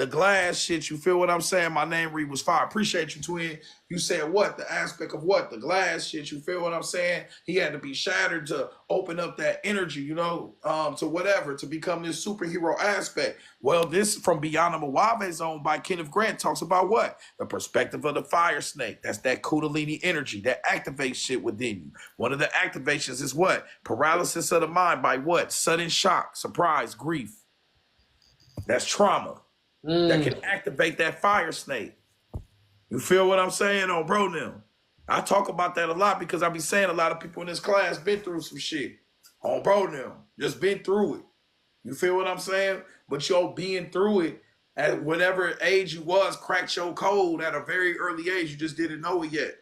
The glass shit, you feel what I'm saying? My name read was fire. Appreciate you, twin. You said what? The aspect of what? The glass shit, you feel what I'm saying? He had to be shattered to open up that energy, you know, to whatever, to become this superhero aspect. Well, this from Beyond the Mojave Zone by Kenneth Grant talks about what? The perspective of the fire snake. That's that Kundalini energy that activates shit within you. One of the activations is what? Paralysis of the mind by what? Sudden shock, surprise, grief. That's trauma. That can activate that fire snake. You feel what I'm saying on bro now? I talk about that a lot because I be saying a lot of people in this class been through some shit. On bro now. Just been through it. You feel what I'm saying? But yo, being through it at whatever age you was, cracked your code at a very early age. You just didn't know it yet.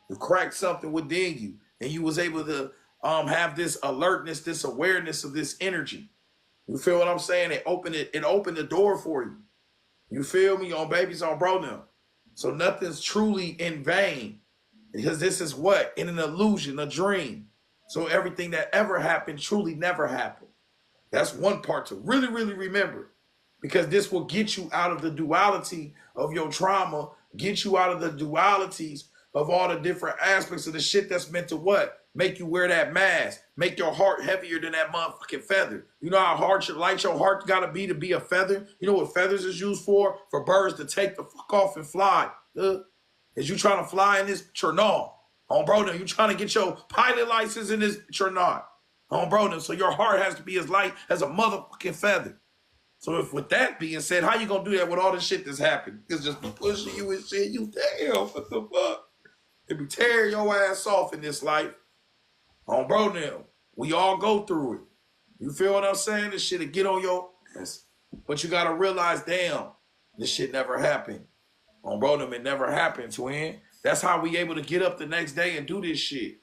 You cracked something within you. And you was able to have this alertness, this awareness of this energy. You feel what I'm saying? It opened the door for you. You feel me? On babies on bro now. So nothing's truly in vain. Because this is what? In an illusion, a dream. So everything that ever happened truly never happened. That's one part to really, really remember. Because this will get you out of the duality of your trauma, get you out of the dualities of all the different aspects of the shit that's meant to what? Make you wear that mask. Make your heart heavier than that motherfucking feather. You know how hard light your heart gotta be to be a feather? You know what feathers is used for? For birds to take the fuck off and fly. Is you trying to fly in this Chernobyl? On bro, now you trying to get your pilot license in this Chernobyl? On bro, now so your heart has to be as light as a motherfucking feather. So if with that being said, how you gonna do that with all the shit that's happened? It's just be pushing you and shit. You damn, what the fuck? It be tearing your ass off in this life. On bro now, we all go through it. You feel what I'm saying? This shit'll get on your ass. But you gotta realize, damn, this shit never happened. On bro them, it never happened, twin. That's how we able to get up the next day and do this shit.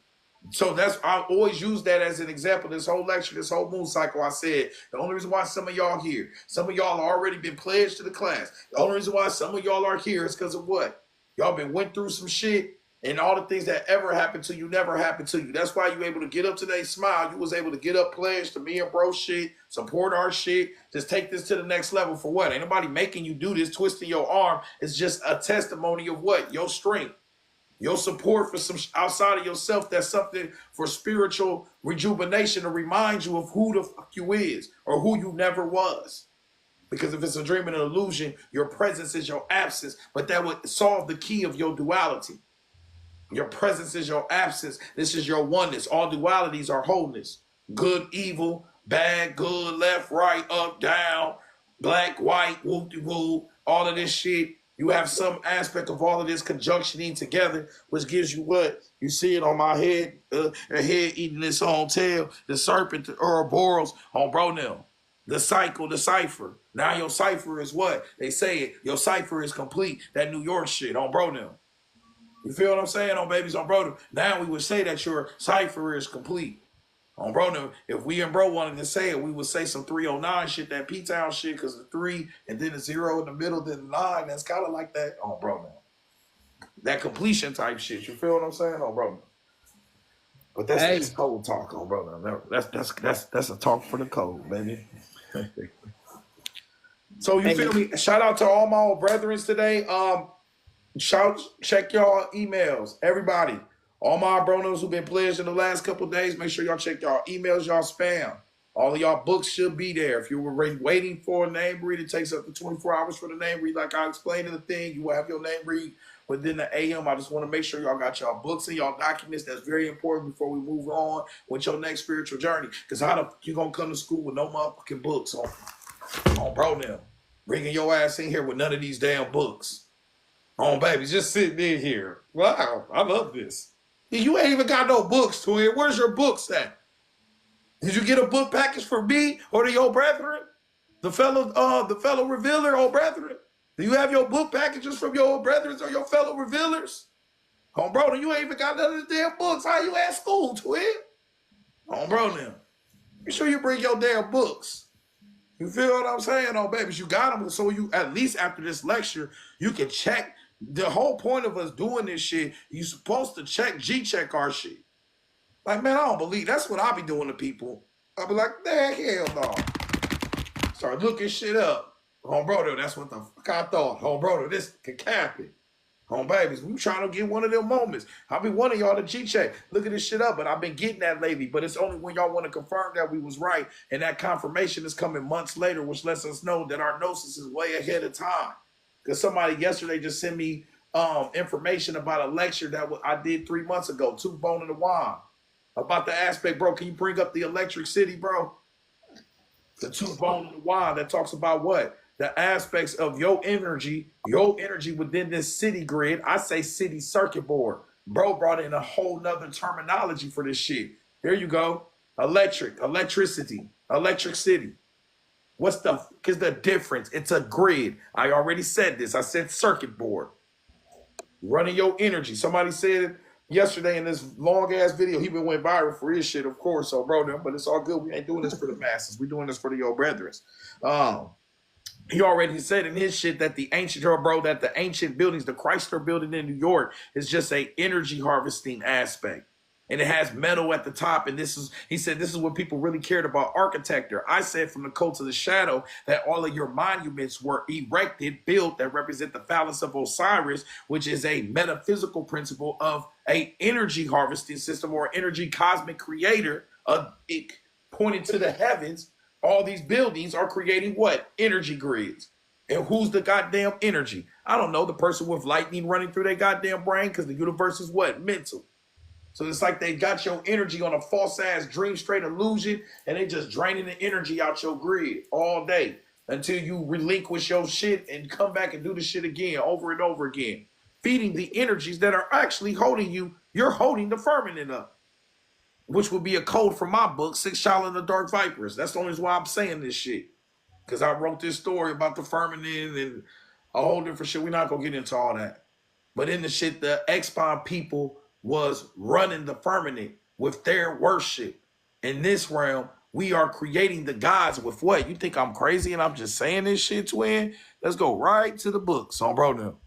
So I always use that as an example. This whole lecture, this whole moon cycle, I said, the only reason why some of y'all here, some of y'all already been pledged to the class. The only reason why some of y'all are here is because of what? Y'all been went through some shit. And all the things that ever happened to you never happened to you. That's why you able to get up today, smile. You was able to get up, pledge to me and bro shit, support our shit. Just take this to the next level for what? Ain't nobody making you do this, twisting your arm. It's just a testimony of what? Your strength. Your support for some outside of yourself. That's something for spiritual rejuvenation to remind you of who the fuck you is or who you never was. Because if it's a dream and an illusion, your presence is your absence. But that would solve the key of your duality. Your presence is your absence. This is your oneness. All dualities are wholeness. Good, evil, bad, good, left, right, up, down, black, white, whoop-de-woo, all of this shit. You have some aspect of all of this conjunctioning together, which gives you what? You see it on my head, a head eating its own tail, the serpent, the Ouroboros on Bronell. The cycle, the cipher. Now your cipher is what? They say it. Your cipher is complete. That New York shit on Bronell. You feel what I'm saying? On babies on bro. Now we would say that your cipher is complete. On bro, if we and bro wanted to say it, we would say some 309 shit, that P-Town shit, because the 3 and then the 0 in the middle, then the 9. That's kind of like that. On bro now. That completion type shit. You feel what I'm saying? On bro. But that's code talk on bro. That's a talk for the code, baby. So you feel me? Shout out to all my old brethren today. Check y'all emails, everybody. All my bronos who've been pledged in the last couple of days, make sure y'all check y'all emails, y'all spam. All of y'all books should be there. If you were waiting for a name read, it takes up to 24 hours for the name read. Like I explained in the thing, you will have your name read within the AM. I just want to make sure y'all got y'all books and y'all documents. That's very important before we move on with your next spiritual journey. Because how the fuck you gonna come to school with no motherfucking books on bro now? Bringing your ass in here with none of these damn books. Oh, baby, just sitting in here. Wow, I love this. You ain't even got no books, twin. Where's your books at? Did you get a book package for me or to your brethren? The fellow revealer, old brethren? Do you have your book packages from your old brethren or your fellow revealers? Oh, bro, you ain't even got none of the damn books. How you at school, twin? Oh, bro, now. Be sure you bring your damn books. You feel what I'm saying? Oh, babies, you got them. So you, at least after this lecture, you can check. The whole point of us doing this shit, you supposed to G-check our shit. Like, man, I don't believe. That's what I be doing to people. I be like, hell no. Start looking shit up. Home brother, that's what the fuck I thought. Home brother, this can cap it. Home babies, we trying to get one of them moments. I'll be one of y'all to G-check. Look at this shit up, but I've been getting that lately. But it's only when y'all want to confirm that we was right. And that confirmation is coming months later, which lets us know that our gnosis is way ahead of time. Because somebody yesterday just sent me information about a lecture that I did 3 months ago, Tooth Bone in the Wine, about the aspect, bro. Can you bring up the Electric City, bro? The Tooth Bone in the Wine that talks about what? The aspects of your energy within this city grid. I say city circuit board. Bro brought in a whole nother terminology for this shit. Here you go. Electricity, electric city. What's the difference? It's a grid. I already said this. I said circuit board. Running your energy. Somebody said it yesterday in this long ass video. He went viral for his shit, of course. So, bro, but it's all good. We ain't doing this for the masses. We doing this for the old brethren. He already said in his shit that the ancient buildings, the Chrysler building in New York, is just a energy harvesting aspect. And it has metal at the top. And he said this is what people really cared about architecture. I said from the cult of the shadow that all of your monuments were built that represent the phallus of Osiris, which is a metaphysical principle of a energy harvesting system or energy cosmic creator, pointing to the heavens. All these buildings are creating what? Energy grids. And who's the goddamn energy? I don't know. The person with lightning running through their goddamn brain, because the universe is what? Mental. So it's like they got your energy on a false ass dream straight illusion, and they just draining the energy out your grid all day until you relinquish your shit and come back and do the shit again over and over again. Feeding the energies that are actually holding you. You're holding the firmament up, which would be a code for my book, Six Child and the Dark Vipers. That's the only reason why I'm saying this shit. Because I wrote this story about the firmament and a whole different shit. We're not going to get into all that. But in the shit, the X-Spawn people was running the firmament with their worship. In this realm, we are creating the gods with what? You think I'm crazy and I'm just saying this shit, twin? Let's go right to the books on bro now.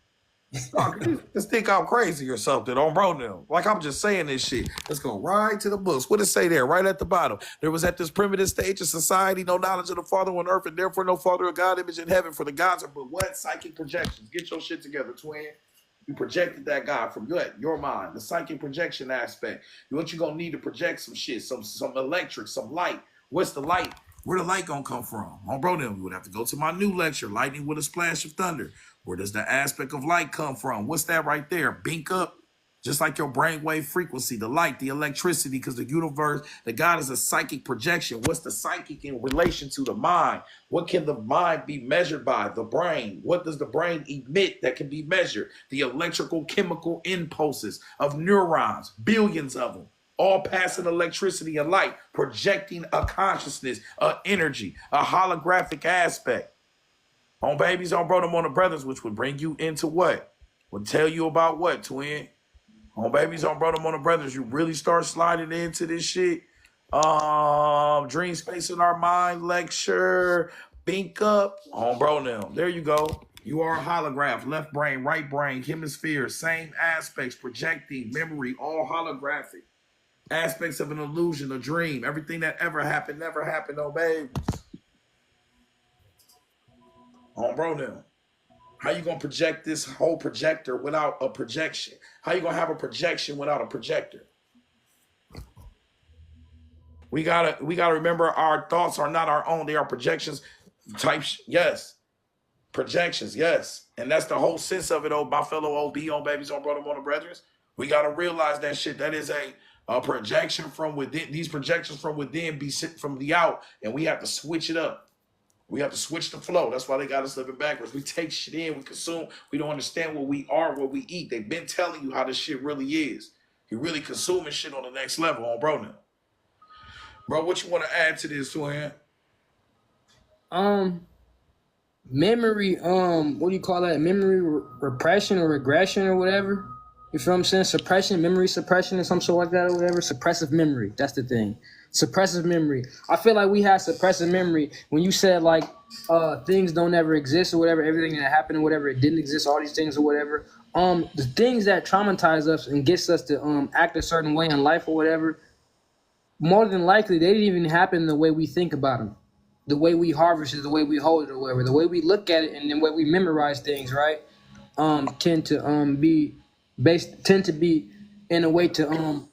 Just think I'm crazy or something on bro now. Like I'm just saying this shit. Let's go right to the books. What does it say there? Right at the bottom. There was at this primitive stage of society no knowledge of the Father on earth and therefore no Father or God image in heaven. For the gods are but what? Psychic projections. Get your shit together, twin. You projected that God from your mind, the psychic projection aspect. What you gonna need to project some shit, some electric, some light. What's the light? Where the light gonna come from? Oh, bro, then we would have to go to my new lecture, Lightning with a Splash of Thunder. Where does the aspect of light come from? What's that right there? Bink up. Just like your brainwave frequency, the light, the electricity, because the universe, the God is a psychic projection. What's the psychic in relation to the mind? What can the mind be measured by? The brain. What does the brain emit that can be measured? The electrical chemical impulses of neurons, billions of them, all passing electricity and light, projecting a consciousness, a energy, a holographic aspect. On babies, on bro, them on the brothers, which would bring you into what? Would tell you about what, twin? On babies, on bro, them on the brothers, you really start sliding into this shit. Dream Space in Our Mind lecture, Bink Up, on bro now. There you go. You are a holograph, left brain, right brain, hemisphere, same aspects, projecting, memory, all holographic. Aspects of an illusion, a dream, everything that ever happened, never happened, on babies. On bro now. How you gonna project this whole projector without a projection? How you gonna have a projection without a projector? We gotta remember our thoughts are not our own. They are projections types. Yes. Projections, yes. And that's the whole sense of it, my fellow OB on babies, on brother, on the brethren. We gotta realize that shit. That is a projection from within. These projections from within be sent from the out, and we have to switch it up. We have to switch the flow. That's why they got us living backwards. We take shit in, we consume. We don't understand what we are, what we eat. They've been telling you how this shit really is. You're really consuming shit on the next level on bro now. Bro, what you want to add to this, Suhan? Memory, what do you call that? Memory repression or regression or whatever. You feel what I'm saying? Suppression, memory suppression or some shit like that or whatever. Suppressive memory. That's the thing. Suppressive memory. I feel like we had suppressive memory when you said like things don't ever exist or whatever, everything that happened or whatever, it didn't exist, all these things or whatever. The things that traumatize us and gets us to act a certain way in life or whatever, more than likely they didn't even happen the way we think about them. the way we harvest is the way we hold it or whatever. The way we look at it and the way we memorize things, right? Tend to be in a way to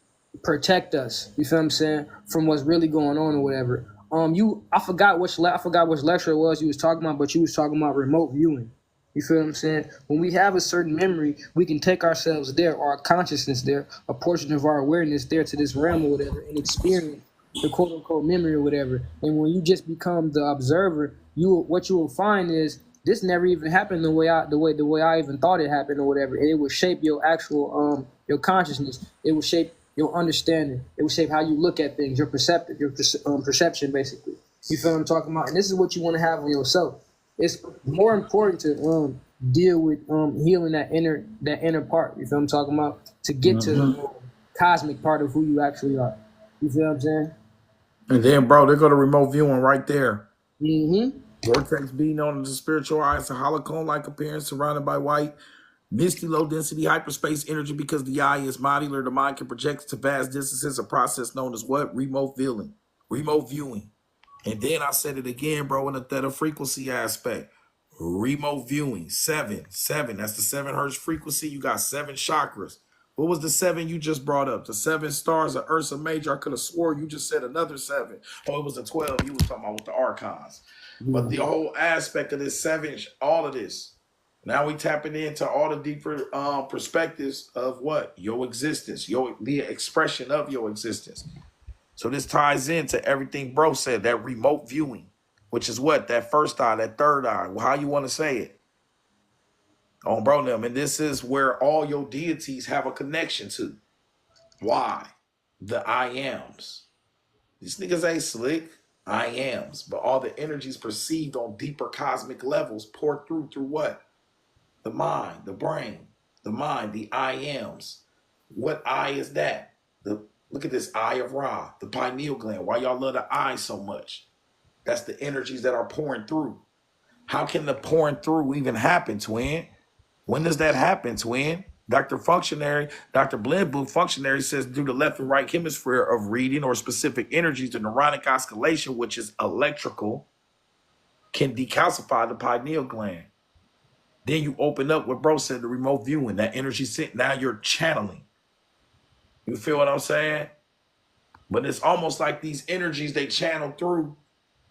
protect us. You feel what I'm saying? From what's really going on or whatever. I forgot which lecture it was you was talking about, but you was talking about remote viewing. You feel what I'm saying? When we have a certain memory, we can take ourselves there, our consciousness there, a portion of our awareness there to this realm or whatever, and experience the quote unquote memory or whatever. And when you just become the observer, what you will find is this never even happened the way I even thought it happened or whatever. And it would shape your actual your consciousness. It would shape your understanding. It would shape how you look at things, your perception basically. You feel what I'm talking about? And this is what you want to have on yourself. It's more important to deal with healing that inner part. You feel what I'm talking about? To get to the cosmic part of who you actually are. You feel what I'm saying? And then, bro, they're going to remote viewing right there. Mm-hmm. Vortex being known as a spiritual eye, it's a holocone-like appearance surrounded by white, misty, low-density hyperspace energy because the eye is modular. The mind can project to vast distances, a process known as what? Remote viewing. Remote viewing. And then I said it again, bro, in the theta frequency aspect. Remote viewing, 7. That's the 7 hertz frequency. You got 7 chakras. What was the 7 you just brought up? The 7 stars of Ursa Major. I could have swore you just said another 7. Oh, it was the 12 you was talking about with the archons. But the whole aspect of this 7, all of this. Now we tapping into all the deeper perspectives of what? Your existence, the expression of your existence. So this ties into everything bro said, that remote viewing, which is what? That first eye, that third eye, how you want to say it. On bro them. And this is where all your deities have a connection to. Why? The I ams. These niggas ain't slick. I ams. But all the energies perceived on deeper cosmic levels pour through what? The mind, the brain, the mind, the I ams. What eye is that? Look at this eye of Ra, the pineal gland. Why y'all love the eye so much? That's the energies that are pouring through. How can the pouring through even happen, twin? When does that happen, twin? Dr. Blendbook Functionary says due to left and right hemisphere of reading or specific energies, the neuronic oscillation, which is electrical, can decalcify the pineal gland. Then you open up what bro said, the remote viewing, that energy sent. Now you're channeling. You feel what I'm saying? But it's almost like these energies they channel through,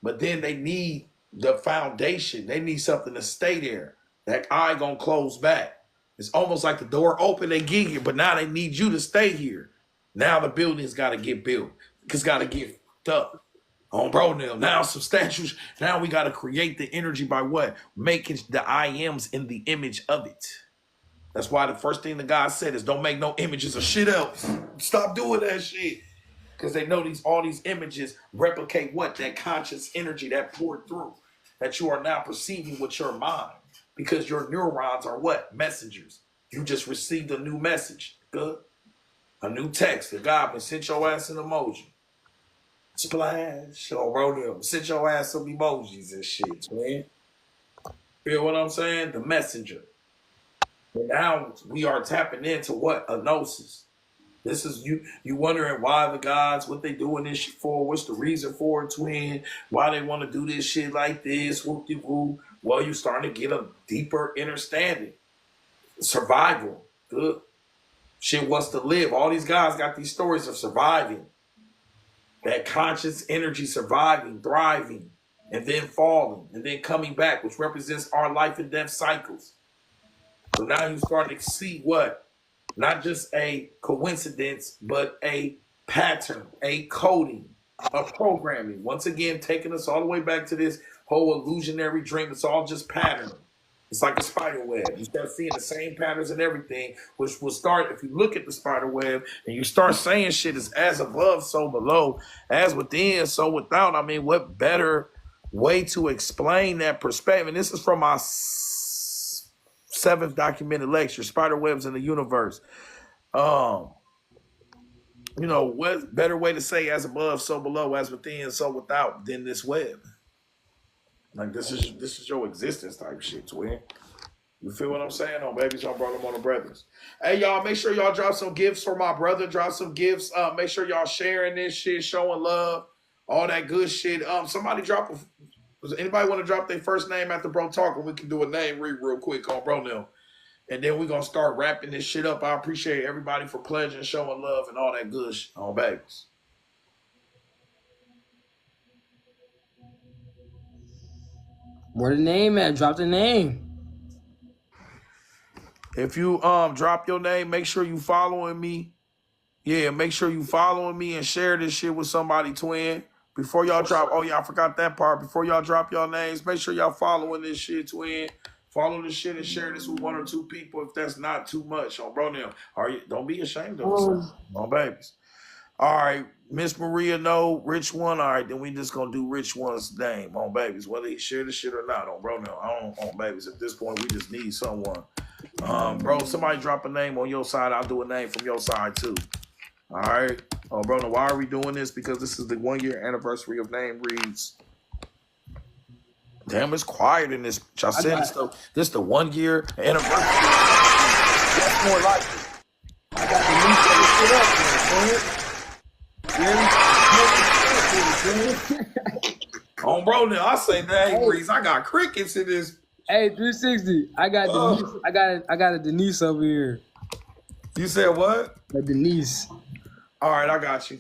but then they need the foundation. They need something to stay there. That eye gonna close back. It's almost like the door open, they get here, but now they need you to stay here. Now the building's gotta get built. It's gotta get up. On bro now some statues. Now we gotta create the energy by what? Making the I ams in the image of it. That's why the first thing the God said is don't make no images of shit else. Stop doing that shit. Because they know all these images replicate what? That conscious energy that poured through. That you are now perceiving with your mind. Because your neurons are what? Messengers. You just received a new message. Good. A new text. The God sent your ass an emoji. Splash. Or wrote them. Sent your ass some emojis and shit, man. Feel what I'm saying? The messenger. And now we are tapping into what? A gnosis. This is you wondering why the gods, what they doing this shit for, what's the reason for it, twin, why they want to do this shit like this, whoop-de-whoop. Well, you starting to get a deeper understanding. Survival. Good. Shit wants to live. All these guys got these stories of surviving. That conscious energy surviving, thriving, and then falling, and then coming back, which represents our life and death cycles. So now you starting to see what? Not just a coincidence, but a pattern, a coding, a programming. Once again, taking us all the way back to this whole illusionary dream. It's all just pattern. It's like a spider web. You start seeing the same patterns and everything, which will start, if you look at the spider web and you start saying shit is as above, so below, as within, so without. I mean, what better way to explain that perspective? And this is from my 7th documented lecture, Spider Webs in the Universe. You know, what better way to say as above, so below, as within, so without than this web? Like this is your existence type shit, twin. You feel what I'm saying? On babies, y'all brought them on the brothers. Hey, y'all, make sure y'all drop some gifts for my brother. Drop some gifts. Make sure y'all sharing this shit, showing love, all that good shit. Somebody drop Does anybody want to drop their first name after bro talking? We can do a name read real quick on bro now. And then we're going to start wrapping this shit up. I appreciate everybody for pledging, showing love, and all that good shit on babies. Where the name at? Drop the name. If you drop your name, make sure you following me. Yeah, make sure you following me and share this shit with somebody, twin. Before y'all drop, oh yeah, I forgot that part. Before y'all drop y'all names, make sure y'all following this shit, twin. Follow this shit and share this with 1 or 2 people if that's not too much. On bro now. Don't be ashamed of yourself. On babies. All right, Miss Maria, no, Rich One. All right, then we just gonna do Rich One's name on babies, whether he share the shit or not. On bro now. I don't on babies. At this point, we just need someone. Bro, somebody drop a name on your side. I'll do a name from your side too. All right. Oh, bro, now why are we doing this? Because this is the 1-year anniversary of name reads. Damn, it's quiet in this. I said this the 1-year anniversary. That's more like it. I got the new shit up. Oh, bro, now I say name reads. I got crickets in this. Hey, 360. I got Denise. I got a Denise over here. You said what? A Denise. All right, I got you.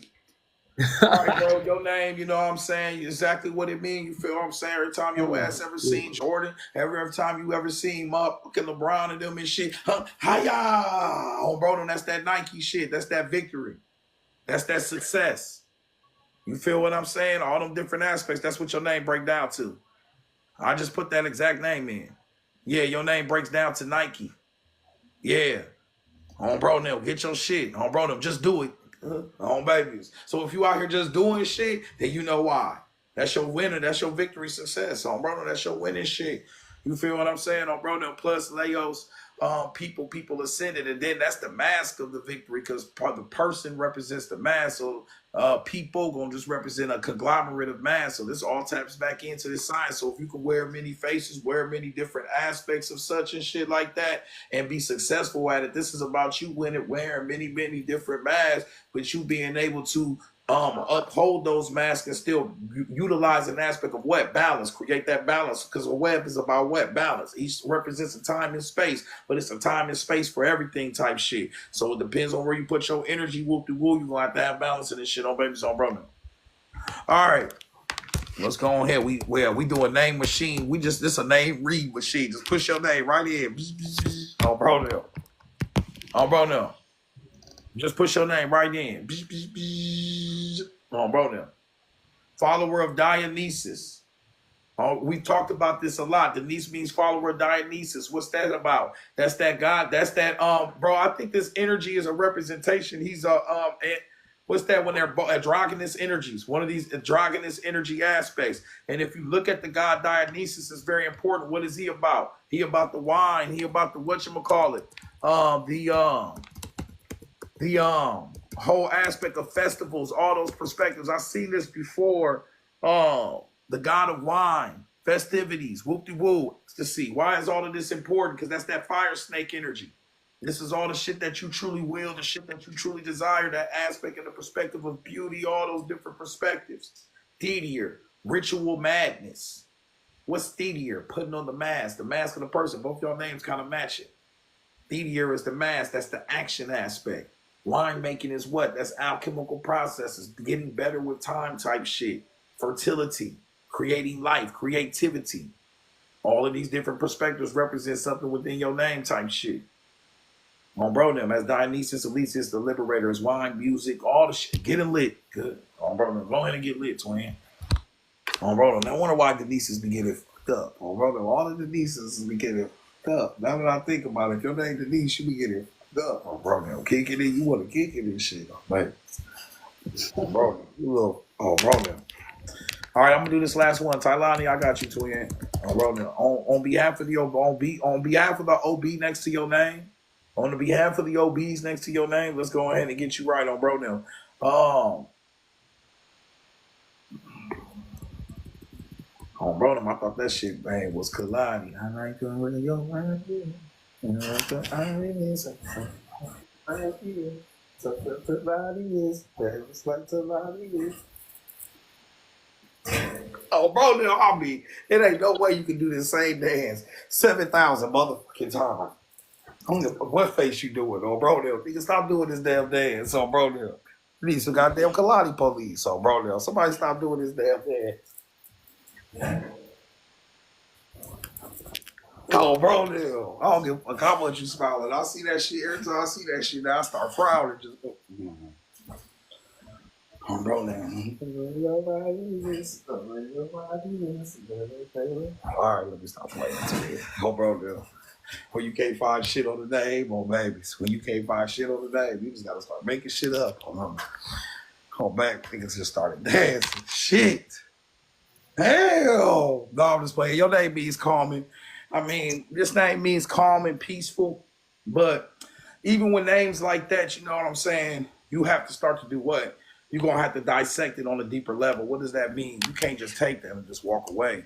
All right, bro, your name, you know what I'm saying? Exactly what it means. You feel what I'm saying? Every time your ass ever seen Jordan, every time you ever seen fucking LeBron and them and shit, hiya! Oh, bro, that's that Nike shit. That's that victory. That's that success. You feel what I'm saying? All them different aspects. That's what your name break down to. I just put that exact name in. Yeah, your name breaks down to Nike. Yeah. On bro, now get your shit. On bro, them just do it. On babies. So if you out here just doing shit, then you know why. That's your winner. That's your victory success. On bro, that's your winning shit. You feel what I'm saying? On bro, plus Leos, people ascended, and then that's the mask of the victory because the person represents the mask. So people gonna just represent a conglomerate of mass. So this all taps back into this science. So if you can wear many faces, wear many different aspects of such and shit like that, and be successful at it, this is about you wearing many different masks, but you being able to uphold those masks and still utilize an aspect of what? Balance. Create that balance, because a web is about what? Balance. Each represents a time and space, but it's a time and space for everything type shit. So it depends on where you put your energy. Whoop-de-woo, you're going to have balance in this shit on babies on brother. All right. Let's go on here. We do a name machine. This a name read machine. Just push your name right in. On bro now. On bro now. Just push your name right in. Oh, bro, now. Follower of Dionysus. Oh, we talked about this a lot. Denise means follower of Dionysus. What's that about? That's that God. That's that bro. I think this energy is a representation. He's what's that when they're androgynous energies? One of these androgynous energy aspects. And if you look at the God Dionysus, it's very important. What is he about? He about the wine. He about the whatchamacallit. The whole aspect of festivals, all those perspectives. I've seen this before. The god of wine, festivities, whoop-de-woo, ecstasy. Why is all of this important? Because that's that fire snake energy. This is all the shit that you truly will, the shit that you truly desire, that aspect and the perspective of beauty, all those different perspectives. Thedier, ritual madness. What's Thedier? Putting on the mask of the person. Both y'all names kind of match it. Thedier is the mask. That's the action aspect. Wine making is what? That's alchemical processes, getting better with time type shit. Fertility, creating life, creativity. All of these different perspectives represent something within your name type shit. On bro them, as Dionysus, Elysius, the liberator, is wine, music, all the shit. Getting lit. Good. On bro them, go ahead and get lit, twin. On bro them. I wonder why Denise's be getting fucked up. On bro them, all of the Denise's be getting fucked up. Now that I think about it, if your name Denise, you be getting up. Oh, bro, now kick it in. You want to kick it in shit, man. Oh, bro, you little. Oh, bro, now. All right, I'm gonna do this last one. Tailani, I got you, twin. Oh, bro, now. On behalf of the on behalf of the OB next to your name, on the behalf of the OBs next to your name, let's go ahead and get you right on, bro. Now, on bro, now, I thought that shit man was Kalani. I like the way your mind is. Oh, bro, now I mean, it ain't no way you can do the same dance 7,000 motherfucking times. I don't give a what face you doing, oh, bro, now. Nigga, stop doing this damn dance, oh, bro, now. You need some goddamn Kalani police, oh, bro, now. Somebody stop doing this damn dance. Oh, bro, now. I don't give a fuck how much you smiling. I see that shit every time I see that shit. Now I start frowning. Just, oh, bro, now. All right, let me stop playing. Oh, bro, now. When you can't find shit on the name, oh, babies. When you can't find shit on the name, you just gotta start making shit up. Come back, niggas just started dancing. Shit. Hell. No, I'm just playing. Your name means calming. I mean, this name means calm and peaceful. But even with names like that, you know what I'm saying? You have to start to do what? You're going to have to dissect it on a deeper level. What does that mean? You can't just take them and just walk away.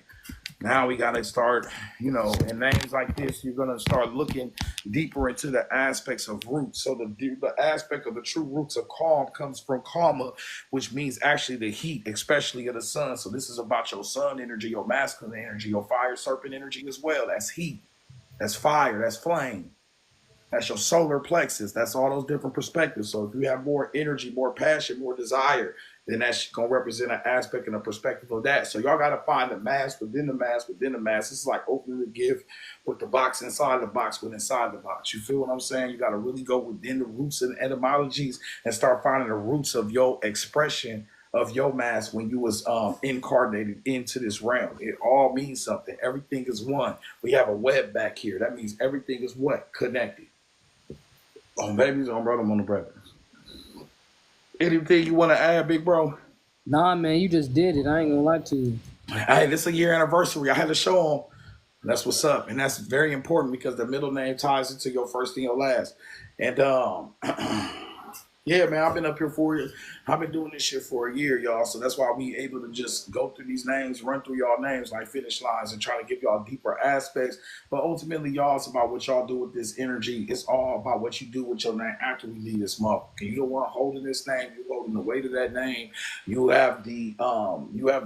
Now we got to start, you know, in names like this, you're going to start looking deeper into the aspects of roots. So the aspect of the true roots of calm comes from karma, which means actually the heat, especially of the sun. So this is about your sun energy, your masculine energy, your fire serpent energy as well. That's heat, that's fire, that's flame. That's your solar plexus. That's all those different perspectives. So if you have more energy, more passion, more desire, then that's going to represent an aspect and a perspective of that. So y'all got to find the mass within the mass within the mass. This is like opening the gift with the box inside the box with inside the box. You feel what I'm saying? You got to really go within the roots and etymologies and start finding the roots of your expression of your mass when you was incarnated into this realm. It all means something. Everything is one. We have a web back here. That means everything is what? Connected. On babies, on brother, on the brothers. Anything you want to add, big bro? Nah, man, you just did it. I ain't gonna lie to you. Hey, this is a year anniversary. I had to show them. That's what's up. And that's very important because the middle name ties into your first and your last. And yeah, man, I've been up here I've been doing this shit for a year, y'all. So that's why we able to just go through these names, run through y'all names like finish lines and try to give y'all deeper aspects. But ultimately, y'all, it's about what y'all do with this energy. It's all about what you do with your name after we leave this month. You don't want holding this name, you holding the weight of that name. You have the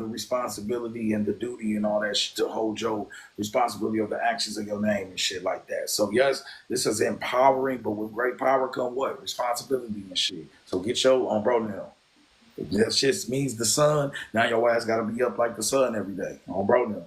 responsibility and the duty and all that shit to hold your responsibility of the actions of your name and shit like that. So yes, this is empowering, but with great power come what? Responsibility and shit. So get your bro now. If that shit means the sun, now your ass gotta be up like the sun every day. On bro now.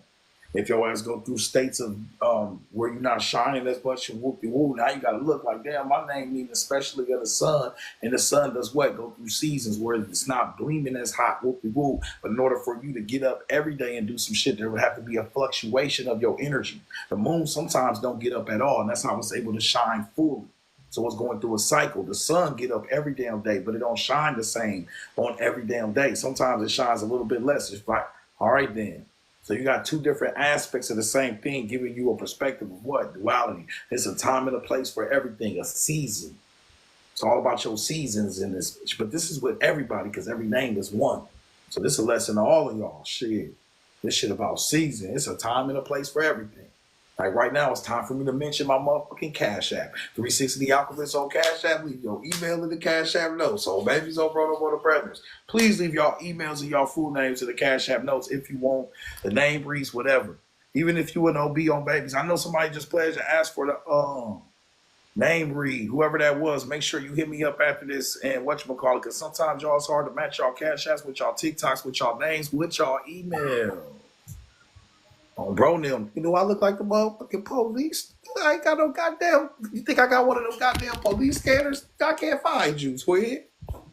If your ass go through states of where you're not shining as much and whoop-de-woo, now you gotta look like, damn, my name means especially of the sun. And the sun does what? Go through seasons where it's not gleaming as hot, whoop-de-woo. But in order for you to get up every day and do some shit, there would have to be a fluctuation of your energy. The moon sometimes don't get up at all, and that's how it's able to shine fully. So it's going through a cycle. The sun get up every damn day, but it don't shine the same on every damn day. Sometimes it shines a little bit less. It's like, all right then. So you got two different aspects of the same thing, giving you a perspective of what? Duality. It's a time and a place for everything, a season. It's all about your seasons in this. But this is with everybody because every name is one. So this is a lesson to all of y'all. Shit. This shit about season. It's a time and a place for everything. Like right now, it's time for me to mention my motherfucking Cash App. 360 the Alchemist on Cash App. Leave your email in the Cash App notes. So babies on brother brothers. Please leave y'all emails and y'all full names to the Cash App notes if you want. The name briefs, whatever. Even if you an OB on babies. I know somebody just pledged to ask for the name read. Whoever that was, make sure you hit me up after this and whatchamacallit. Because sometimes y'all it's hard to match y'all Cash Apps with y'all TikToks, with y'all names, with y'all email. Oh, bro, them. You know, I look like the motherfucking police. I ain't got no goddamn. You think I got one of those goddamn police scanners? I can't find you, twin.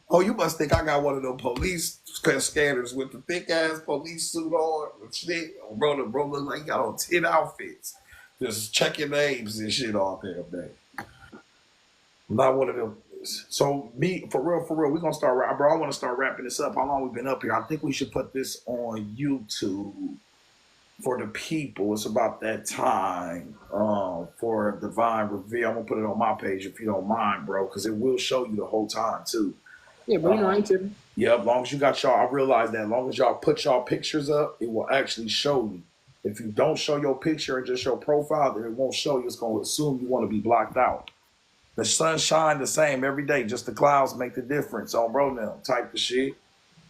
Oh, you must think I got one of those police scanners with the thick ass police suit on and shit. Oh, bro, look like he got on 10 outfits. Just checking names and shit all damn day. I'm not one of them. So me, for real, we're gonna start rapping. Bro, I want to start wrapping this up. How long we been up here? I think we should put this on YouTube. For the people, it's about that time for divine reveal. I'm gonna put it on my page if you don't mind, bro, because it will show you the whole time too. Yeah, but you know, I ain't tripping. Yeah, as long as you got y'all, I realize that as long as y'all put y'all pictures up, it will actually show you. If you don't show your picture and just your profile, then it won't show you. It's gonna assume you want to be blocked out. The sun shine the same every day, just the clouds make the difference on bro now type of shit.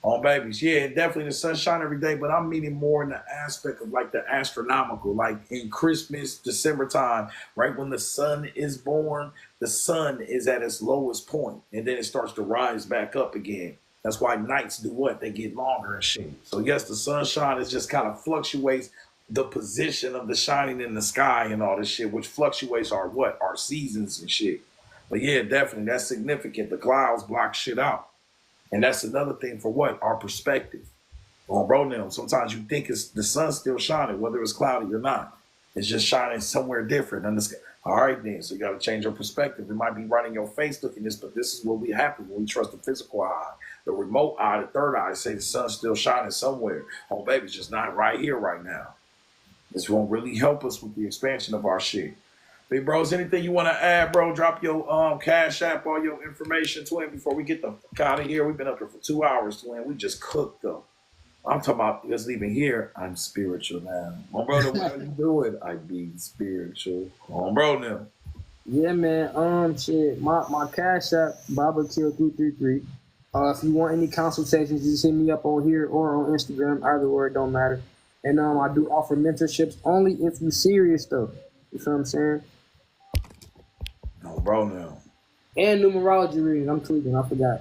Oh, babies. Yeah, definitely the sunshine every day, but I'm meaning more in the aspect of like the astronomical, like in Christmas, December time, right when the sun is born, the sun is at its lowest point, and then it starts to rise back up again. That's why nights do what? They get longer and shit. So yes, the sunshine is just kind of fluctuates the position of the shining in the sky and all this shit, which fluctuates our what? Our seasons and shit. But yeah, definitely that's significant. The clouds block shit out. And that's another thing for what? Our perspective. On bro now, sometimes you think it's the sun's still shining, whether it's cloudy or not. It's just shining somewhere different. All right, then. So you got to change your perspective. It might be right in your face looking this, but this is what we happen when we trust the physical eye. The remote eye, the third eye, say the sun's still shining somewhere. Oh, baby, it's just not right here right now. This won't really help us with the expansion of our shit. Big bros, anything you want to add, bro? Drop your cash app, all your information, twin, before we get the fuck out of here. We've been up here for 2 hours, twin. We just cooked, though. I'm talking about just leaving here. I'm spiritual now. My brother, what are you doing? I be spiritual. Bro, now. Yeah, man. Shit. My cash app, BabaAkil333. If you want any consultations, just hit me up on here or on Instagram. Either or, it don't matter. And I do offer mentorships only if you're serious, though. You feel what I'm saying? Bro, now. And numerology reading. I'm tweaking. I forgot.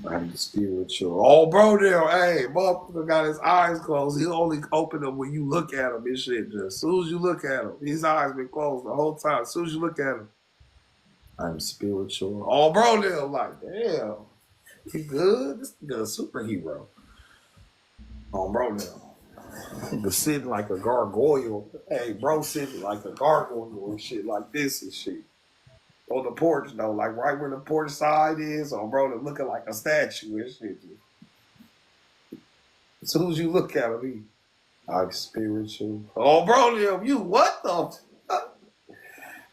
I'm spiritual. Bro, now. Hey, motherfucker got his eyes closed. He only open them when you look at him and shit. Just as soon as you look at him, his eyes been closed the whole time. As soon as you look at him, I'm spiritual. Bro, now. Like, damn. He good? This nigga a superhero. Bro, now. But sitting like a gargoyle. Hey, bro, sitting like a gargoyle and shit like this and shit. On the porch, though, like right where the porch side is, bro, they're looking like a statue and shit. As soon as you look at him, I'm spiritual. Bro, you what the fuck?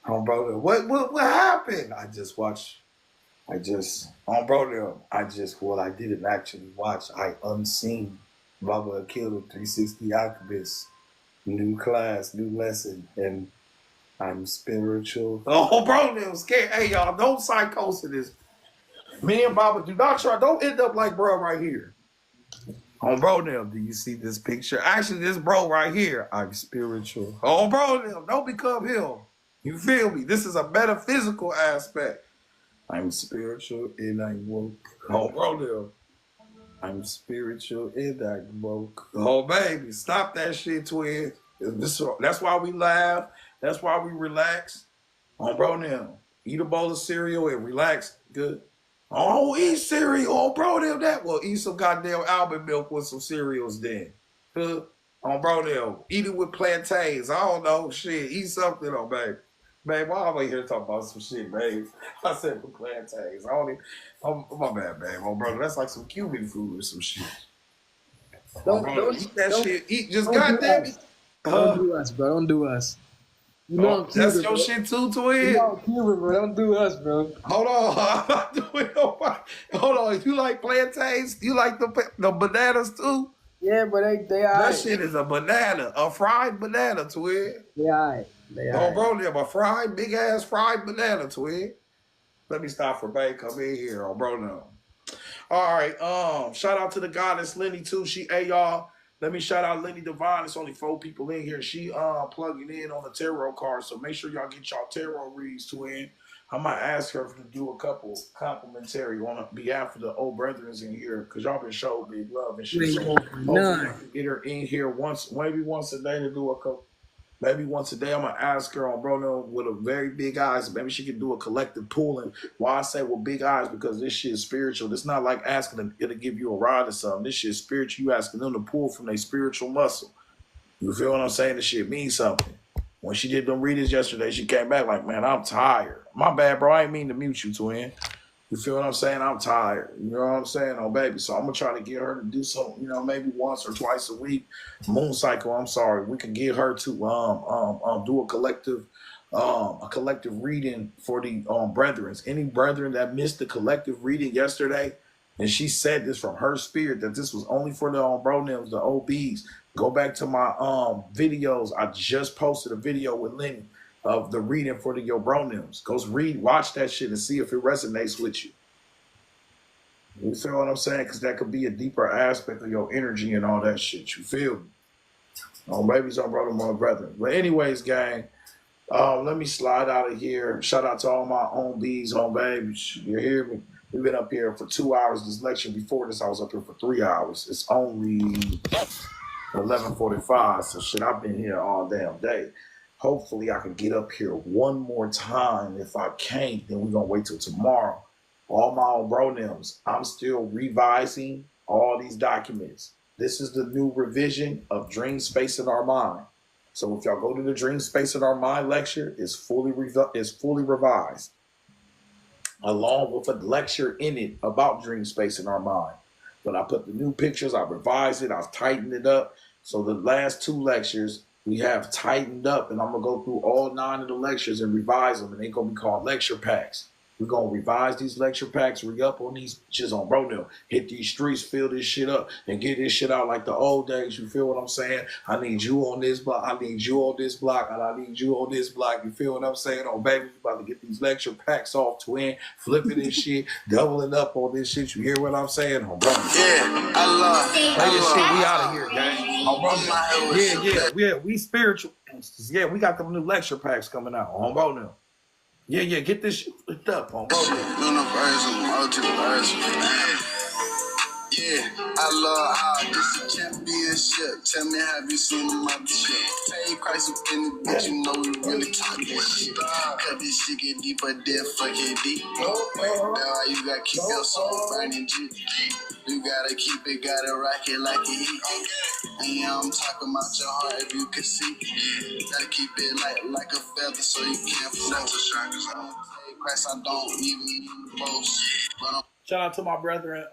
Bro, what happened? I didn't actually watch. I unseen BabaAkil, 360thealchemist. New class, new lesson, and I'm spiritual. Bro, I'm scared. Hey, y'all, don't psychosis this. Me and Baba do not try. Don't end up like bro right here. Bro, now, do you see this picture? Actually, this bro right here, I'm spiritual. Bro, now, don't become him. You feel me? This is a metaphysical aspect. I'm spiritual and I'm woke. Bro, now. I'm spiritual and I'm woke. Baby, stop that shit, twin. That's why we laugh. That's why we relax. Bro, now. Eat a bowl of cereal and relax. Good. Eat cereal. Bro, now that. Well, eat some goddamn almond milk with some cereals then. Good. Bro, now. Eat it with plantains. I don't know. Shit. Eat something, babe. Babe, why am I here talking about some shit, babe? I said with plantains. My bad, babe. Bro, that's like some Cuban food or some shit. Don't eat that shit. Eat. Just goddamn it. Don't do us, bro. Don't do us. You know I'm Cuban, that's your shit too, twin. You know I'm Cuban, bro. Don't do us, bro. Hold on. I'm not doing nobody. Hold on. You like plantains? You like the bananas too? Yeah, but they all that right. Shit is a banana. A fried banana, twin. They all right. Bro, them a fried, big ass fried banana, twin. Let me stop for Bay. Come in here, bro. No. All right. Shout out to the goddess Lenny too. Y'all. Let me shout out Lenny Divine. It's only 4 people in here. She plugging in on the tarot card. So make sure y'all get y'all tarot reads twin. I might ask her to do a couple complimentary on behalf of the old brethren in here because y'all been showing big love and shit. So hopefully I can get her in here maybe once a day to do a couple. Maybe once a day, I'm going to ask her on Bruno with a very big eyes. Maybe she can do a collective pooling. Why I say with big eyes? Because this shit is spiritual. It's not like asking them to give you a ride or something. This shit is spiritual. You asking them to pull from their spiritual muscle. You feel what I'm saying? This shit means something. When she did them readings yesterday, she came back like, man, I'm tired. My bad, bro. I ain't mean to mute you, twin. You feel what I'm saying? I'm tired. You know what I'm saying? Baby. So I'm going to try to get her to do something, maybe once or twice a week. Moon cycle, I'm sorry. We can get her to do a collective reading for the brethren. Any brethren that missed the collective reading yesterday, and she said this from her spirit, that this was only for the bronims, the OBs. Go back to my videos. I just posted a video with Lenny of the reading for the Yo Bronims. Go watch that shit and see if it resonates with you. You feel what I'm saying? Because that could be a deeper aspect of your energy and all that shit. You feel me? On babies, on brother, my brother. But anyways, gang, let me slide out of here. Shout out to all my own bees, on babies. You hear me? We've been up here for 2 hours. This lecture before this, I was up here for 3 hours. It's only 11:45, so shit, I've been here all damn day. Hopefully, I can get up here one more time. If I can't, then we're gonna wait till tomorrow. All my old bronims, I'm still revising all these documents. This is the new revision of Dream Space in Our Mind. So if y'all go to the Dream Space in Our Mind lecture, it's fully revised, along with a lecture in it about Dream Space in Our Mind. When I put the new pictures, I revised it, I've tightened it up. So the last 2 lectures we have tightened up, and I'm gonna go through all 9 of the lectures and revise them, and they're gonna be called lecture packs. We're gonna revise these lecture packs, re-up on these shits on bro now. Hit these streets, fill this shit up, and get this shit out like the old days. You feel what I'm saying? I need you on this block, I need you on this block, and I need you on this block. You feel what I'm saying? Oh baby, we about to get these lecture packs off, twin, flipping this shit, doubling up on this shit. You hear what I'm saying? Oh bro. Yeah, I love. Play this shit, we out of here, gang. Oh bro. Yeah, we spiritual. Yeah, we got them new lecture packs coming out. On bro now. Yeah, get this shit flipped up on bro. Universal, multiversal. Yeah, I love how this a championship. Tell me, have you seen the mothership? Tell Christ up in the bitch, you know we really talking shit. Cut this shit get deeper, dead fucking deep. That's why you gotta keep your soul burning, G. You gotta keep it, gotta rock it like it heat. And yeah, I'm talking about your heart if you can see. Gotta keep it like a feather so you can't float. Christ, I don't even need the boast. But I'm Shout out to my brethren,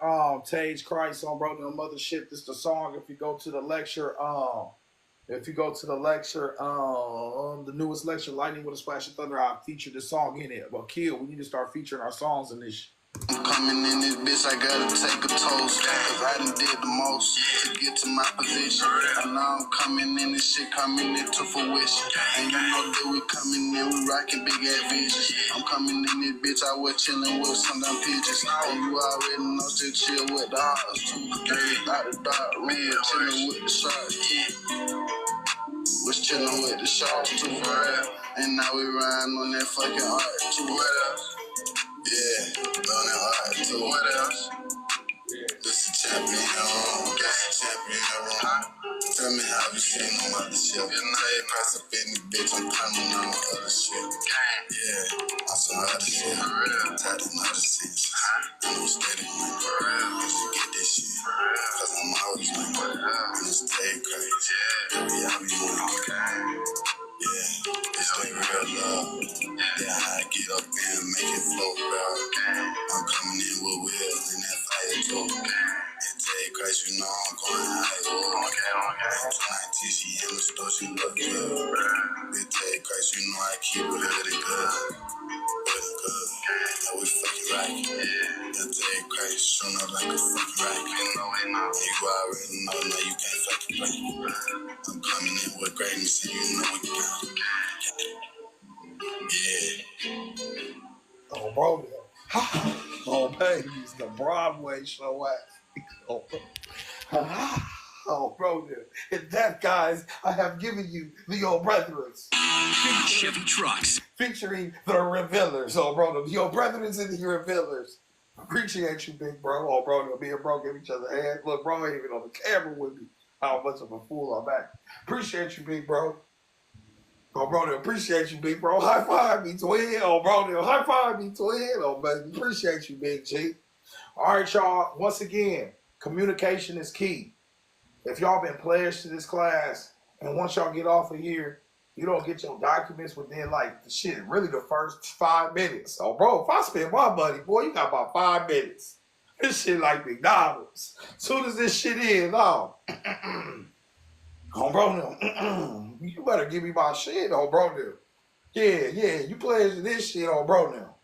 Tage Christ on Brother and Mothership. This is the song. If you go to the lecture, the newest lecture, Lightning with a Splash of Thunder, I featured the song in it. BabaAkil, we need to start featuring our songs in this. coming in this bitch, I gotta take a toast. Cause I done did the most to get to my position. And now I'm coming in this shit, coming into fruition. And you know that we coming in, we rocking big ass visions. I'm coming in this bitch, I was chilling with some dumb pigeons. And you already know, still chill with the hearts too. Out the dark red, chilling with the sharks too. Was chilling with the sharks too, for real. And now we riding on that fucking art too. What else? Yeah, on that art too. What else? This a champion, this a champion, Tell me how you seen the mothership. You know you press up in the bitch, I'm coming on other shit. Yeah, on some other shit. Tired of other shit. I'm steady, man. I should get this shit. Cause I'm always like, I'm stay crazy. Baby, I be on. Yeah, it's like real love. Yeah, I get up and make it flow, bro. I'm coming in with wheels and that fire too. And take Christ, you know I'm going high. Tonight, she in the store, she look good. With take Christ, you know I keep it really good. Really good. Yeah, we fucking right. And take Christ, showing up like a fucking right. You already know, now you can't fucking play. I'm coming in with greatness, and you know we got it. Yeah. Oh, bro. Oh, babies, the Broadway show at. Oh, bro. And that, guys, I have given you the old brethrens. Chevy trucks. Featuring the revealers. Oh, bro. The old brethrens and the revealers. Appreciate you, big bro. Oh, bro. Me and bro give each other hands. Look, bro ain't even on the camera with me. How much of a fool I'm at. Appreciate you, big bro. Oh, bro, appreciate you, big bro. High five me, twin. Oh, bro, high five me, twin. Oh, baby, appreciate you, big G. All right, y'all. Once again, communication is key. If y'all been pledged to this class, and once y'all get off of here, you don't get your documents within, like, the shit, really the first 5 minutes. Oh, bro, if I spend my money, boy, you got about 5 minutes. This shit like McDonald's. Soon as this shit is, oh, bro, you better give me my shit, oh, bro, now. Yeah, you pledged this shit, oh, bro, now.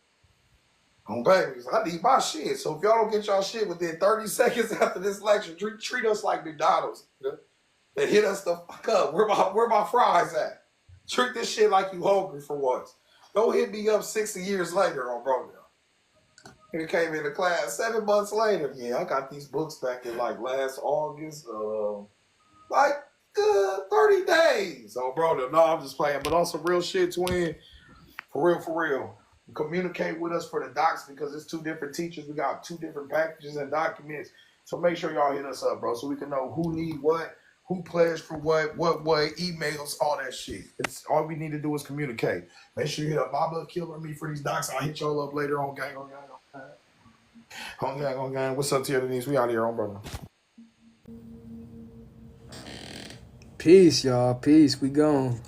Oh, babies, I need my shit. So if y'all don't get y'all shit within 30 seconds after this lecture, treat us like McDonald's. And hit us the fuck up. Where my fries at? Treat this shit like you hungry for once. Don't hit me up 60 years later, oh, bro, now. He came into class 7 months later. Yeah, I got these books back in like last August. Like 30 days. Oh, bro, no, I'm just playing. But on some real shit, twin. For real, for real. Communicate with us for the docs because it's 2 different teachers. We got 2 different packages and documents. So make sure y'all hit us up, bro, so we can know who need what, who pledged for what, emails, all that shit. It's all we need to do is communicate. Make sure you hit up BabaAkil or me for these docs. I'll hit y'all up later on gang, on gang, on gang. On gang, on gang. What's up to you, Denise? We out here on, brother. Peace, y'all. Peace. We gone.